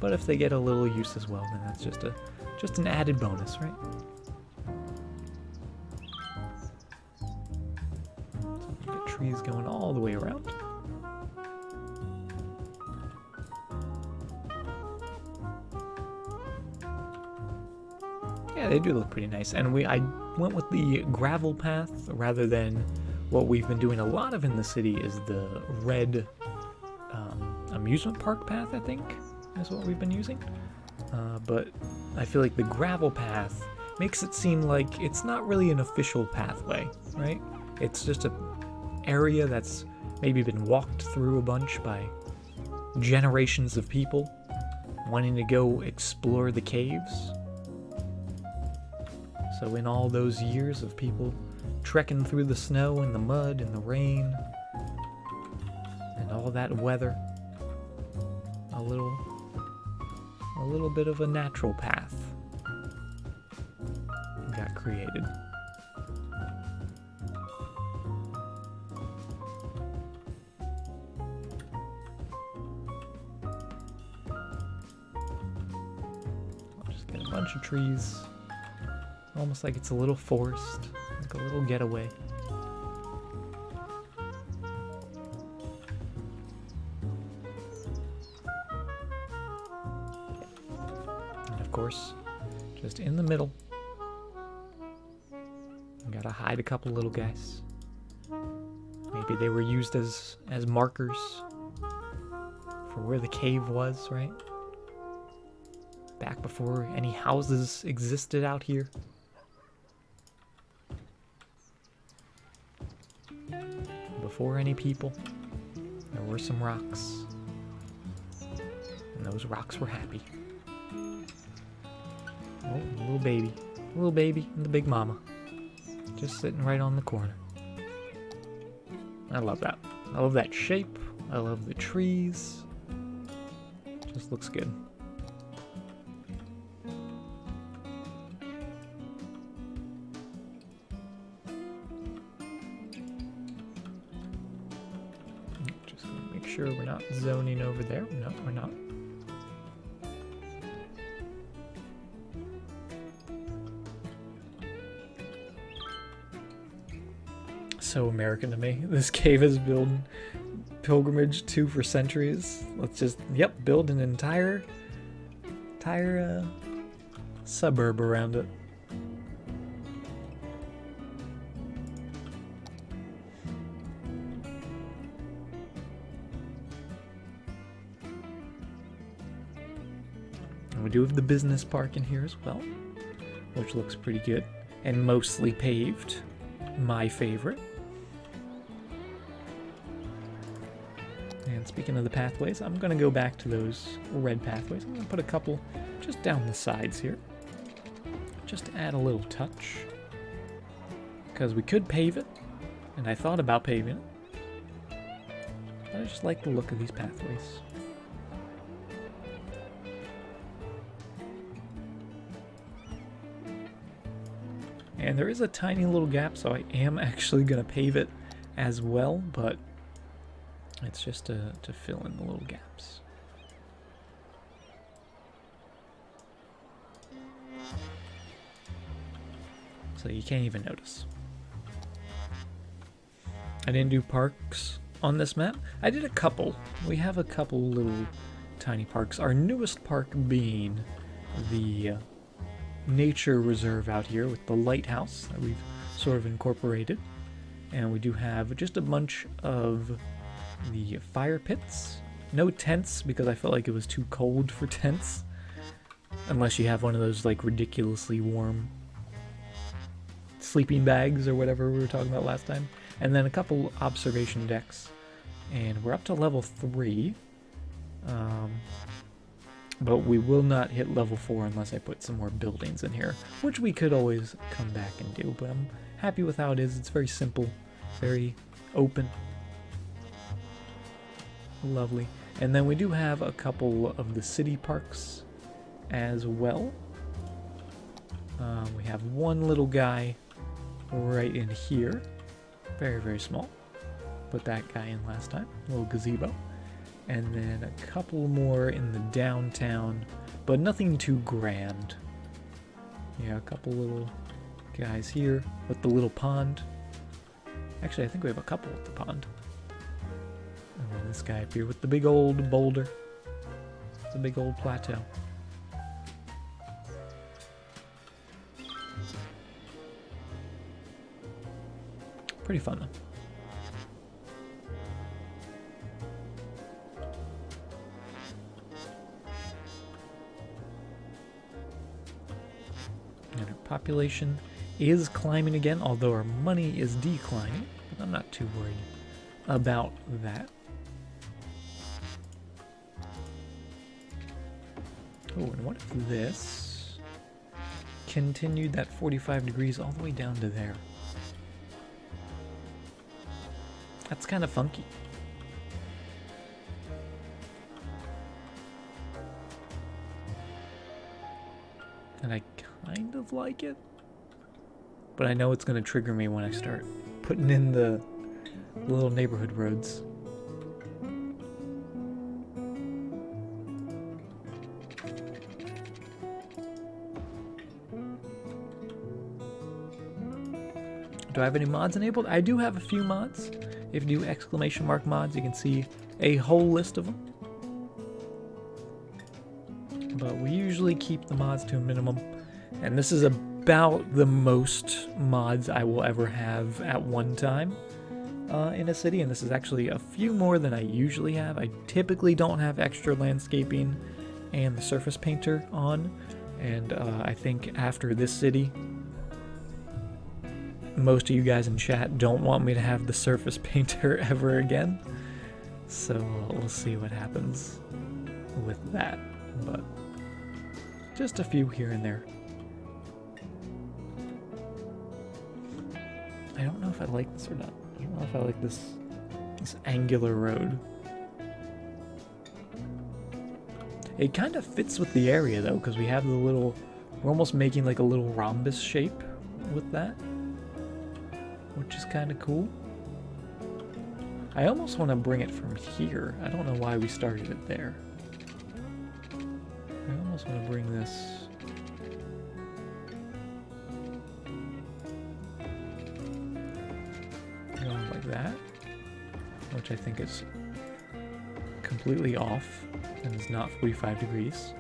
But if they get a little use as well, then that's just an added bonus, right? So we get trees going all the way around. Yeah, they do look pretty nice. And I went with the gravel path rather than what we've been doing a lot of in the city is the red amusement park path, I think, is what we've been using. But I feel like the gravel path makes it seem like it's not really an official pathway, right? It's just an area that's maybe been walked through a bunch by generations of people wanting to go explore the caves. So in all those years of people trekking through the snow and the mud and the rain and all that weather, a little bit of a natural path got created. I'll just get a bunch of trees. Almost like it's a little forest, like a little getaway. And of course, just in the middle, you gotta hide a couple little guys. Maybe they were used as markers for where the cave was, right? Back before any houses existed out here. Before any people, there were some rocks, and those rocks were happy. Oh, little baby and the big mama, just sitting right on the corner. I love that. I love that shape. I love the trees. Just looks good. Sure we're not zoning over there. No, we're not. So American to me. This cave has been pilgrimage to for centuries. Let's just, build an entire suburb around it. We do have the business park in here as well, which looks pretty good and mostly paved. My favorite. And speaking of the pathways, I'm going to go back to those red pathways. I'm going to put a couple just down the sides here, just to add a little touch, because we could pave it, And I thought about paving it. But I just like the look of these pathways. And there is a tiny little gap, so I am actually going to pave it as well, but it's just to fill in the little gaps. So you can't even notice. I didn't do parks on this map. I did a couple. We have a couple little tiny parks. Our newest park being the nature reserve out here with the lighthouse that we've sort of incorporated. And we do have just a bunch of the fire pits. No tents because I felt like it was too cold for tents. Unless you have one of those like ridiculously warm sleeping bags or whatever we were talking about last time. And then a couple observation decks. And we're up to level 3. But we will not hit level 4 unless I put some more buildings in here, which we could always come back and do, but I'm happy with how it is. It's very simple, very open. Lovely. And then we do have a couple of the city parks as well. We have one little guy right in here. Very, very small. Put that guy in last time. Little gazebo. And then a couple more in the downtown, but nothing too grand. Yeah, a couple little guys here with the little pond. Actually, I think we have a couple with the pond. And then this guy up here with the big old boulder. It's a big old plateau. Pretty fun though. And our population is climbing again, although our money is declining. But I'm not too worried about that. Oh, and what if this continued that 45 degrees all the way down to there? That's kind of funky. And I kind of like it. But I know it's going to trigger me when I start putting in the little neighborhood roads. Do I have any mods enabled? I do have a few mods. If you do exclamation mark mods, you can see a whole list of them. But we usually keep the mods to a minimum. And this is about the most mods I will ever have at one time in a city. And this is actually a few more than I usually have. I typically don't have extra landscaping and the surface painter on. And I think after this city, most of you guys in chat don't want me to have the surface painter ever again. So we'll see what happens with that. But just a few here and there. I don't know if I like this or not. I don't know if I like this angular road. It kind of fits with the area though, because we have the little, we're almost making like a little rhombus shape with that, which is kind of cool. I almost want to bring it from here. I don't know why we started it there. I almost want to bring this going like that, which I think is completely off and is not 45 degrees.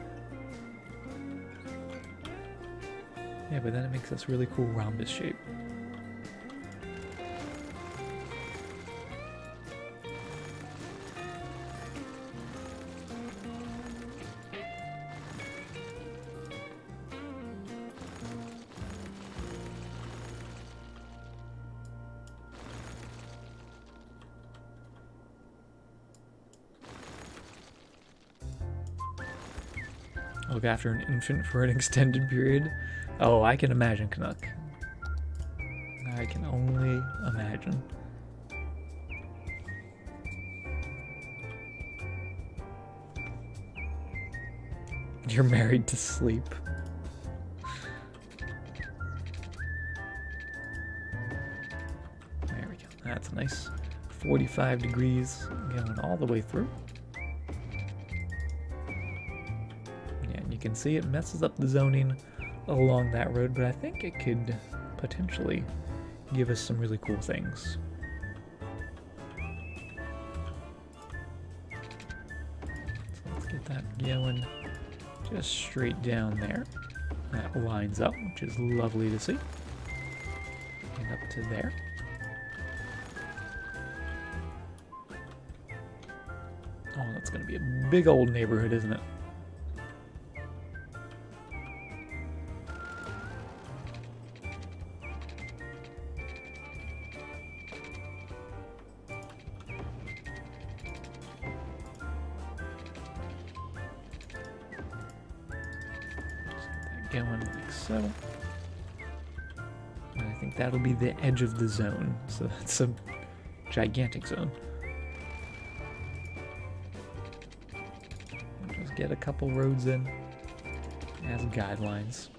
Yeah, but then it makes this really cool rhombus shape. Look after an infant for an extended period. Oh, I can imagine, Canuck. I can only imagine. You're married to sleep. There we go. That's nice. 45 degrees going all the way through. Yeah, and you can see it messes up the zoning along that road, but I think it could potentially give us some really cool things. So let's get that going just straight down there. That lines up, which is lovely to see. And up to there. Oh, that's going to be a big old neighborhood, isn't it? Going like so. And I think that'll be the edge of the zone. So that's a gigantic zone. We'll just get a couple roads in as guidelines.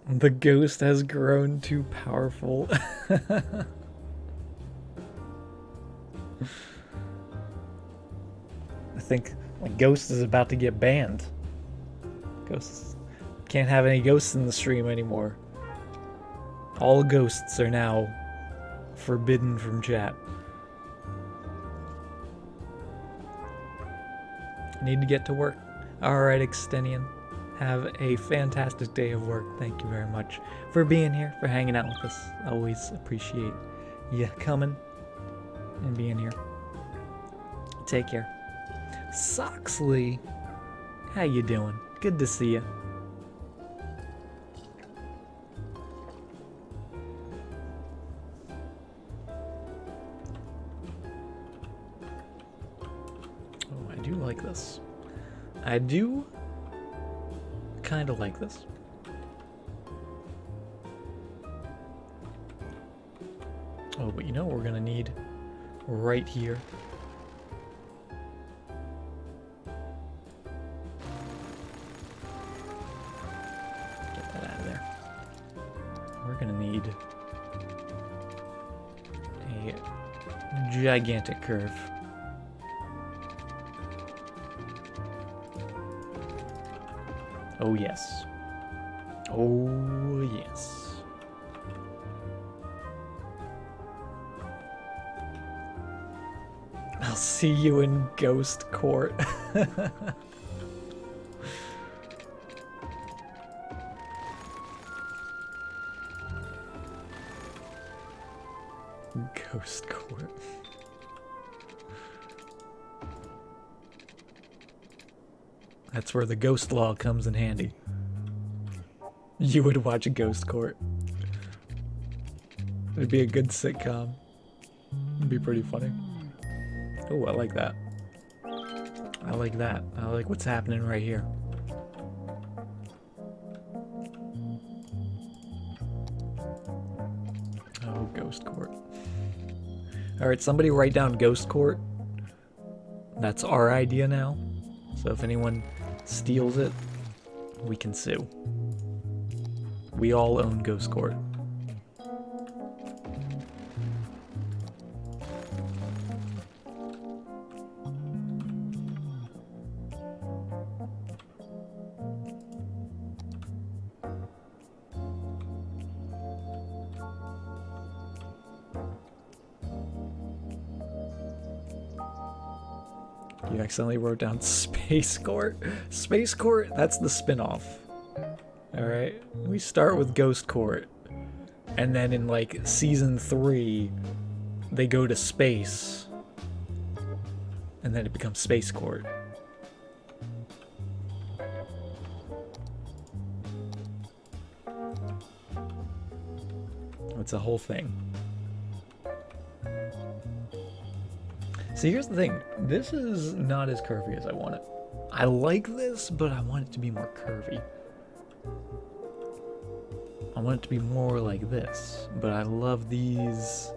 The ghost has grown too powerful. I think like Ghost is about to get banned. Ghosts can't have any ghosts in the stream anymore. All ghosts are now forbidden from chat. Need to get to work. Alright, Extenian. Have a fantastic day of work. Thank you very much for being here, for hanging out with us. Always appreciate you coming and being here. Take care. Soxley, how you doing? Good to see you. Oh, I do like this. I do kind of like this. Oh, but you know what we're gonna need right here? Get that out of there. We're gonna need a gigantic curve. Oh yes. Oh yes. I'll see you in Ghost Court. Ghost Court. That's where the ghost law comes in handy. You would watch a Ghost Court. It'd be a good sitcom. It'd be pretty funny. Oh, I like that. I like that. I like what's happening right here. Oh, Ghost Court. Alright, somebody write down Ghost Court. That's our idea now. So if anyone steals it, we can sue. We all own Ghost Court. You accidentally wrote down Space Court. Space Court, that's the spin-off. Alright, we start with Ghost Court. And then in like season 3, they go to space. And then it becomes Space Court. It's a whole thing. See, here's the thing. This is not as curvy as I want it. I like this, but I want it to be more curvy. I want it to be more like this, but I love these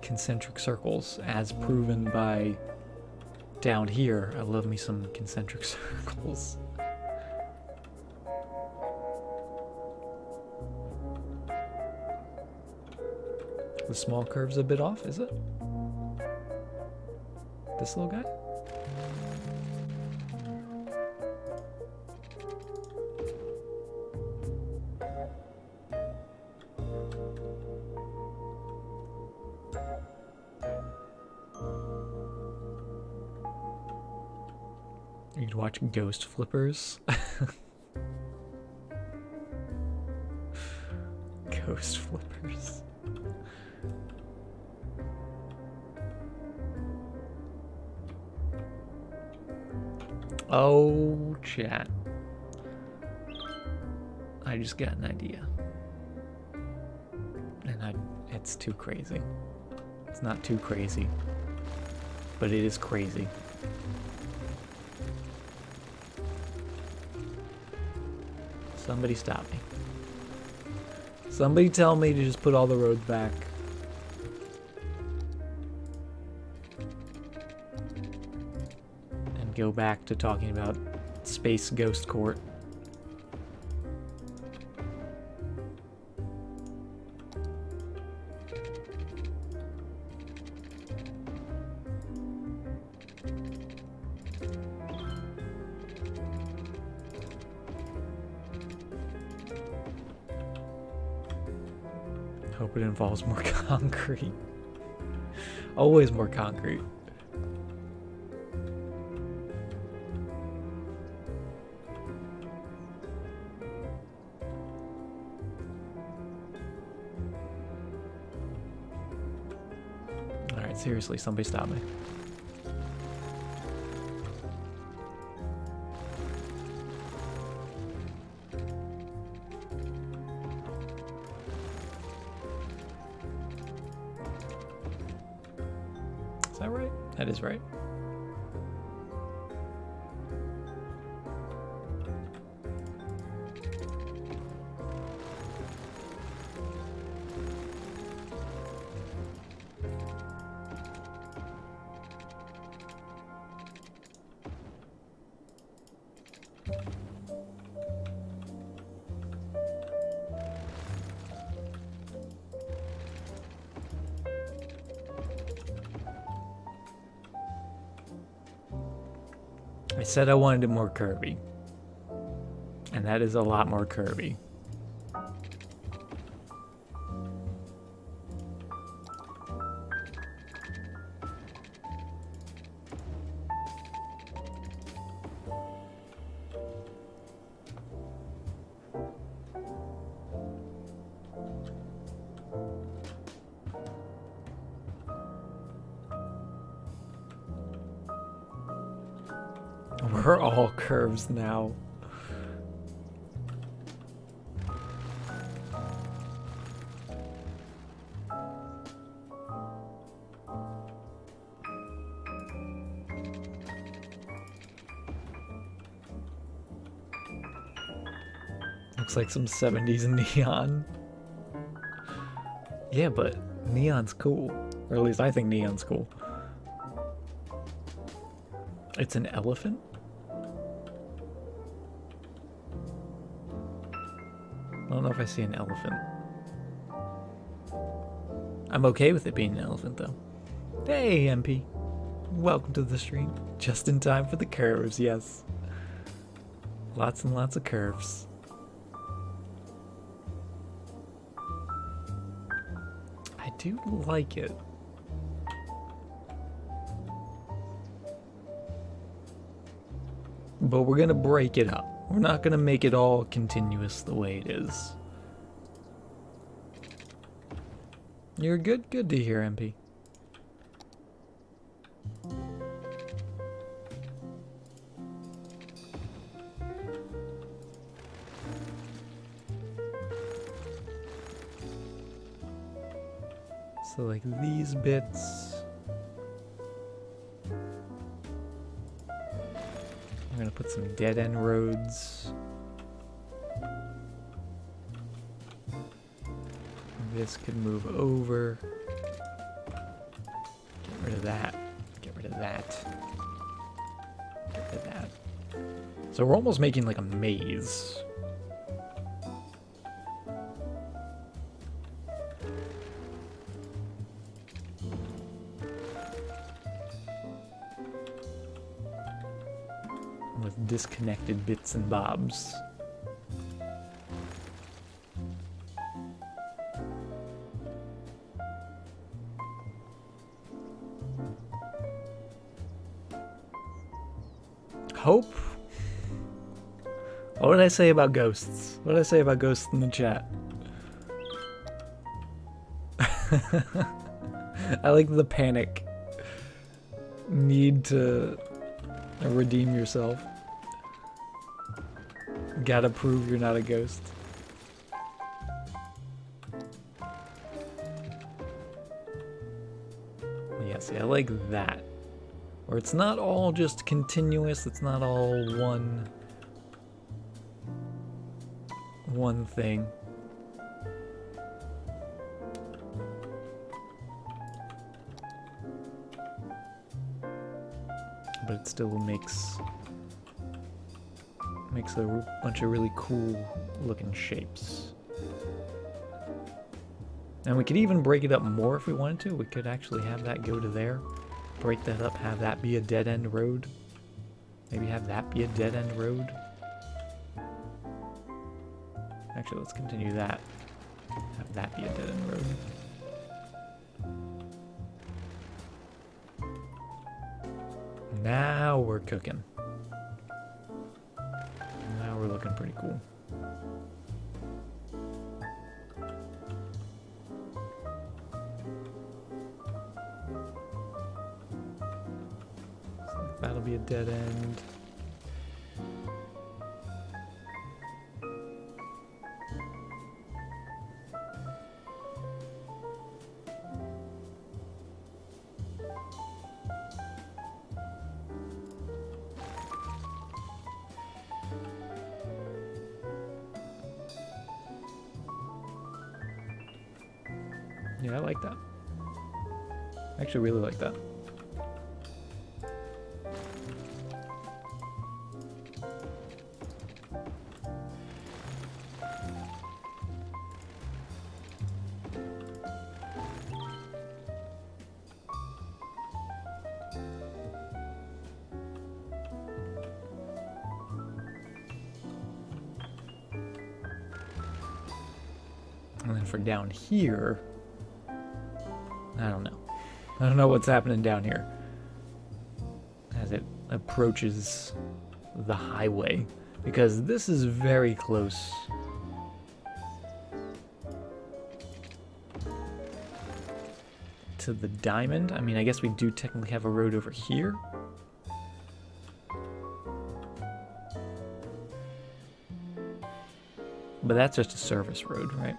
concentric circles, as proven by down here. I love me some concentric circles. The small curve's a bit off, is it? This little guy? You'd watch Ghost Flippers. Ghost Flippers. Oh, chat. I just got an idea. And it's too crazy. It's not too crazy, but it is crazy. Somebody stop me. Somebody tell me to just put all the roads back. And go back to talking about Space Ghost Court. Hope it involves more concrete. Always more concrete. Alright, seriously, somebody stop me. Is that right? That is right. I said I wanted it more curvy. And that is a lot more curvy. We're all curves now. Looks like some 70s neon. Yeah, but neon's cool. Or at least I think neon's cool. It's an elephant? I don't know if I see an elephant. I'm okay with it being an elephant, though. Hey, MP. Welcome to the stream. Just in time for the curves, yes. Lots and lots of curves. I do like it. But we're gonna break it up. We're not gonna make it all continuous the way it is. You're good? Good to hear, MP. So like these bits. I'm gonna put some dead end roads. This could move over. Get rid of that. Get rid of that. Get rid of that. So we're almost making like a maze. With disconnected bits and bobs. Hope? What did I say about ghosts? What did I say about ghosts in the chat? I like the panic. Need to redeem yourself. Gotta prove you're not a ghost. Yeah, see, I like that. Where it's not all just continuous, it's not all one thing. But it still makes a bunch of really cool looking shapes. And we could even break it up more if we wanted to. We could actually have that go to there. Break that up, have that be a dead end road. Maybe have that be a dead end road. Actually, let's continue that. Have that be a dead end road. Now we're cooking. Now we're looking pretty cool. So that'll be a dead end. Yeah, I like that. I actually really like that. And then for down here, I don't know. I don't know what's happening down here as it approaches the highway, because this is very close to the diamond. I mean, I guess we do technically have a road over here. But that's just a service road, right?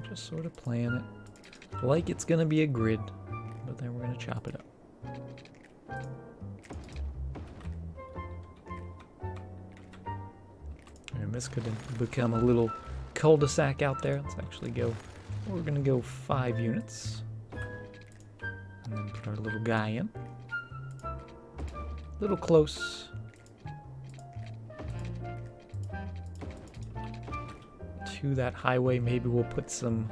Just sort of playing it like it's gonna be a grid, but then we're gonna chop it up. And this could become a little cul-de-sac out there. Let's actually go, we're gonna go 5 units. And then put our little guy in. A little close. To that highway. Maybe we'll put some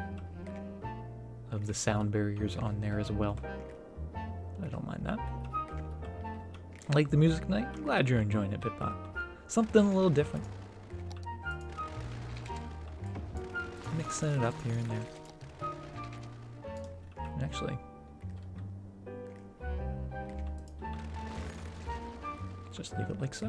of the sound barriers on there as well. I don't mind that. Like the music tonight? Glad you're enjoying it, Bitbot. Something a little different. Mixing it up here and there. Actually, Just leave it like so.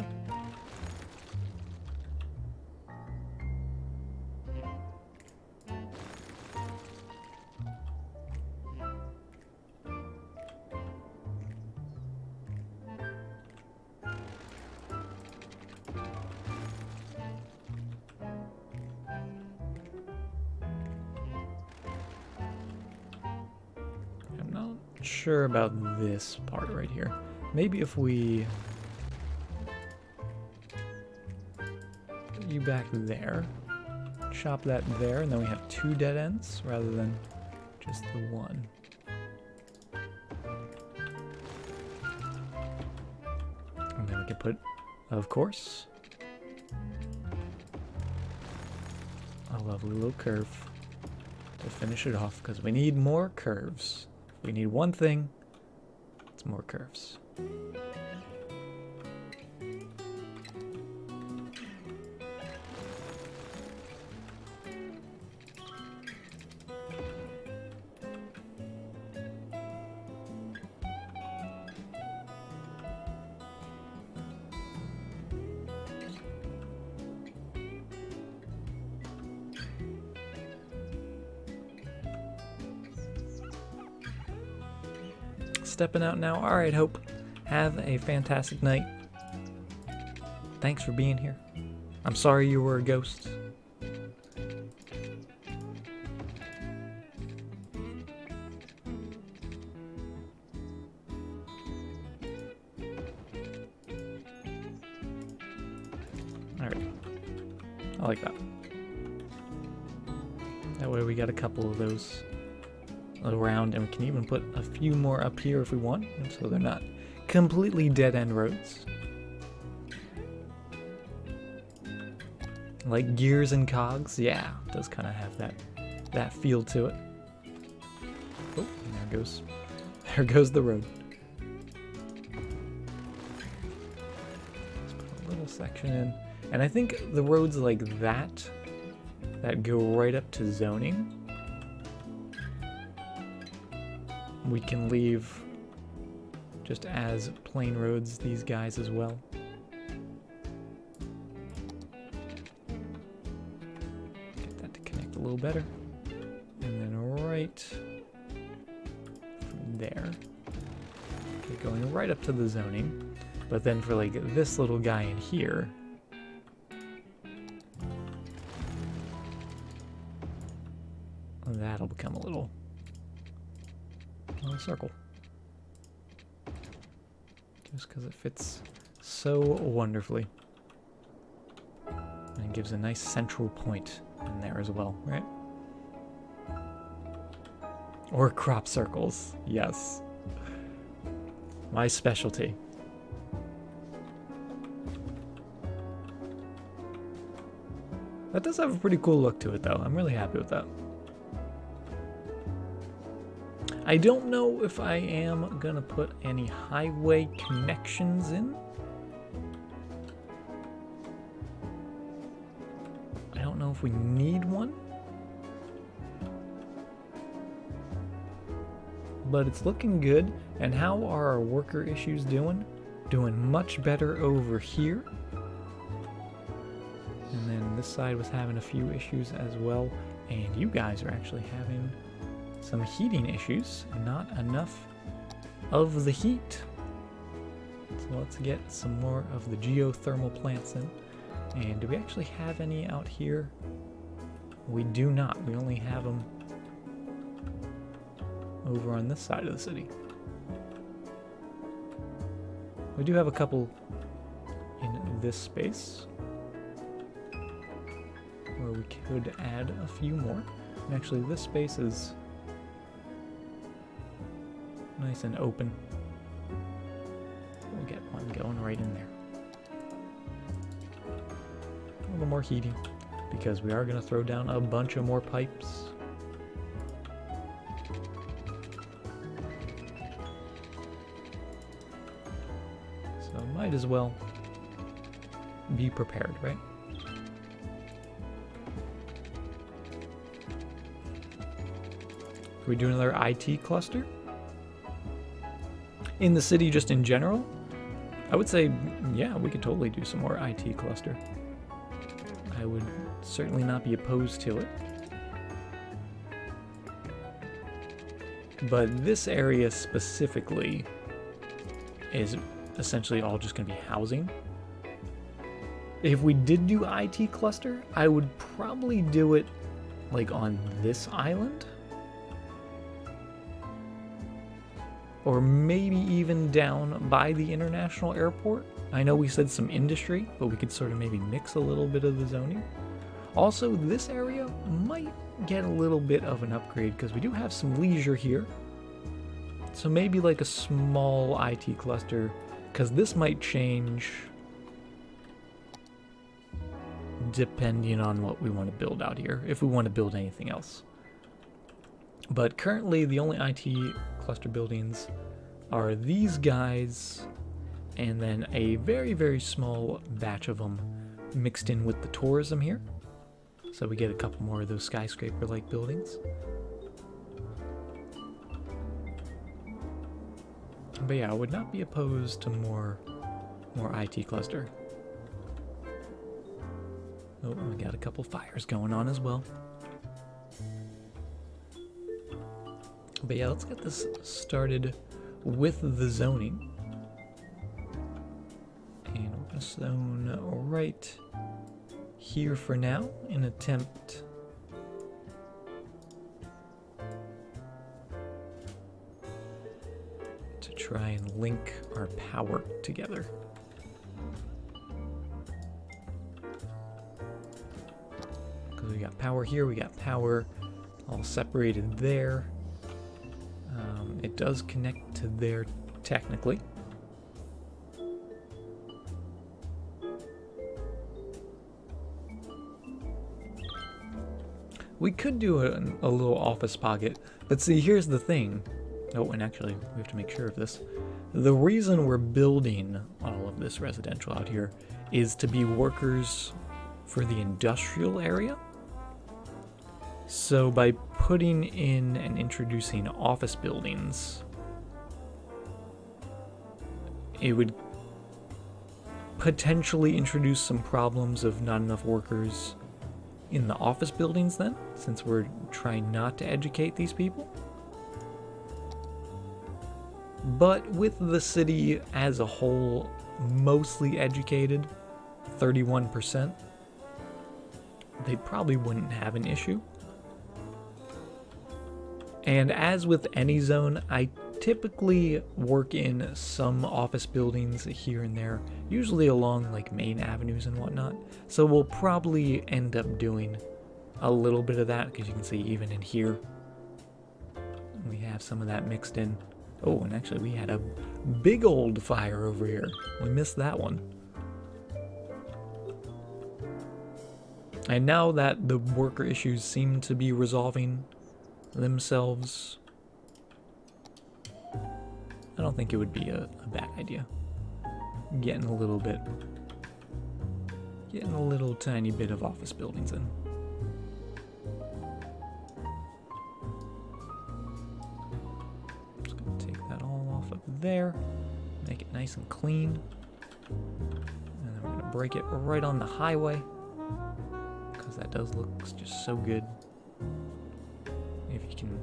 I'm not sure about this part right here. Maybe if we put you back there, chop that there, and then we have 2 dead ends rather than just the one. And then we can put, of course, a lovely little curve to finish it off, because we need more curves. We need one thing, it's more curves. Stepping out now. All right, Hope. Have a fantastic night. Thanks for being here. I'm sorry you were a ghost. All right. I like that. That way we got a couple of those around, and we can even put a few more up here if we want, so they're not completely dead-end roads. Like gears and cogs, yeah, it does kind of have that feel to it. Oh, and there goes the road. Let's put a little section in, and I think the roads like that go right up to zoning, we can leave just as plain roads, these guys as well. Get that to connect a little better. And then right from there, okay, going right up to the zoning. But then for like this little guy in here, that'll become a little circle, just because it fits so wonderfully, and it gives a nice central point in there as well, right? Or crop circles, yes, my specialty. That does have a pretty cool look to it though. I'm really happy with that. I don't know if I am gonna put any highway connections in. I don't know if we need one. But it's looking good. And how are our worker issues doing? Doing much better over here. And then this side was having a few issues as well. And you guys are actually having some heating issues, not enough of the heat. So let's get some more of the geothermal plants in. And do we actually have any out here? We do not. We only have them over on this side of the city. We do have a couple in this space where we could add a few more. And actually this space is nice and open. We'll get one going right in there. A little more heating, because we are going to throw down a bunch of more pipes. So might as well be prepared, right? Can we do another IT cluster? In the city just in general, I would say, yeah, we could totally do some more IT cluster. I would certainly not be opposed to it. But this area specifically is essentially all just going to be housing. If we did do IT cluster, I would probably do it like on this island. Or maybe even down by the international airport. I know we said some industry, but we could sort of maybe mix a little bit of the zoning. Also, this area might get a little bit of an upgrade because we do have some leisure here. So maybe like a small IT cluster, because this might change depending on what we want to build out here, if we want to build anything else. But currently the only IT cluster buildings are these guys, and then a very, very small batch of them mixed in with the tourism here. So we get a couple more of those skyscraper-like buildings. But yeah, I would not be opposed to more IT cluster. Oh, we got a couple fires going on as well. But yeah, let's get this started with the zoning. And we're going to zone right here for now in attempt to try and link our power together. Because we got power here, we got power all separated there. It does connect to there technically. We could do a little office pocket, but see, here's the thing. Oh, and actually, we have to make sure of this. The reason we're building all of this residential out here is to be workers for the industrial area. So by putting in and introducing office buildings, it would potentially introduce some problems of not enough workers in the office buildings then, since we're trying not to educate these people. But with the city as a whole mostly educated, 31%, they probably wouldn't have an issue. And as with any zone, I typically work in some office buildings here and there, usually along like main avenues and whatnot. So we'll probably end up doing a little bit of that, because you can see even in here, we have some of that mixed in. Oh, and actually we had a big old fire over here. We missed that one. And now that the worker issues seem to be resolving themselves, I don't think it would be a bad idea. Getting a little tiny bit of office buildings in. Just gonna take that all off of there, make it nice and clean, and then we're gonna break it right on the highway, because that does look just so good. If you can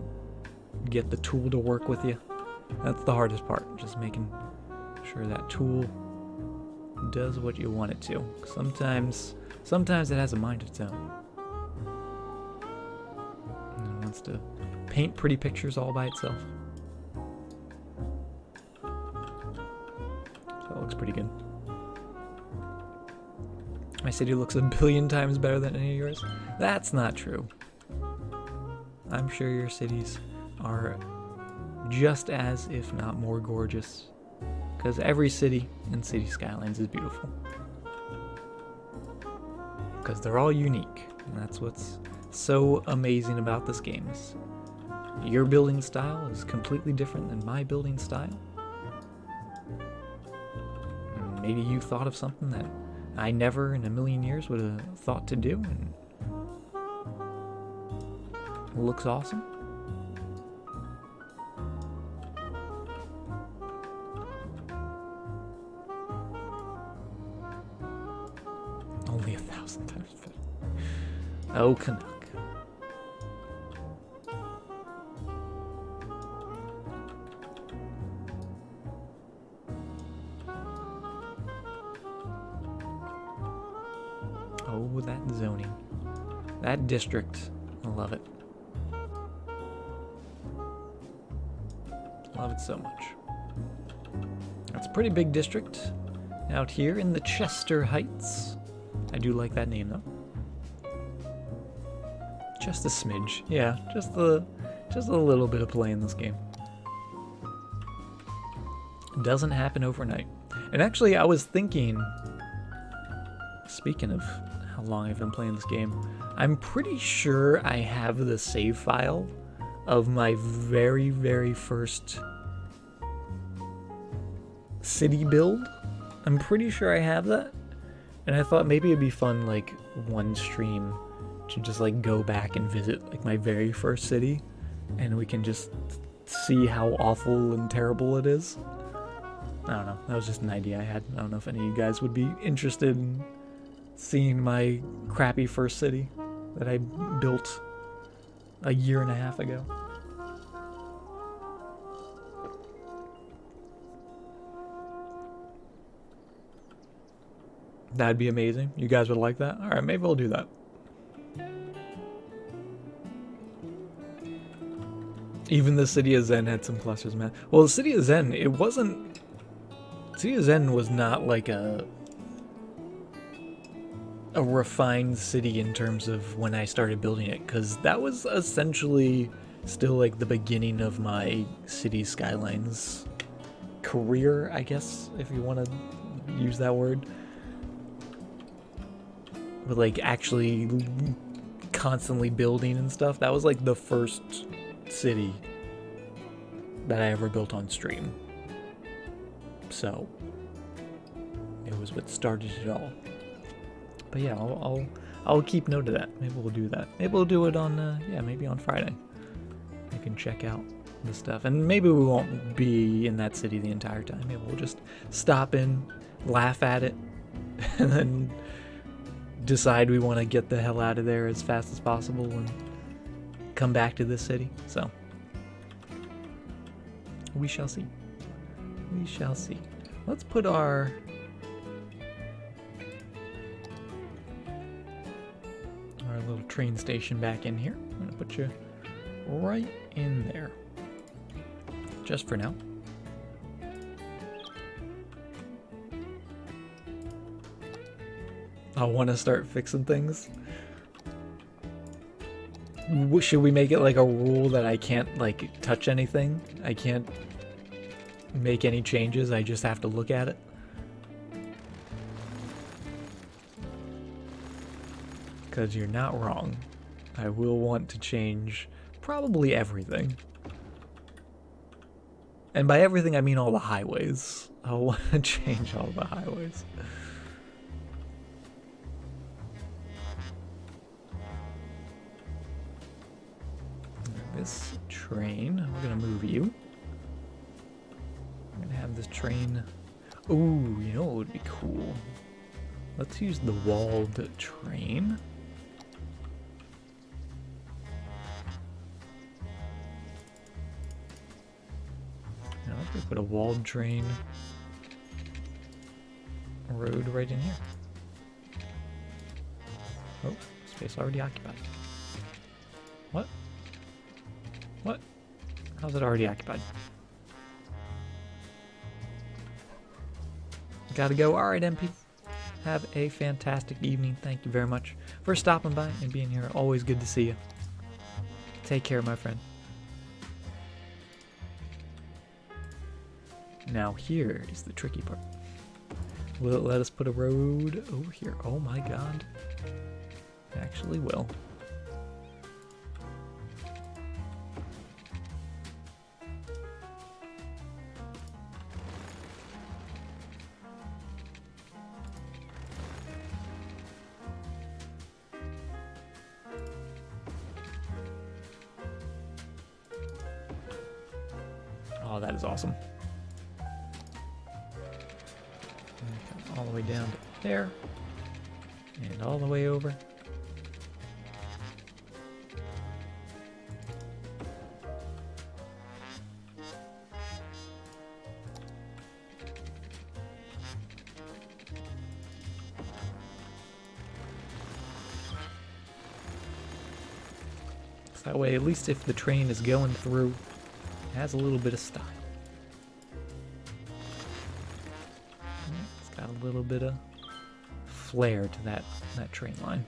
get the tool to work with you. That's the hardest part, just making sure that tool does what you want it to. Sometimes it has a mind of its own. And it wants to paint pretty pictures all by itself. So that looks pretty good. My city looks a billion times better than any of yours. That's not true. I'm sure your cities are just as, if not more, gorgeous. Because every city in City Skylines is beautiful. Because they're all unique. And that's what's so amazing about this game. Is your building style is completely different than my building style. And maybe you thought of something that I never in a million years would have thought to do. And it looks awesome. 1,000 times better. Oh, Canuck. Oh, that zoning. That district. I love it. Love it so much. That's a pretty big district out here in the Chester Heights. I do like that name though. Just a smidge. Yeah, just a little bit of play in this game. It doesn't happen overnight. And actually I was thinking, speaking of how long I've been playing this game, I'm pretty sure I have the save file of my very, very first city build. I'm pretty sure I have that. And I thought maybe it'd be fun, like, one stream to just, like, go back and visit, like, my very first city. And we can just see how awful and terrible it is. I don't know. That was just an idea I had. I don't know if any of you guys would be interested in seeing my crappy first city that I built a year and a half ago. That'd be amazing. You guys would like that? Alright, maybe we'll do that. Even the City of Zen had some clusters, man. Well, the City of Zen, it wasn't... City of Zen was not like a refined city in terms of when I started building it, because that was essentially still like the beginning of my City Skylines career, I guess, if you want to use that word. But like actually constantly building and stuff. That was like the first city that I ever built on stream. So it was what started it all. But yeah, I'll keep note of that. Maybe we'll do that. Maybe we'll do it on maybe on Friday. You can check out the stuff, and maybe we won't be in that city the entire time. Maybe we'll just stop in, laugh at it, and then decide we want to get the hell out of there as fast as possible and come back to this city. So we shall see. We shall see. Let's put our little train station back in here. I'm gonna put you right in there, just for now. I want to start fixing things. Should we make it like a rule that I can't like touch anything? I can't make any changes, I just have to look at it? Because you're not wrong. I will want to change probably everything. And by everything, I mean all the highways. I want to change all the highways. This train, we're gonna move you. I'm gonna have this train. Ooh, you know what would be cool? Let's use the walled train. Now let's put a walled train road right in here. Oh, space already occupied. What? What? How's it already occupied? Gotta go. Alright, MP. Have a fantastic evening. Thank you very much for stopping by and being here. Always good to see you. Take care, my friend. Now here is the tricky part. Will it let us put a road over here? Oh my god. It actually will. Oh, that is awesome. All the way down to there. And all the way over. So that way, at least if the train is going through, it has a little bit of style. It's got a little bit of flair to that train line.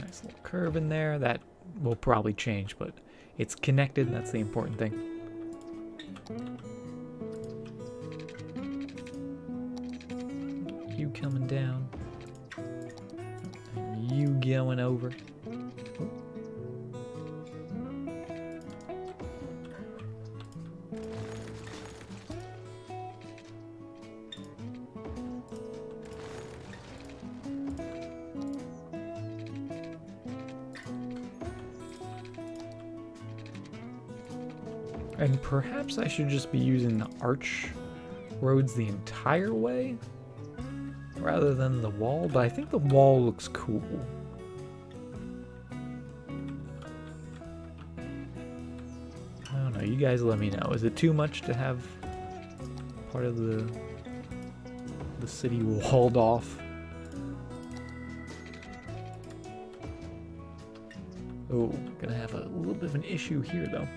Nice little curve in there. That will probably change, but it's connected. That's the important thing. You coming down. And you going over. And perhaps I should just be using the arch roads the entire way rather than the wall, but I think the wall looks cool. I don't know, you guys let me know. Is it too much to have part of the city walled off? Oh, gonna have a little bit of an issue here though.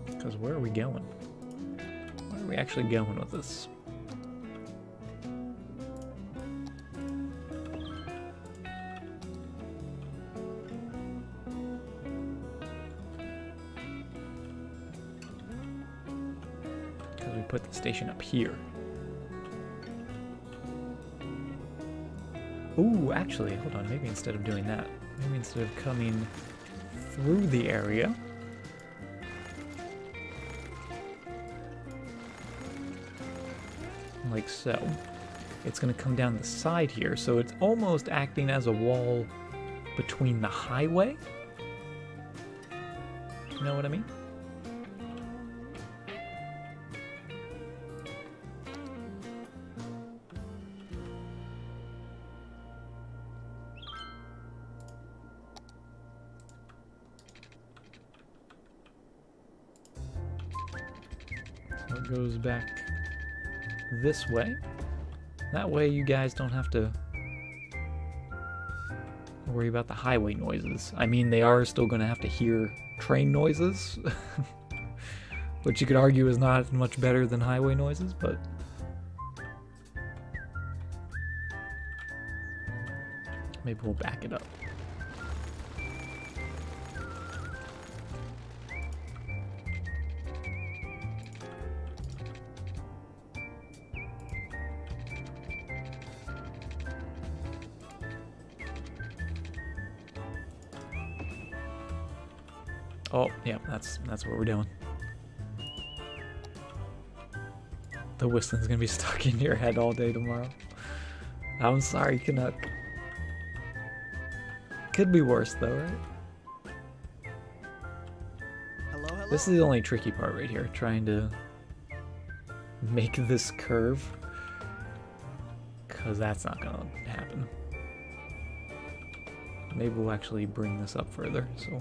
Because where are we going? Where are we actually going with this? Because we put the station up here. Ooh, actually, hold on. Maybe instead of doing that, maybe instead of coming through the area, like so, it's going to come down the side here, so it's almost acting as a wall between the highway. You know what I mean? So it goes back this way. That way you guys don't have to worry about the highway noises. I mean, they are still going to have to hear train noises, which you could argue is not much better than highway noises, but maybe we'll back it up. Oh, yeah, that's what we're doing. The whistling's gonna be stuck in your head all day tomorrow. I'm sorry, Canuck. Could be worse though, right? Hello, hello. This is the only tricky part right here, trying to make this curve, because that's not gonna happen. Maybe we'll actually bring this up further, so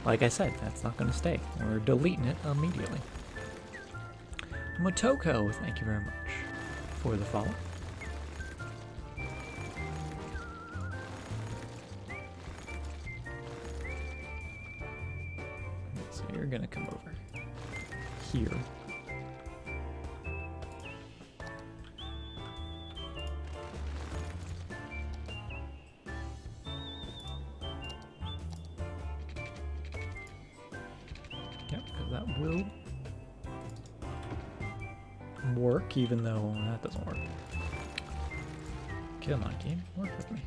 like I said, that's not going to stay. We're deleting it immediately. Motoko, thank you very much for the follow. So you're going to come over here. That will work, even though that doesn't work. Come on, game, work with me.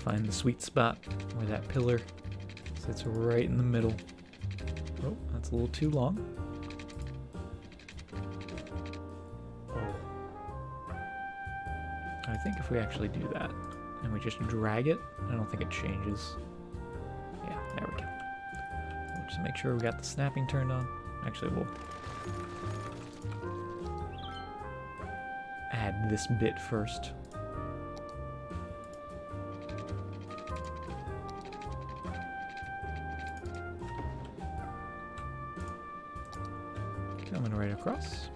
Find the sweet spot where that pillar sits right in the middle. Oh, that's a little too long. Oh. I think if we actually do that and we just drag it, I don't think it changes. Yeah, there we go. We'll just make sure we got the snapping turned on. Actually, we'll add this bit first. Coming right across.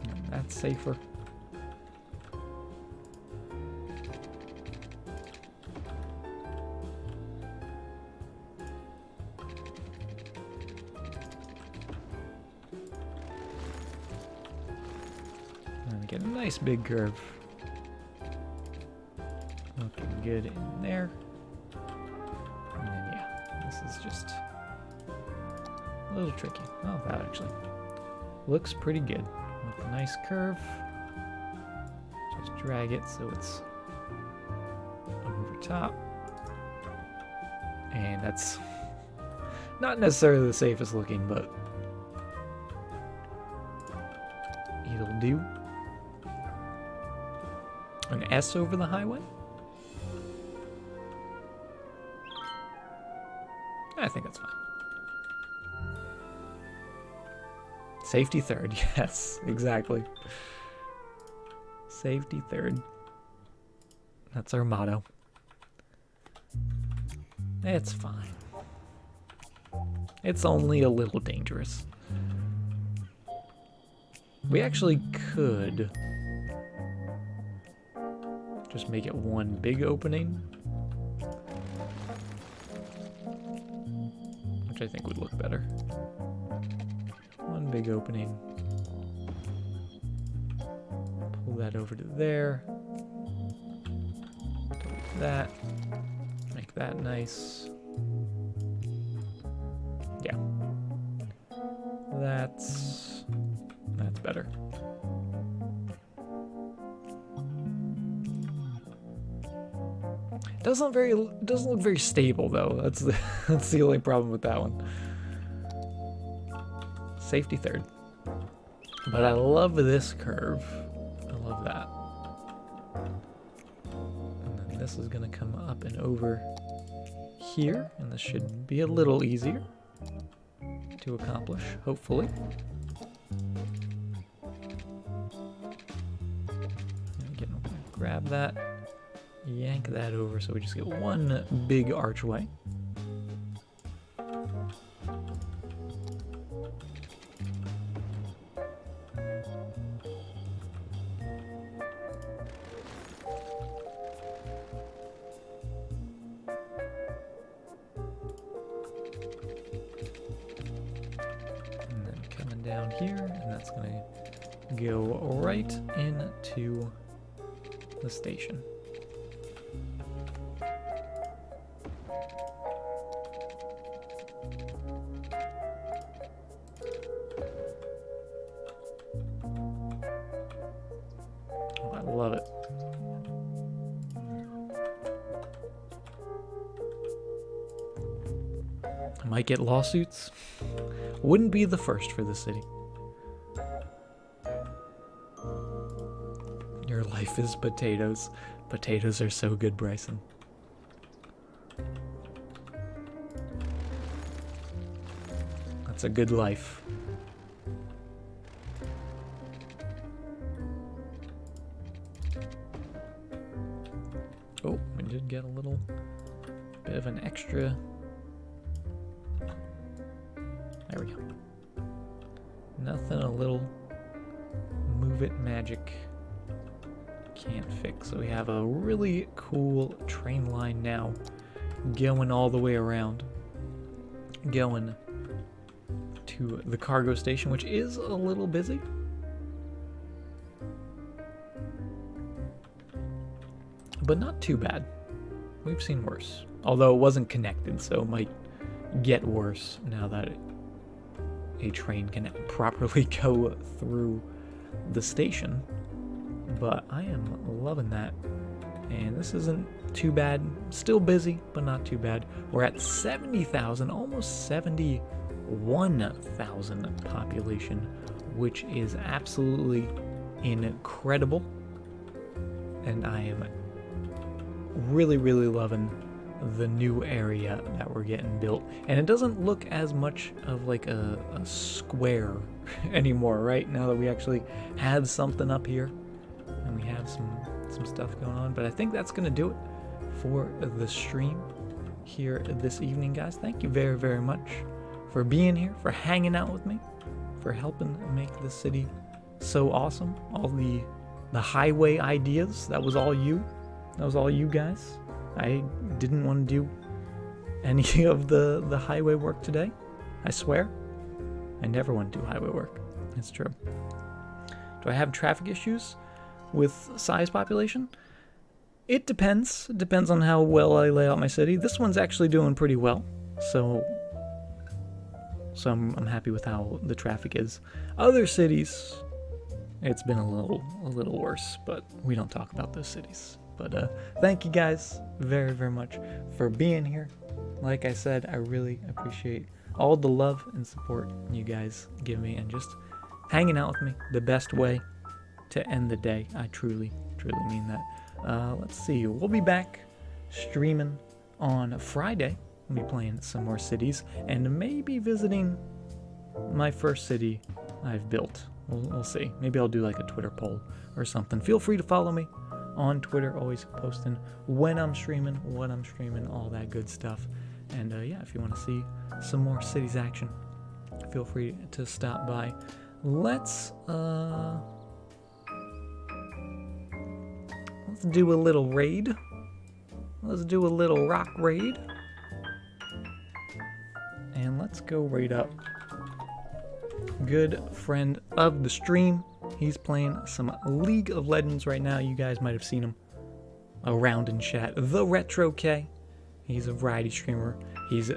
And that's safer. And get a nice big curve. Looking good in there. And then, yeah, this is just a little tricky. Oh, that actually looks pretty good. With a nice curve. Just drag it so it's over top. And that's not necessarily the safest looking, but it'll do. An S over the highway? I think that's fine. Safety third, yes, exactly. Safety third. That's our motto. It's fine. It's only a little dangerous. We actually could just make it one big opening, which I think would look better. One big opening. Pull that over to there. Delete that. Make that nice. Yeah. That's better. Doesn't look very stable though. That's the only problem with that one. Safety third. But I love this curve. I love that. And then this is gonna come up and over here, and this should be a little easier to accomplish, hopefully. Again, we're gonna grab that, yank that over so we just get one big archway. And then coming down here, and that's gonna go right into the station. Oh, I love it. I might get lawsuits. Wouldn't be the first for the city. Your life is potatoes. Potatoes are so good, Bryson. That's a good life. Oh, we did get a little bit of an extra. There we go. Nothing a little move it magic can't fix. So we have a really cool train line now going all the way around, going to the cargo station, which is a little busy. But not too bad. We've seen worse. Although it wasn't connected, so it might get worse now that a train can properly go through the station. But I am loving that. And this isn't too bad. Still busy, but not too bad. We're at 70,000, almost 71,000 population, which is absolutely incredible. And I am really, really loving the new area that we're getting built. And it doesn't look as much of like a square anymore, right? Now that we actually have something up here and we have some stuff going on. But I think that's going to do it for the stream here this evening, guys. Thank you very, very much for being here, for hanging out with me, for helping make the city so awesome. All the highway ideas, that was all you. That was all you guys. I didn't want to do any of the highway work today. I swear. I never want to do highway work. It's true. Do I have traffic issues with size population? It depends. It depends on how well I lay out my city. This one's actually doing pretty well. So I'm happy with how the traffic is. Other cities, it's been a little worse, but we don't talk about those cities. But thank you guys very, very much for being here. Like I said, I really appreciate all the love and support you guys give me and just hanging out with me. The best way to end the day. I truly, truly mean that. Let's see. We'll be back streaming on Friday. We'll be playing some more cities and maybe visiting my first city I've built. We'll see. Maybe I'll do like a Twitter poll or something. Feel free to follow me on Twitter, always posting when I'm streaming, what I'm streaming, all that good stuff. And yeah, if you want to see some more cities action, feel free to stop by. Let's do a little raid. Let's do a little rock raid. And let's go raid up good friend of the stream. He's playing some League of Legends right now. You guys might have seen him around in chat. The Retro K. He's a variety streamer. He's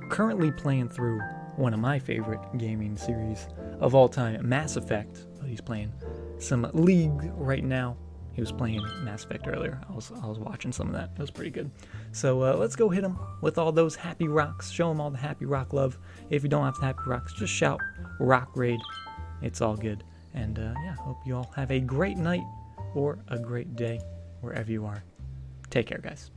currently playing through one of my favorite gaming series of all time, Mass Effect. But he's playing some League right now. He was playing Mass Effect earlier. I was watching some of that. It was pretty good. So let's go hit him with all those happy rocks. Show him all the happy rock love. If you don't have the happy rocks, just shout rock raid. It's all good. And yeah, hope you all have a great night or a great day wherever you are. Take care, guys.